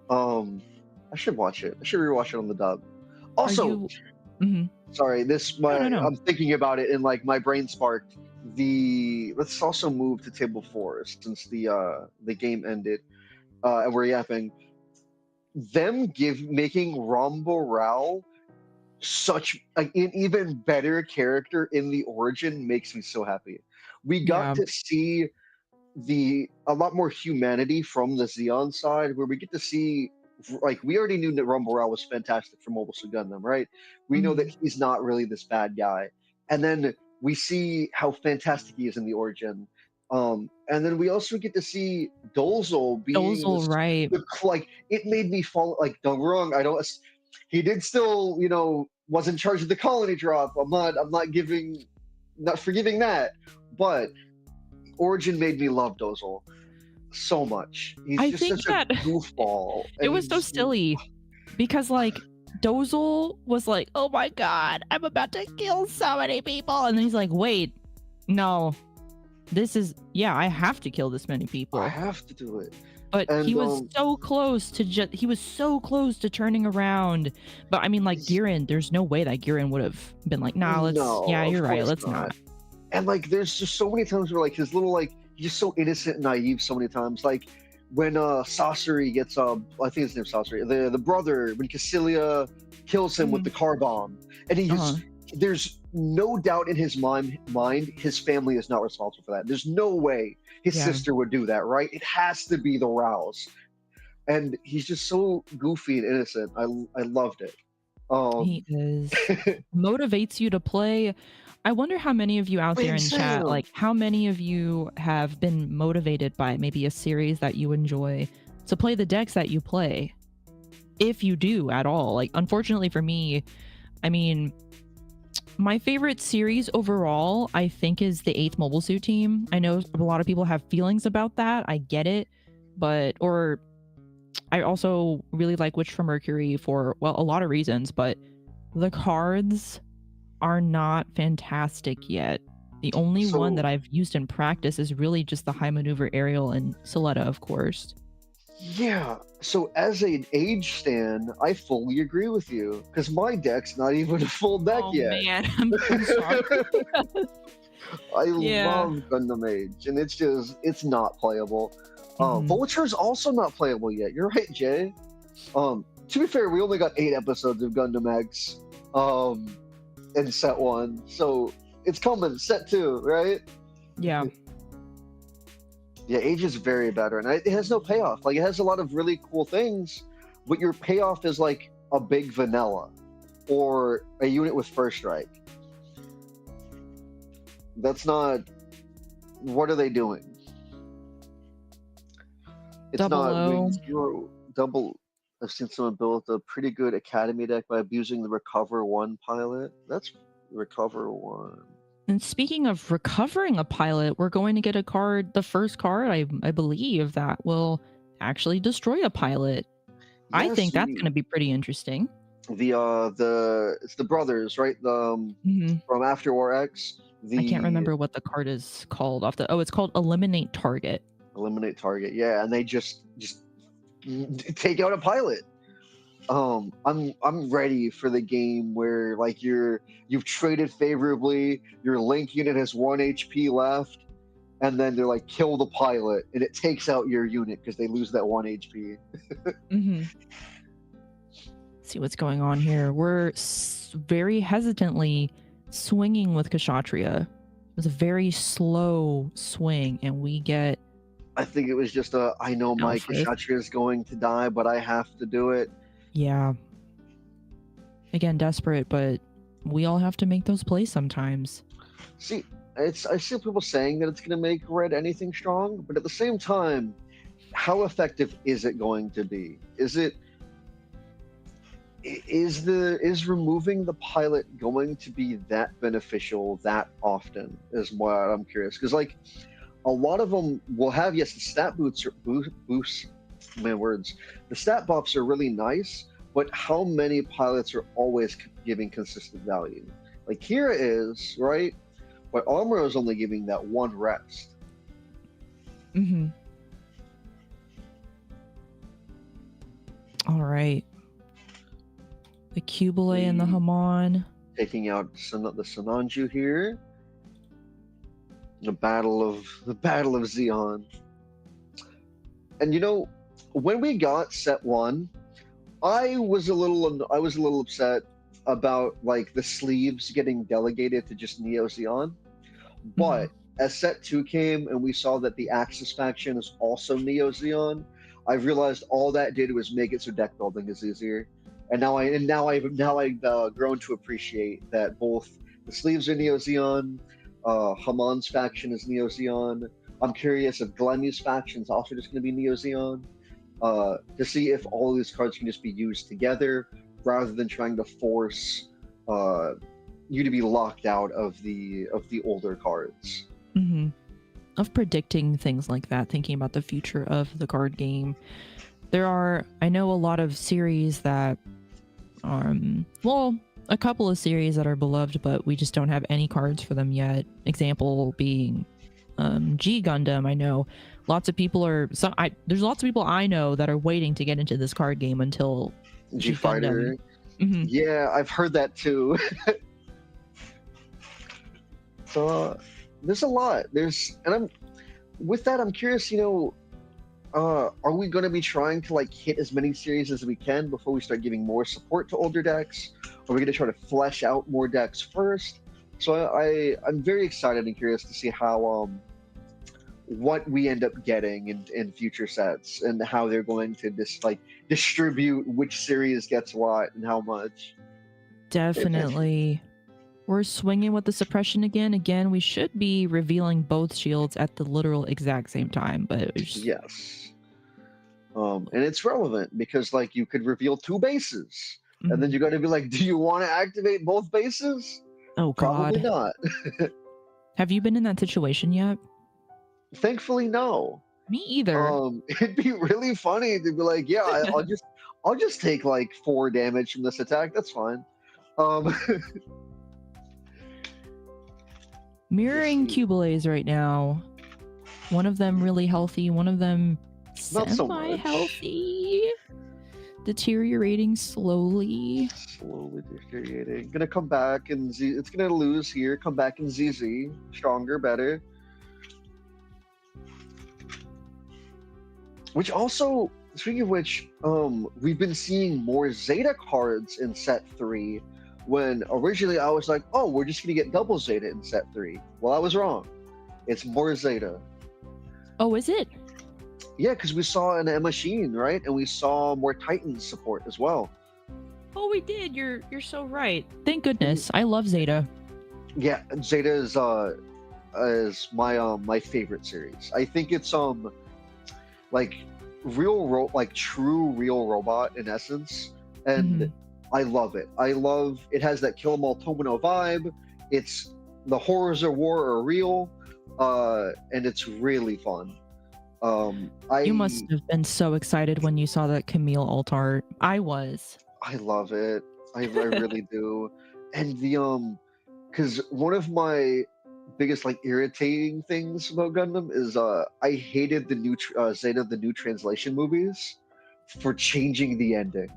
I should watch it. I should rewatch it on the dub. Also, sorry, I'm thinking about it and like my brain sparked. Let's also move to table 4 since the game ended, and we're yapping. Them making Rambo Rao such an even better character in the Origin makes me so happy. We got to see a lot more humanity from the Xeon side, where we get to see, like, we already knew that Rumble Rao was fantastic for Mobile Suit Gundam, right? We know that he's not really this bad guy, and then we see how fantastic he is in the Origin, and then we also get to see Dolzul being right? Like, it made me fall. Like, don't get me wrong, he did still, was in charge of the colony drop. I'm not forgiving that, but Origin made me love Dolzul so much. He's just such a goofball. It was so silly because like Dolzul was like, oh my god, I'm about to kill so many people, and then he's like, wait, no, I have to kill this many people. I have to do it. But he was so close to turning around. But I mean, like Giran, there's no way that Giran would have been like, you're right, let's not. And like, there's just so many times where like his little he's just so innocent and naive. So many times, like when Sasori gets I think his name's Sasori, the brother, when Cassilia kills him with the car bomb, and there's no doubt in his mind his family is not responsible for that. There's no way his sister would do that, right? It has to be the Rouse, and he's just so goofy and innocent. I loved it. He is motivates you to play. I wonder how many of you out there in chat, like how many of you have been motivated by maybe a series that you enjoy to play the decks that you play, if you do at all. Like, unfortunately for me, I mean, my favorite series overall, I think, is the 8th Mobile Suit Team. I know a lot of people have feelings about that. I get it. Or I also really like Witch from Mercury for, well, a lot of reasons, but the cards are not fantastic yet. The only one that I've used in practice is really just the High Maneuver Aerial and Soletta, of course. Yeah, so as an age stan, I fully agree with you, because my deck's not even a full deck yet. Man, I'm sorry. I Yeah. love Gundam Age, and it's not playable. Mhm. Vulture's also not playable yet. You're right, Jay. To be fair, we only got 8 episodes of Gundam X, in set 1, so it's coming. Set 2, right? Yeah. Yeah, Age is very better, and it has no payoff. Like, it has a lot of really cool things, but your payoff is like a big vanilla or a unit with first strike. That's not. What are they doing? It's Double not O. Wing Zero Double. I've seen someone build a pretty good Academy deck by abusing the Recover 1 pilot. That's Recover 1. And speaking of recovering a pilot, we're going to get a card, the first card, I believe, that will actually destroy a pilot. I Yes, think that's going to be pretty interesting. it's the brothers, right? From After War X. I can't remember what the card is called off the. Oh, it's called Eliminate Target. Eliminate Target. Yeah, and they just take out a pilot. I'm ready for the game where like you've traded favorably, your Link unit has 1 HP left, and then they're like kill the pilot, and it takes out your unit because they lose that 1 HP. See what's going on here. We're very hesitantly swinging with Kshatriya. It was a very slow swing, and we get. I think it was just I know my Kshatriya is going to die, but I have to do it. Yeah. Again, desperate, but we all have to make those plays sometimes. See, I see people saying that it's going to make red anything strong, but at the same time, how effective is it going to be? Is removing the pilot going to be that beneficial that often? Is what I'm curious, because like a lot of them will have, yes, the stat boosts. My words. The stat buffs are really nice, but how many pilots are always giving consistent value? Like Kira is, right? But Armor is only giving that 1 rest. All right. The Kubile and the Haman. Taking out the Sananju here. The battle of Zeon. And you know, when we got set 1, I was a little upset about like the sleeves getting delegated to just Neo Zeon. But as set 2 came and we saw that the Axis faction is also Neo Zeon, I realized all that did was make it so deck building is easier. And now I've grown to appreciate that both the sleeves are Neo Zeon, Haman's faction is Neo Zeon. I'm curious if Glemmy's faction is also just going to be Neo Zeon, to see if all of these cards can just be used together rather than trying to force you to be locked out of the older cards. Of predicting things like that, thinking about the future of the card game. I know a lot of series that a couple of series that are beloved, but we just don't have any cards for them yet. Example being G Gundam. I know lots of people there's lots of people I know that are waiting to get into this card game until G Fighter. Yeah, I've heard that too. So there's a lot. I'm curious, are we going to be trying to like hit as many series as we can before we start giving more support to older decks? Are we going to try to flesh out more decks first? So I'm very excited and curious to see how what we end up getting in future sets and how they're going to distribute which series gets what and how much. Definitely. We're swinging with the suppression again. Again, we should be revealing both shields at the literal exact same time, but yes. And it's relevant because like you could reveal 2 bases, and then you got to be like, do you want to activate both bases? Oh God, probably not. Have you been in that situation yet? Thankfully, no. Me either. It'd be really funny to be like, yeah, I'll just take like 4 damage from this attack. That's fine. Mirroring Kubiles right now. One of them really healthy, one of them not so much. semi-healthy. deteriorating slowly. Slowly deteriorating. Gonna come back and it's gonna lose here. Come back in ZZ. Stronger, better. Which also, speaking of which, we've been seeing more Zeta cards in set 3. When originally I was like, oh, we're just gonna get double Zeta in set 3. Well, I was wrong. It's more Zeta. Oh, is it? Yeah, because we saw an Emma Sheen, right? And we saw more Titan support as well. Oh, we did. You're so right. Thank goodness. I love Zeta. Yeah, Zeta is my favorite series. I think it's like true real robot in essence, and I love it. I love it. Has that Kill 'Em All Tomino vibe. It's the horrors of war are real, and it's really fun. You must have been so excited when you saw that Camille alt art. I was. I love it. I really do. And the because one of my biggest like irritating things about Gundam is I hated the new Zeta the new translation movies for changing the ending.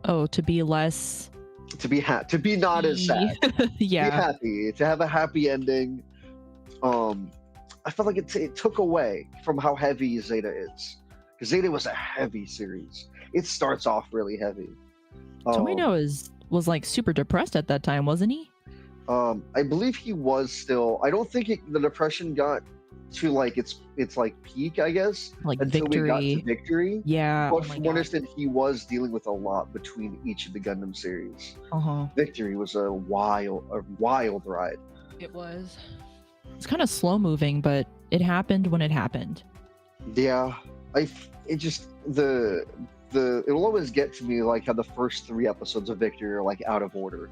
Oh, to be less. To be not as sad. Yeah. Be happy. To have a happy ending. I felt like it took away from how heavy Zeta is. Because Zeta was a heavy series. It starts off really heavy. Tomino was like super depressed at that time, wasn't he? I believe he was still. I don't think the depression got to like its like peak, I guess. Like until Victory. we got to Victory. Yeah. But from what I understand, he was dealing with a lot between each of the Gundam series. Victory was a wild ride. It was. It's kind of slow moving, but it happened when it happened. Yeah, it'll always get to me like how the first 3 episodes of Victory are like out of order.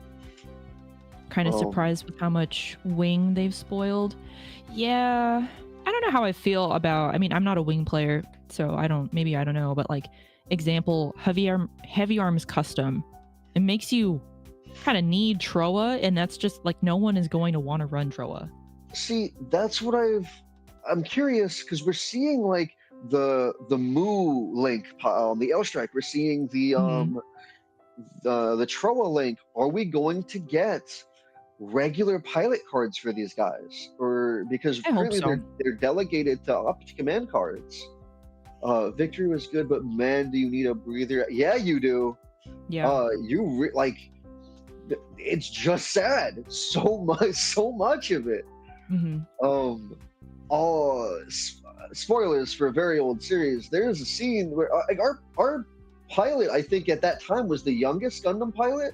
Kind of surprised with how much Wing they've spoiled. Yeah, I don't know how I feel about. I mean, I'm not a Wing player, so I don't know, but like example, Heavy Arms Custom, it makes you kind of need Troa, and that's just like no one is going to want to run Troa. See, that's what I'm curious because we're seeing like the Mu link on the L Strike. We're seeing the Troa link. Are we going to get regular pilot cards for these guys, or because currently they're delegated to up to command cards? Victory was good, but man, do you need a breather? Yeah, you do. Yeah. It's just sad. So much of it. Spoilers for a very old series. There's a scene where like our pilot, I think at that time was the youngest Gundam pilot.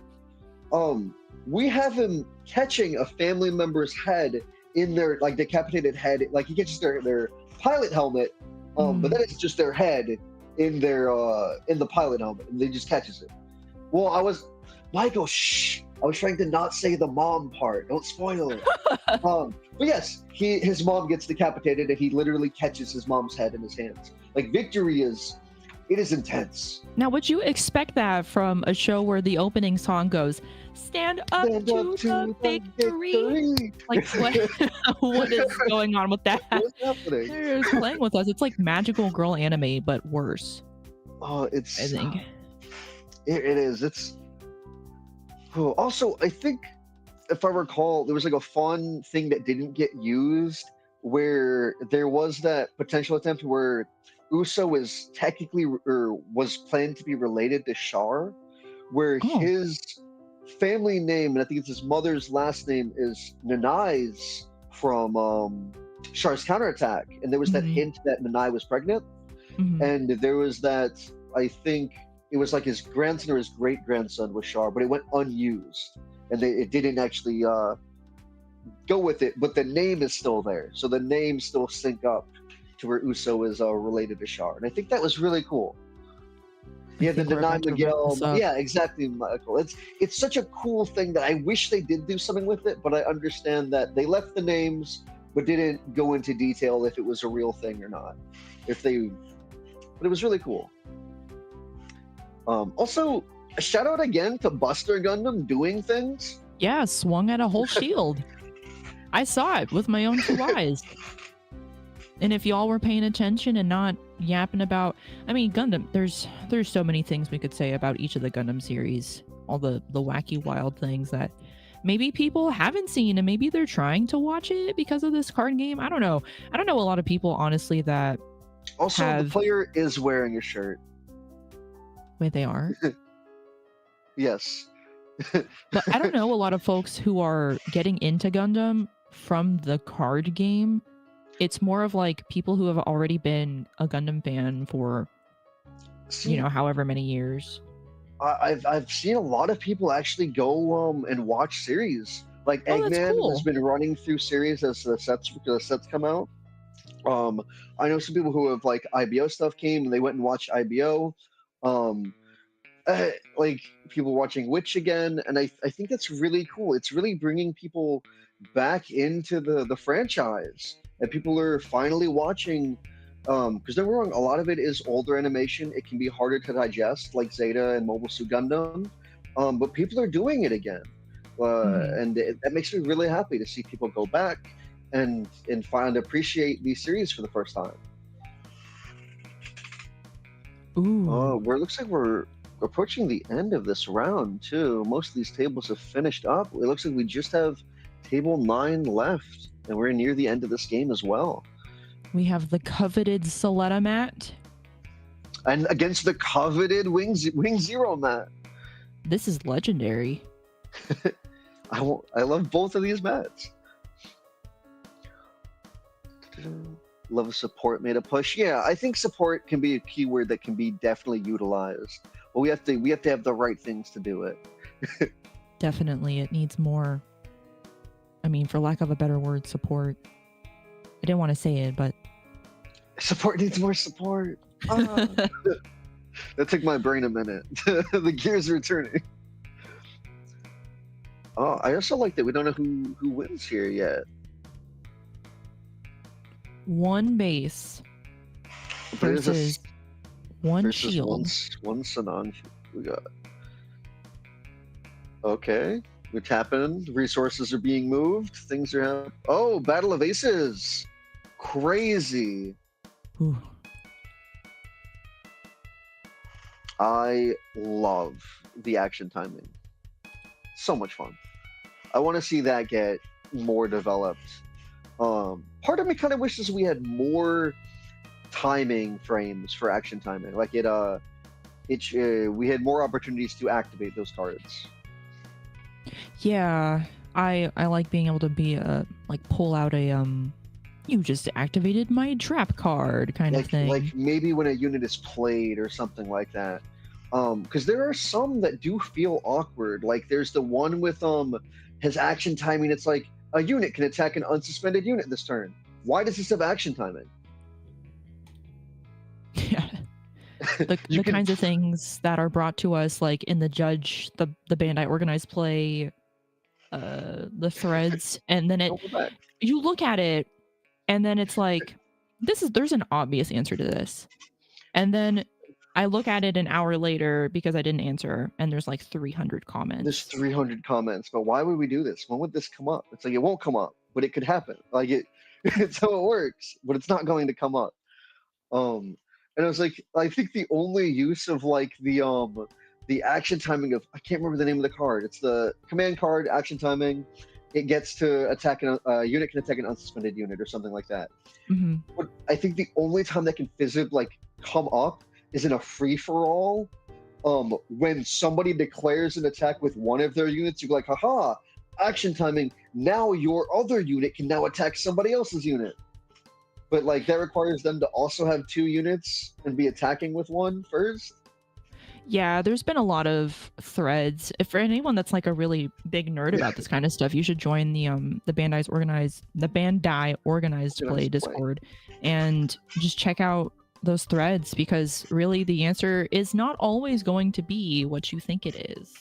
We have him catching a family member's head in their like decapitated head, like he catches their pilot helmet, but then it's just their head in their in the pilot helmet, and they just catches it. Well, Michael, shh. I was trying to not say the mom part. Don't spoil it. But yes, his mom gets decapitated, and he literally catches his mom's head in his hands. Like Victory is intense. Now, would you expect that from a show where the opening song goes, "Stand up to the victory"? Like what is going on with that? What's happening? They're playing with us. It's like magical girl anime, but worse. Oh, I think it is. It's. Also, I think, if I recall, there was like a fun thing that didn't get used where there was that potential attempt where Uso is technically or was planned to be related to Char, where his family name, and I think it's his mother's last name, is Nanai's from Char's counterattack. And there was that hint that Nanai was pregnant. And there was that, I think, it was like his grandson or his great-grandson was Char, but it went unused. And it didn't actually go with it, but the name is still there. So the names still sync up to where Uso is related to Char. And I think that was really cool. Yeah, the Nanai Miguel. Yeah, exactly, Michael. It's such a cool thing that I wish they did do something with it, but I understand that they left the names, but didn't go into detail if it was a real thing or not. But it was really cool. Also, a shout out again to Buster Gundam doing things. Yeah, swung at a whole shield. I saw it with my own 2 eyes. And if y'all were paying attention and not, yapping about. I mean, Gundam. There's so many things we could say about each of the Gundam series. All the wacky, wild things that maybe people haven't seen, and maybe they're trying to watch it because of this card game. I don't know. I don't know a lot of people, honestly, that Also, have... the player is wearing a shirt. Wait, they are? Yes. But I don't know a lot of folks who are getting into Gundam from the card game. It's more of like people who have already been a Gundam fan for, See, however many years. I've seen a lot of people actually go and watch series. Like Oh, that's Eggman cool. has been running through series as the sets come out. I know some people who have like IBO stuff came and they went and watched IBO. Like people watching Witch again, and I think that's really cool. It's really bringing people back into the franchise, and people are finally watching. Because don't get me wrong, a lot of it is older animation. It can be harder to digest, like Zeta and Mobile Suit Gundam. But people are doing it again, and that makes me really happy to see people go back and find appreciate these series for the first time. Ooh. Where it looks like we're approaching the end of this round too. Most of these tables have finished up. It looks like we just have table 9 left, and we're near the end of this game as well. We have the coveted Soletta mat. And against the coveted Wing Zero mat. This is legendary. I love both of these mats. Love a support made a push. Yeah, I think support can be a keyword that can be definitely utilized. But we have to have the right things to do it. Definitely, it needs more. I mean, for lack of a better word, support. I didn't want to say it, but support needs more support. That took my brain a minute. The gears are turning. Oh, I also like that we don't know who wins here yet. One base versus one shield. One Sanan. We got. Okay, we're tapping. Resources are being moved. Things are happening. Oh, Battle of Aces. Crazy. Ooh. I love the action timing. So much fun. I want to see that get more developed. Part of me kind of wishes we had more timing frames for action timing. Like we had more opportunities to activate those cards. Yeah, I like being able to be pull out a you just activated my trap card kind of thing. Like maybe when a unit is played or something like that. Because there are some that do feel awkward. Like there's the one with his action timing. It's like a unit can attack an unsuspended unit this turn. Why does this have action timing? Yeah. The kinds of things that are brought to us, like in the Bandai organized play, the threads, and then you look at it, and then it's like, there's an obvious answer to this, and then I look at it an hour later because I didn't answer, and there's like 300 comments. There's 300 comments, but why would we do this? When would this come up? It's like it won't come up, but it could happen. Like it's how it works, but it's not going to come up. And I was like, I think the only use of like the action timing of, I can't remember the name of the card. It's the command card, action timing. It gets to attack a unit can attack an unsuspended unit or something like that. Mm-hmm. But I think the only time that can physically come up is in a free-for-all. When somebody declares an attack with one of their units, you're like, haha, action timing. Now your other unit can now attack somebody else's unit. But like that requires them to also have 2 units and be attacking with one first. Yeah, there's been a lot of threads. If for anyone that's like a really big nerd about this kind of stuff, you should join the Bandai organized play Discord and just check out those threads, because really the answer is not always going to be what you think it is.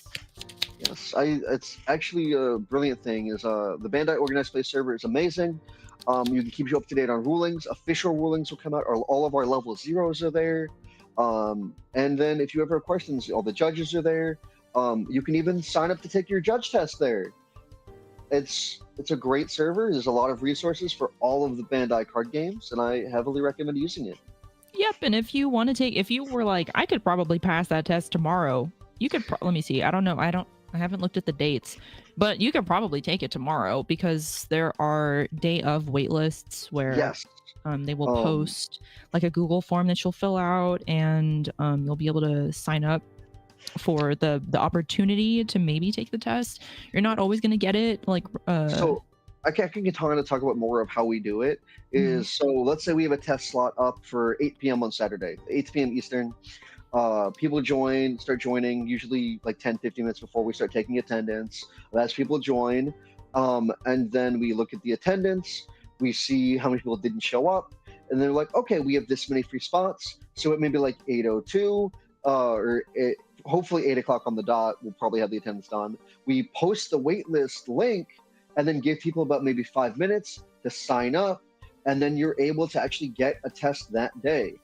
Yes, it's actually a brilliant thing. Is the Bandai organized play server is amazing. You can keep you up to date on rulings. Official rulings will come out. All of our level 0s are there. And then if you ever have questions, all the judges are there. You can even sign up to take your judge test there. It's a great server. There's a lot of resources for all of the Bandai card games, and I heavily recommend using it. Yep, and if you want to take, if you were like, I could probably pass that test tomorrow, you could, let me see, I don't know, I haven't looked at the dates, but you could probably take it tomorrow because there are day of wait lists where Yes. they will Um, post like a Google form that you'll fill out, and you'll be able to sign up for the opportunity to maybe take the test. You're not always going to get it, like so I can kind of talk about more of how we do it. mhm. Is so let's say we have a test slot up for 8 p.m. on Saturday, 8 p.m. Eastern. People start joining usually like 10, 15 minutes before we start taking attendance. As people join, and then we look at the attendance, we see how many people didn't show up, and they're like, okay, we have this many free spots. So it may be like 8:02, hopefully 8 o'clock on the dot. We'll probably have the attendance done. We post the waitlist link and then give people about maybe 5 minutes to sign up, and then you're able to actually get a test that day.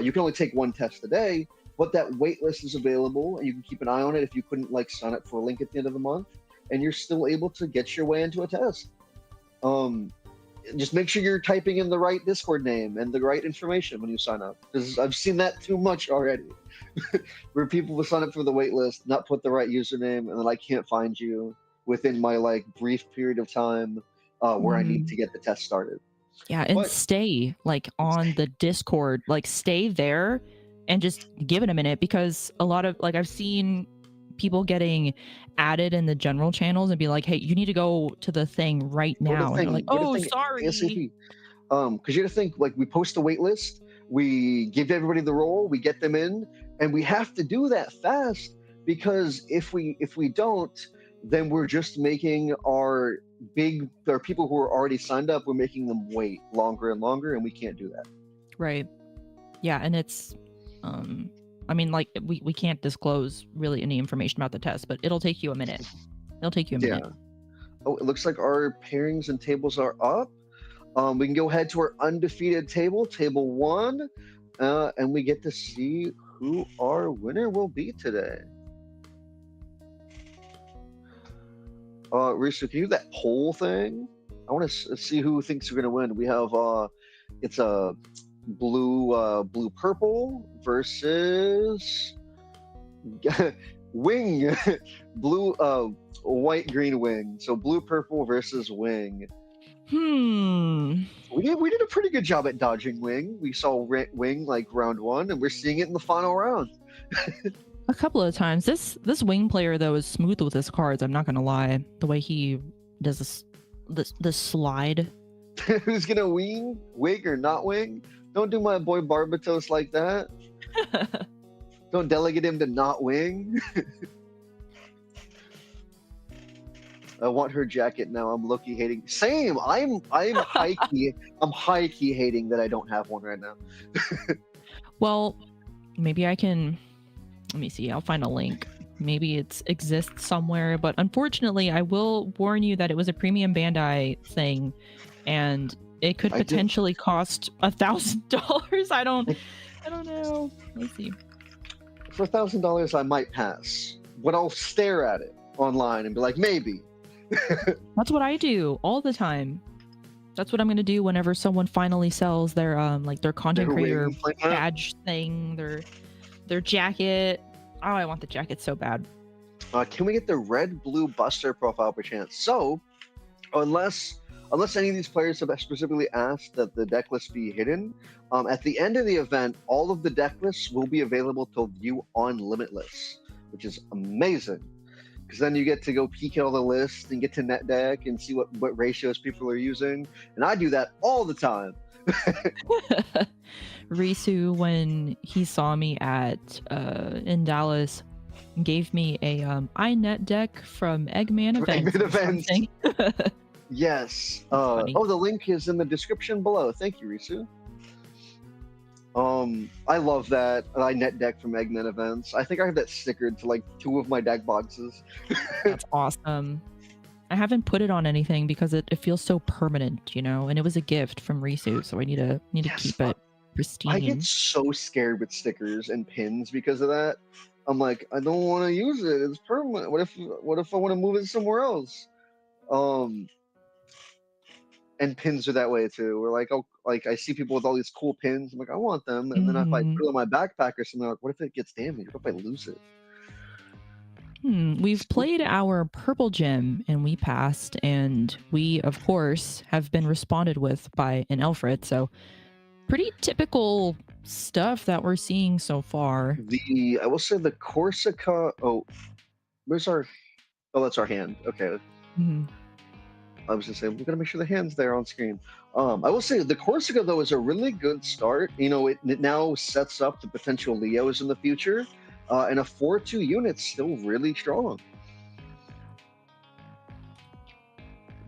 You can only take one test a day, but that wait list is available and you can keep an eye on it if you couldn't like sign up for a link at the end of the month, and you're still able to get your way into a test. Just make sure you're typing in the right Discord name and the right information when you sign up, because I've seen that too much already where people will sign up for the wait list, not put the right username, and then I can't find you within my like brief period of time where I need to get the test started. Yeah, and But stay like on the Discord, like stay there and just give it a minute, because a lot of like I've seen people getting added in the general channels and be like, hey, you need to go to the thing right go to now. And they're like, go to oh, thing sorry. ASAP. Because you got to think, like, we post a wait list, we give everybody the role, we get them in, and we have to do that fast, because if we don't, then we're just making our people who are already signed up, we're making them wait longer and longer, and we can't do that. Right. Yeah, and it's I mean, like we can't disclose really any information about the test, but it'll take you a minute. It'll take you a minute. Oh, it looks like our pairings and tables are up. We can go ahead to our undefeated table, table 1, and we get to see who our winner will be today. Risu, can you do that poll thing? I want to see who thinks we're going to win. We have, it's a blue purple versus wing, blue white green wing. So blue purple versus wing. We did a pretty good job at dodging wing. We saw wing like round 1, and we're seeing it in the final round. A couple of times. This wing player though is smooth with his cards. I'm not gonna lie. The way he does this slide. Who's gonna wing or not wing? Don't do my boy Barbatos like that. Don't delegate him to not wing. I want her jacket now. I'm low-key hating. Same. I'm high key. I'm high key hating that I don't have one right now. Well, maybe I can. Let me see. I'll find a link. Maybe it exists somewhere, but unfortunately, I will warn you that it was a premium Bandai thing, and it could potentially cost $1,000. I don't know. Let's see. For $1,000, I might pass, but I'll stare at it online and be like, maybe. That's what I do all the time. That's what I'm gonna do whenever someone finally sells their like their content creator badge thing, their jacket. Oh, I want the jacket so bad. Can we get the red blue Buster profile perchance? So, unless any of these players have specifically asked that the deck list be hidden, at the end of the event, all of the deck lists will be available to view on Limitless, which is amazing. Because then you get to go peek at all the lists and get to net deck and see what ratios people are using. And I do that all the time. Risu, when he saw me at in Dallas, gave me a iNet deck from Eggman Events. Yes. Oh, the link is in the description below. Thank you, Risu. I love that iNet deck from Eggman Events. I think I have that stickered to like 2 of my deck boxes. That's awesome. I haven't put it on anything because it feels so permanent, you know, and it was a gift from Risu, so I need to keep it pristine. I get so scared with stickers and pins because of that. I'm like, I don't want to use it. It's permanent. What if I want to move it somewhere else? And pins are that way too. We're like, oh, like I see people with all these cool pins. I'm like, I want them. And then if I put it on my backpack or something, I'm like, what if it gets damaged? What if I lose it? We've played our purple gem and we passed, and we of course have been responded with by an Alfred. So pretty typical stuff that we're seeing so far. I will say the Corsica. Oh, where's our? Oh, that's our hand. Okay. I was just saying we're gonna make sure the hand's there on screen. I will say the Corsica though is a really good start. You know, it now sets up the potential Leos in the future, and a 4-2 unit's still really strong.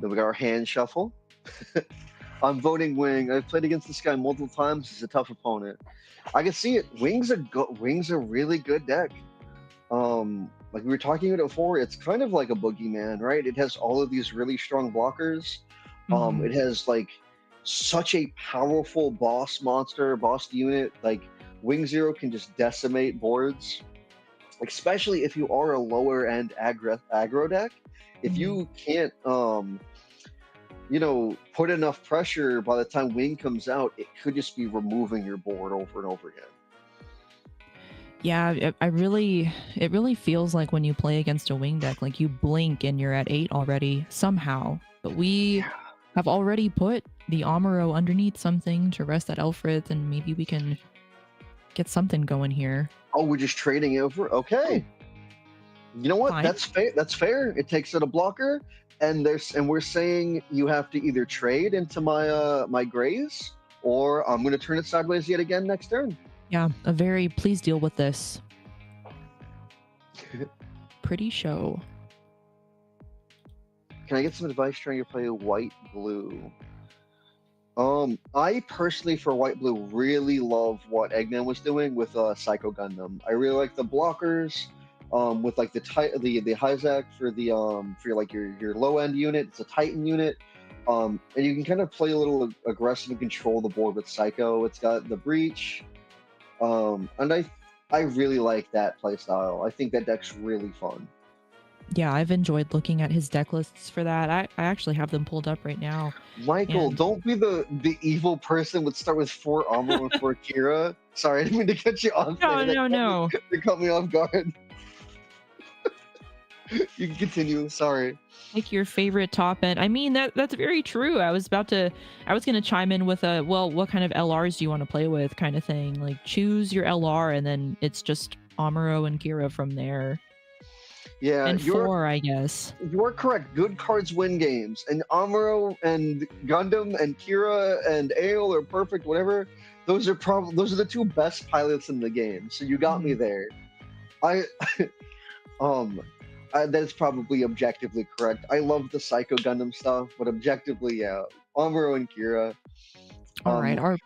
Then we got our hand shuffle. I'm voting Wing. I've played against this guy multiple times. He's a tough opponent. I can see it. Wing's a really good deck. Like we were talking about it before, it's kind of like a boogeyman, right? It has all of these really strong blockers. It has like such a powerful boss unit. Like Wing Zero can just decimate boards, especially if you are a lower end aggro deck. If you can't, you know, put enough pressure by the time Wing comes out, it could just be removing your board over and over again. Yeah, it really feels like when you play against a Wing deck, like you blink and you're at 8 already somehow. But we have already put the Amuro underneath something to rest that Alfred, and maybe we can get something going here. Oh, we're just trading over? Okay. You know what? Fine. That's fair. That's fair. It takes out a blocker, and we're saying you have to either trade into my my grays, or I'm gonna turn it sideways yet again next turn. Yeah, a very please deal with this. Pretty show. Can I get some advice trying to play white-blue? I personally, for white-blue, really love what Eggman was doing with Psycho Gundam. I really like the blockers, with like the Hyzak for the for like your low-end unit. It's a Titan unit. And you can kind of play a little aggressive and control the board with Psycho. It's got the Breach. And I really like that playstyle. I think that deck's really fun. Yeah, I've enjoyed looking at his deck lists for that. I actually have them pulled up right now. Michael, don't be the evil person would start with 4 Amuro and 4 Kira. Sorry, I didn't mean to cut you off. No. They caught me off guard. You can continue. Sorry. Like your favorite top end. I mean, that's very true. I was gonna chime in with a, well, what kind of LRs do you want to play with kind of thing. Like choose your LR and then it's just Amuro and Kira from there. Yeah, and 4, I guess. You're correct. Good cards win games. And Amuro and Gundam and Kira and Ale are perfect, whatever. Those are the 2 best pilots in the game. So you got me there. That's probably objectively correct. I love the Psycho Gundam stuff, but objectively, yeah, Amuro and Kira. All right, our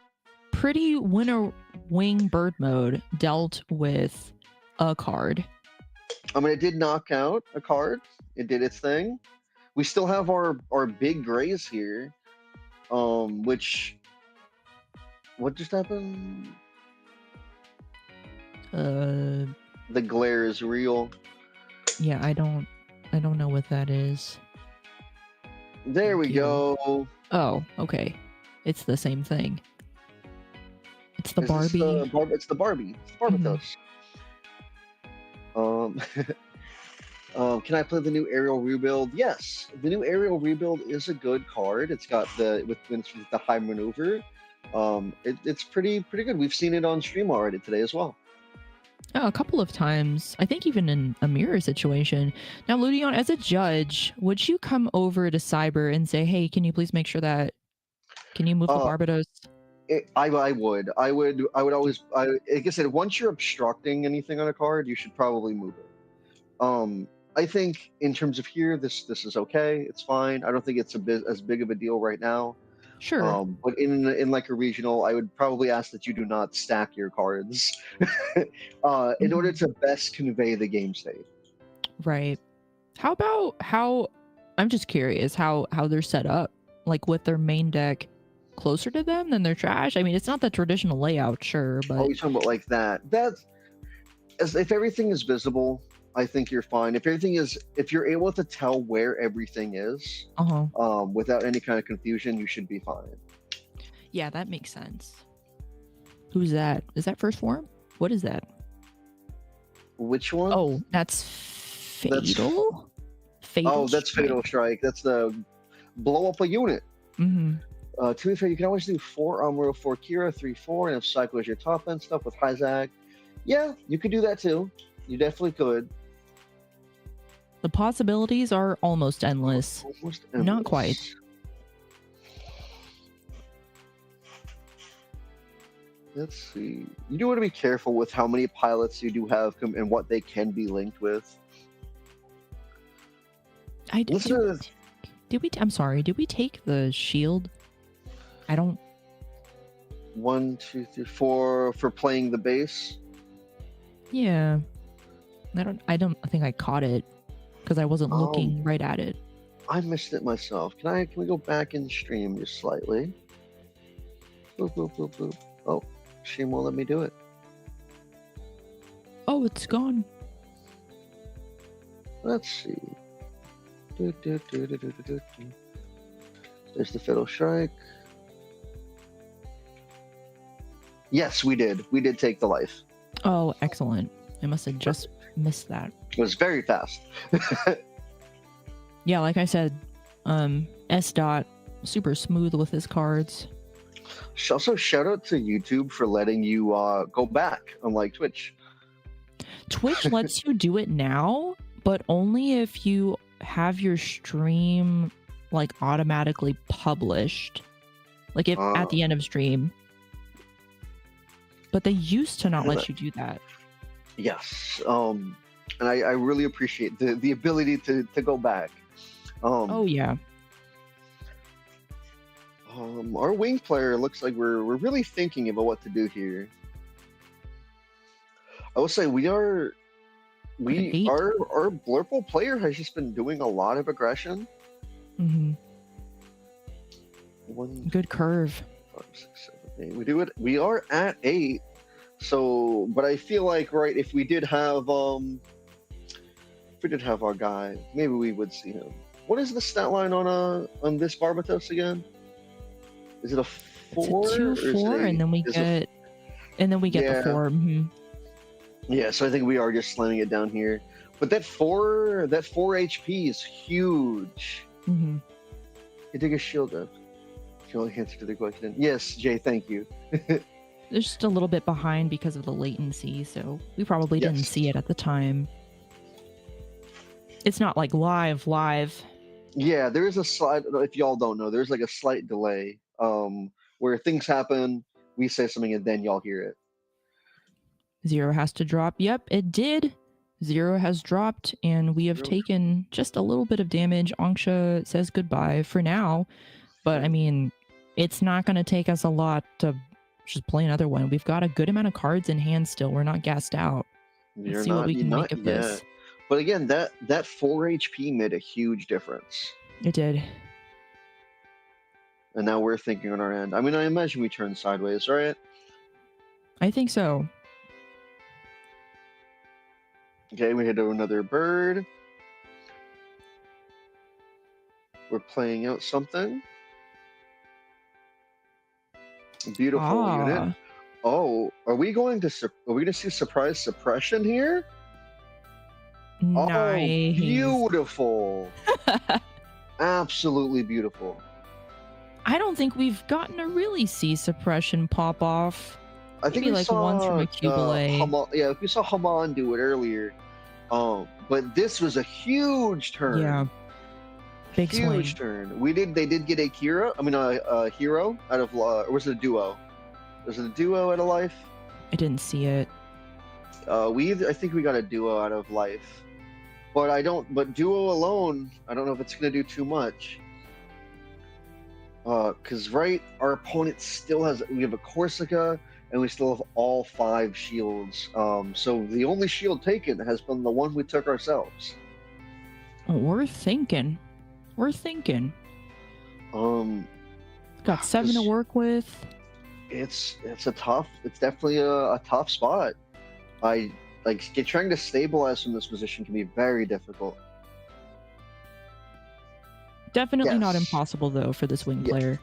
pretty winner Wing bird mode dealt with a card. I mean, it did knock out a card. It did its thing. We still have our big grays here, which what just happened? The glare is real. Yeah, I don't know what that is. There we go. Oh, okay. It's the same thing. It's the Barbie. It's the Barbie. It's Barbatos. Can I play the new aerial rebuild? Yes, the new aerial rebuild is a good card. It's got with the high maneuver. It's pretty good. We've seen it on stream already today as well. A couple of times. I think even in a mirror situation. Now, Ludion, as a judge, would you come over to Cyber and say, hey, can you please make sure that, can you move the Barbados? I would always, like I said, once you're obstructing anything on a card, you should probably move it. I think in terms of here, this is okay. It's fine. I don't think it's as big of a deal right now. Sure. But in like a regional, I would probably ask that you do not stack your cards in order to best convey the game state. Right. How about I'm just curious how they're set up, like with their main deck closer to them than their trash. I mean, it's not the traditional layout, sure, but you're talking about like that. That's if everything is visible. I think you're fine. If you're able to tell where everything is, without any kind of confusion, you should be fine. Yeah, that makes sense. Who's that? Is that first form? What is that? Which one? Oh, that's Fatal? Oh, that's Fatal Strike. That's the blow up a unit. To be fair, you can always do 4 Amuro, 4 Kira, 3/4, and if Psycho is your top end stuff with Hyzak. Yeah, you could do that too. You definitely could. The possibilities are almost endless. Not quite. Let's see. You do want to be careful with how many pilots you do have and what they can be linked with. I'm sorry, did we take the shield? I don't... 1, 2, 3, 4 for playing the base? Yeah. I don't think I caught it because I wasn't looking right at it. I missed it myself. Can we go back in stream just slightly? Boop, boop, boop, boop. Oh, stream won't let me do it. Oh, it's gone. Let's see. There's the Fatal Strike. Yes, we did. We did take the life. Oh, excellent. I must have just missed that. It was very fast. Yeah, like I said, S. Dot, super smooth with his cards. Also, shout out to YouTube for letting you go back, unlike Twitch. Twitch lets you do it now, but only if you have your stream like automatically published. Like if at the end of stream. But they used to not let you do that. Yes. And I really appreciate the ability to go back. Oh yeah. Our wing player looks like we're really thinking about what to do here. I will say our Blurple player has just been doing a lot of aggression. Good curve. 5, 6, 7, 8. We are at 8. So, but I feel like if we did have our guy, maybe we would see him. What is the stat line on this Barbatos again? Is it a 4? It's a 2/4, and then we get the 4. Yeah, so I think we are just slamming it down here. But that 4 HP is huge. You dig a shield up. If you want to answer to the question. Yes, Jay, thank you. They're just a little bit behind because of the latency, so we probably didn't see it at the time. It's not like live. Yeah, there is a slight, if y'all don't know, there's like a slight delay where things happen, we say something, and then y'all hear it. 0 has to drop. Yep, it did. 0 has dropped, and we have taken just a little bit of damage. Angsha says goodbye for now, but I mean, it's not going to take us a lot to just play another one. We've got a good amount of cards in hand still. We're not gassed out. Let's see what we can make of this. But again, that 4 HP made a huge difference. It did. And now we're thinking on our end. I mean, I imagine we turn sideways, right? I think so. Okay, we hit another bird. We're playing out something. Beautiful unit. Oh, are we going to see surprise suppression here? Nice. Oh, beautiful. Absolutely beautiful. I don't think we've gotten to really see suppression pop off. I think maybe like once from a Cubile. We saw Haman do it earlier. But this was a huge turn. Yeah. Big huge swing. Turn. They did get a hero out of or was it a duo? Was it a duo out of life? I didn't see it. I think we got a duo out of life. But duo alone, I don't know if it's gonna do too much. Because our opponent still we have a Corsica, and we still have all 5 shields. So the only shield taken has been the one we took ourselves. We're thinking. Got 7 to work with. It's definitely a tough spot. I like trying to stabilize from this position can be very difficult. Definitely not Yes. impossible though for this wing Yeah. player.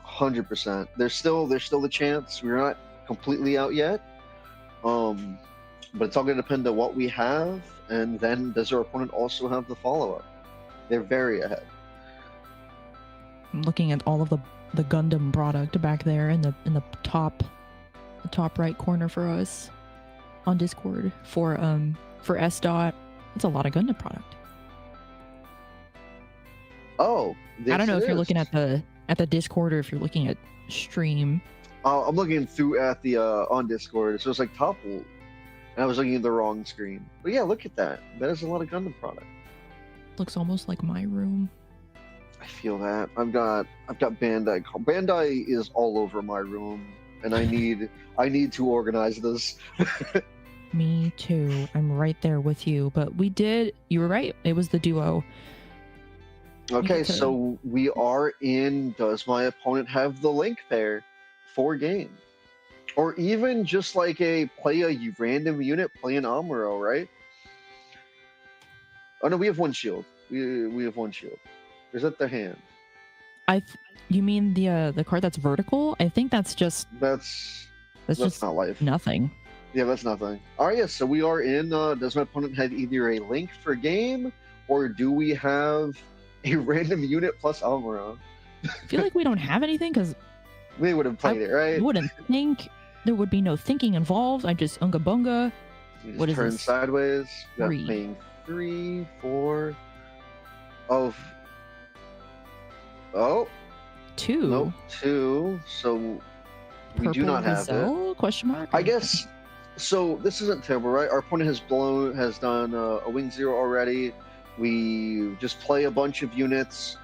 100%. There's still the chance. We're not completely out yet. But it's all going to depend on what we have, and then does our opponent also have the follow-up? They're very ahead. I'm looking at all of the Gundam product back there in the top right corner for us on Discord for S dot. It's a lot of Gundam product. Oh, I don't know yes, if it you're is. looking at the Discord or if you're looking at stream. I'm looking through at the on Discord, so it's like toppled, and I was looking at the wrong screen. But yeah, look at that. That is a lot of Gundam product. Looks almost like my room. I feel that. I've got Bandai. Bandai is all over my room, and I need to organize this. Me too. I'm right there with you. But you were right. It was the duo. Okay, so we are in. Does my opponent have the link pair for game, or even just like play a random unit, play an Amuro, right? Oh no, we have one shield. We have one shield. Is that their hand? You mean the card that's vertical? I think that's just That's just not life. nothing. Yeah, that's nothing. All right, yes. So we are in. Does my opponent have either a link for game, or do we have a random unit plus Amuro? I feel like we don't have anything because We would have played it, right? I wouldn't think there would be no thinking involved. I just unga bunga. We just What is turn this? sideways. We got 3. playing 3, 4. Oh, 2. nope, 2. So we do not have it. Gazelle? Question mark? I guess. So this isn't terrible, right? Our opponent has done a wing 0 already. We just play a bunch of units,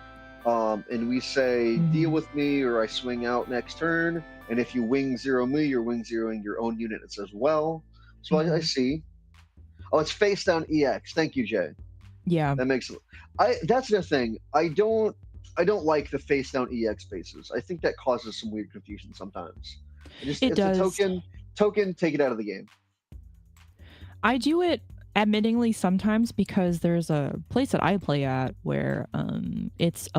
and we say deal with me, or I swing out next turn. And if you wing 0 me, you're wing 0ing your own units as well. So I see. Oh, it's face down EX. Thank you, Jay. Yeah. That makes. That's the thing. I don't like the face down EX faces. I think that causes some weird confusion sometimes. It's does. a token. Take it out of the game. I do it admittingly sometimes because there's a place that I play at where it's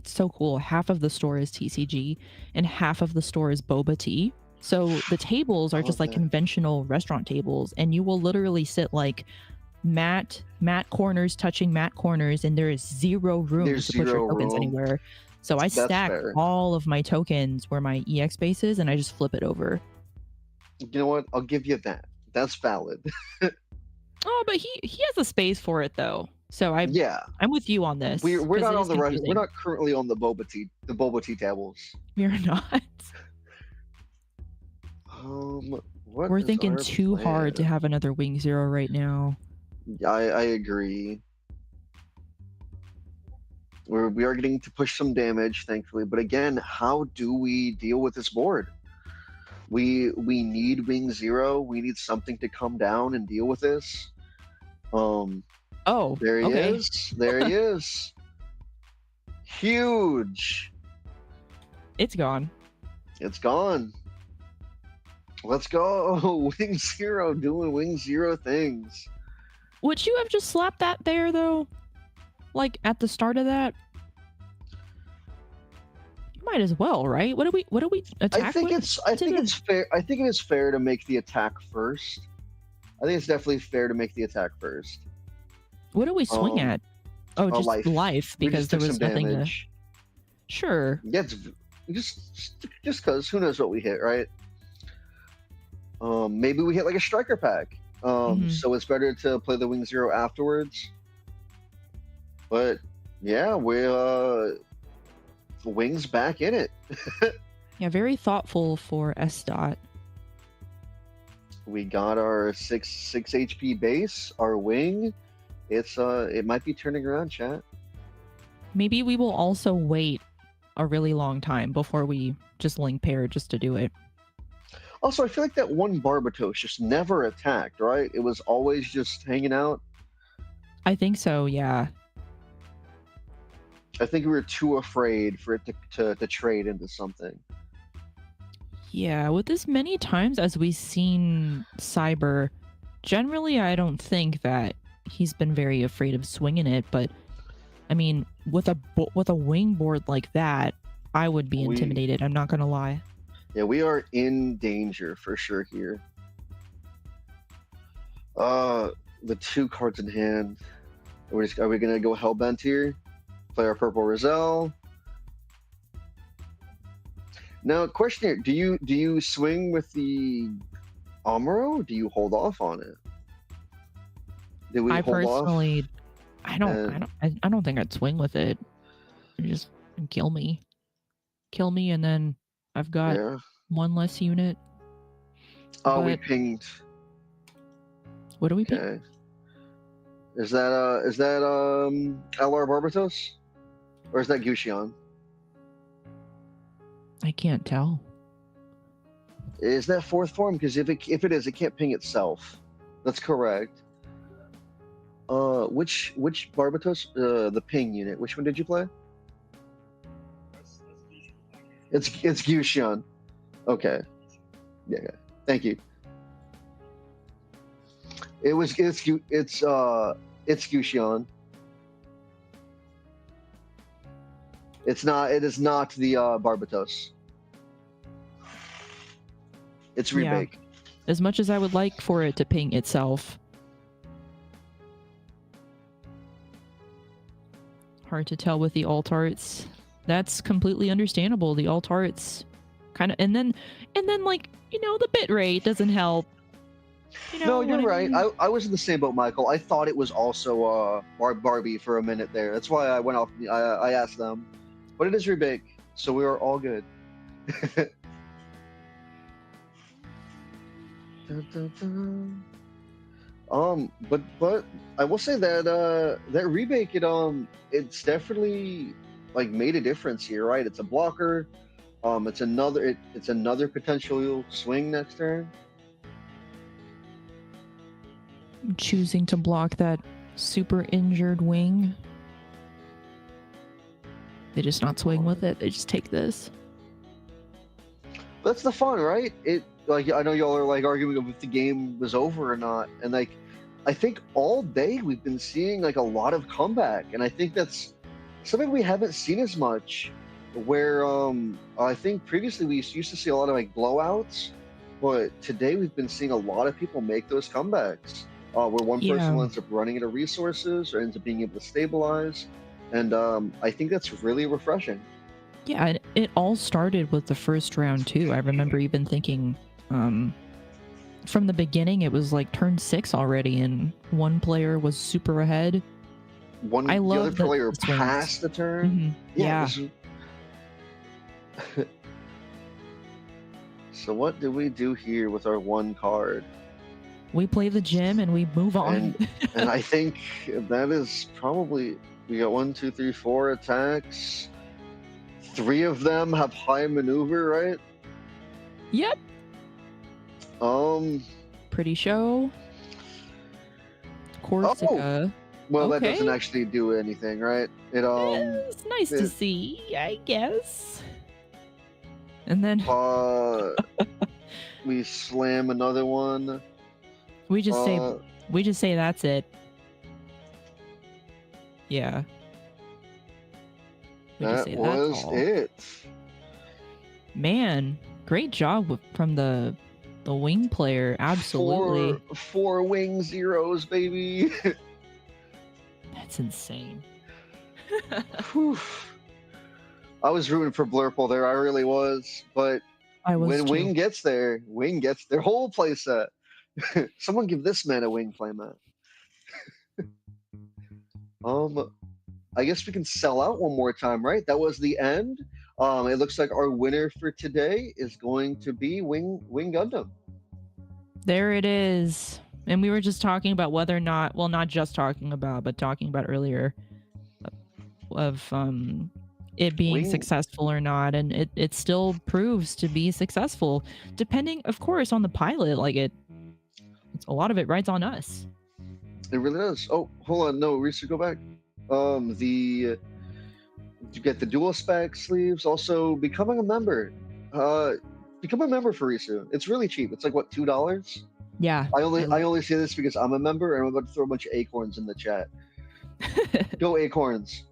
so cool. Half of the store is TCG and half of the store is boba tea. So the tables are just like conventional restaurant tables, and you will literally sit like mat corners touching mat corners, and there is zero room to put your tokens anywhere. So I stack all of my tokens where my EX base is, and I just flip it over. You know what? I'll give you that. That's valid. Oh, but he has a space for it though. So I'm with you on this. We're not on the right. We're not currently on the boba tea tables. We're not. We're thinking too hard to have another wing 0 right now. I agree. We are getting to push some damage, thankfully. But again, how do we deal with this board? We need wing 0. We need something to come down and deal with this. Oh, there he is. There he is. Huge. It's gone. It's gone. Let's go. Wing 0 doing wing 0 things. Would you have just slapped that there though? Like at the start of that? You might as well, right? What do we attack? I think it's fair. I think it is fair to make the attack first. I think it's definitely fair to make the attack first. What do we swing at? Oh, just life because there was nothing damage. Sure. Yeah, just because who knows what we hit, right? Maybe we hit like a striker pack. So it's better to play the wing 0 afterwards. But yeah, wings back in it. Yeah, very thoughtful for S dot. We got our 6 HP base, our wing. It might be turning around, chat. Maybe we will also wait a really long time before we just link pair just to do it. Also, I feel like that one Barbatos just never attacked, right? It was always just hanging out. I think so, yeah. I think we were too afraid for it to trade into something. Yeah, with as many times as we've seen Cyber, generally I don't think that he's been very afraid of swinging it, but I mean, with a wing board like that, I would be intimidated. I'm not gonna lie. Yeah, we are in danger for sure here. The 2 cards in hand. Are we gonna go Hellbent here? Play our purple Roselle. Now, question here: do you swing with the Amuro? Or do you hold off on it? Do we I hold personally, off? I don't think I'd swing with it. Just kill me, and then I've got one less unit. Oh, we pinged. What do we ping? Okay. Is that LR Barbatos? Or is that Guxion? I can't tell. Is that 4th form? Because if it is, it can't ping itself. That's correct. Which Barbatos? The ping unit. Which one did you play? It's Guxion. Okay. Yeah. Thank you. It's Guxion. It is not the Barbatos. It's remake. Yeah. As much as I would like for it to ping itself. Hard to tell with the alt arts. That's completely understandable. The alt arts kind of, and then like, the bit rate doesn't help. No, you're right. I was in the same boat, Michael. I thought it was also Barbie for a minute there. That's why I went off. I asked them, but it is remake, so we are all good. But I will say that that remake it's definitely like made a difference here, right? It's a blocker. It's another potential swing next turn. Choosing to block that super injured wing. They just not swing with it. They just take this. That's the fun, right? I know y'all are like arguing if the game was over or not, and like I think all day we've been seeing like a lot of comeback, and I think that's something we haven't seen as much. Where I think previously we used to see a lot of like blowouts, but today we've been seeing a lot of people make those comebacks. Where one person ends up running out of resources or ends up being able to stabilize, and I think that's really refreshing. Yeah, it all started with the first round too. I remember even thinking, from the beginning, it was like turn 6 already, and one player was super ahead. The other player passed the turn. Mm-hmm. Yeah. So what do we do here with our one card? We play the gym and we move on. And I think that is probably, we got 1, 2, 3, 4 attacks. 3 of them have high maneuver, right? Yep. Pretty show. Corsica. Well, that doesn't actually do anything, right? It's nice to see, I guess. And then we slam another one. We just say that's it. Yeah. That was it. Man, great job from the wing player. Absolutely. 4 wing zeros, baby. That's insane. I was rooting for Blurple there. I really was. But when Wing gets their whole playset. Someone give this man a wing playmat. I guess we can sell out one more time, right? That was the end. It looks like our winner for today is going to be Wing Gundam. There it is. And we were just talking about whether or not, well, not just talking about, but talking about earlier of it being successful or not. And it still proves to be successful, depending, of course, on the pilot. Like it's a lot of it rides on us. It really does. Oh, hold on. No, Reese, go back. You get the dual spec sleeves. Also, becoming a member. become a member for Risu. It's really cheap. It's like what, $2? Yeah. I only say this because I'm a member, and I'm about to throw a bunch of acorns in the chat. Go acorns.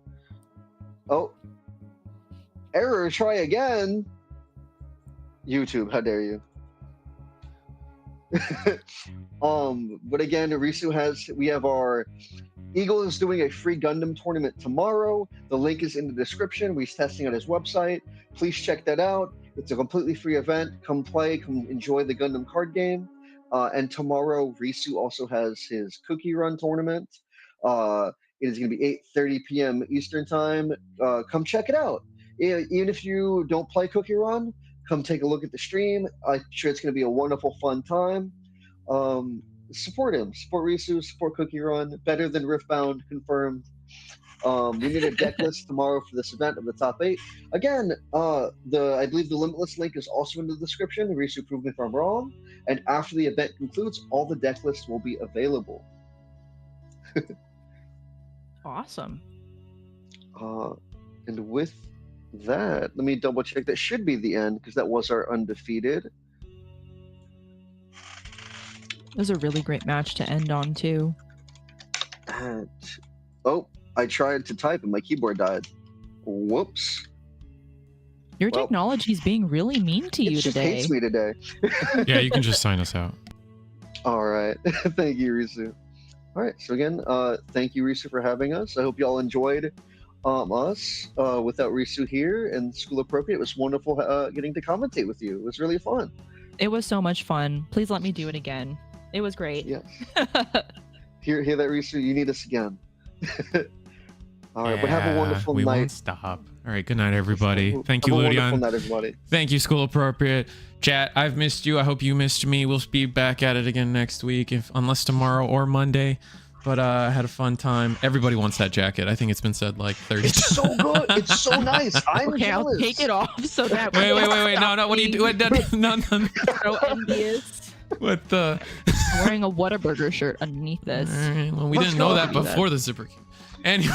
Oh, error. Try again. YouTube, how dare you? But again, we have our Eagle is doing a free Gundam tournament tomorrow. The link is in the description. He's testing out his website. Please check that out. It's a completely free event. Come play, come enjoy the Gundam card game. And tomorrow, Risu also has his Cookie Run tournament. It is going to be 8:30 p.m. Eastern Time. Come check it out. Even if you don't play Cookie Run, come take a look at the stream. I'm sure it's going to be a wonderful, fun time. Support him. Support Risu. Support Cookie Run. Better than Riftbound, confirmed. We need a deck list tomorrow for this event of the top 8. Again, I believe the Limitless link is also in the description. Risu, prove me if I'm wrong. And after the event concludes, all the deck lists will be available. Awesome. And with that, let me double check. That should be the end because that was our undefeated. It was a really great match to end on too. Oh, I tried to type and my keyboard died. Whoops. Your technology's being really mean to you it just today. hates me today. Yeah, you can just sign us out. All right. Thank you, Risu. All right. So again, thank you, Risu, for having us. I hope you all enjoyed us without Risu here and School Appropriate. It was wonderful getting to commentate with you. It was really fun. It was so much fun. Please let me do it again. It was great. Yes. Hear that, Risu? You need us again. All right, but have a wonderful we night. Won't stop. All right, good night, everybody. Thank you, Have a Ludion. wonderful night, everybody. Thank you, School Appropriate. Chat, I've missed you. I hope you missed me. We'll be back at it again next week, unless tomorrow or Monday. But I had a fun time. Everybody wants that jacket. I think it's been said like 30 times. It's so good. It's so nice. I'm Okay, jealous. I'll take it off so that Wait. No. What are you doing? No. So envious. What the? I'm wearing a Whataburger shirt underneath this. All right, well, we Let's didn't know go. that before the zipper cube. Anyway.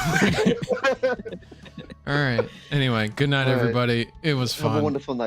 All right. Anyway, good night, All right. everybody. It was Have a fun. wonderful night.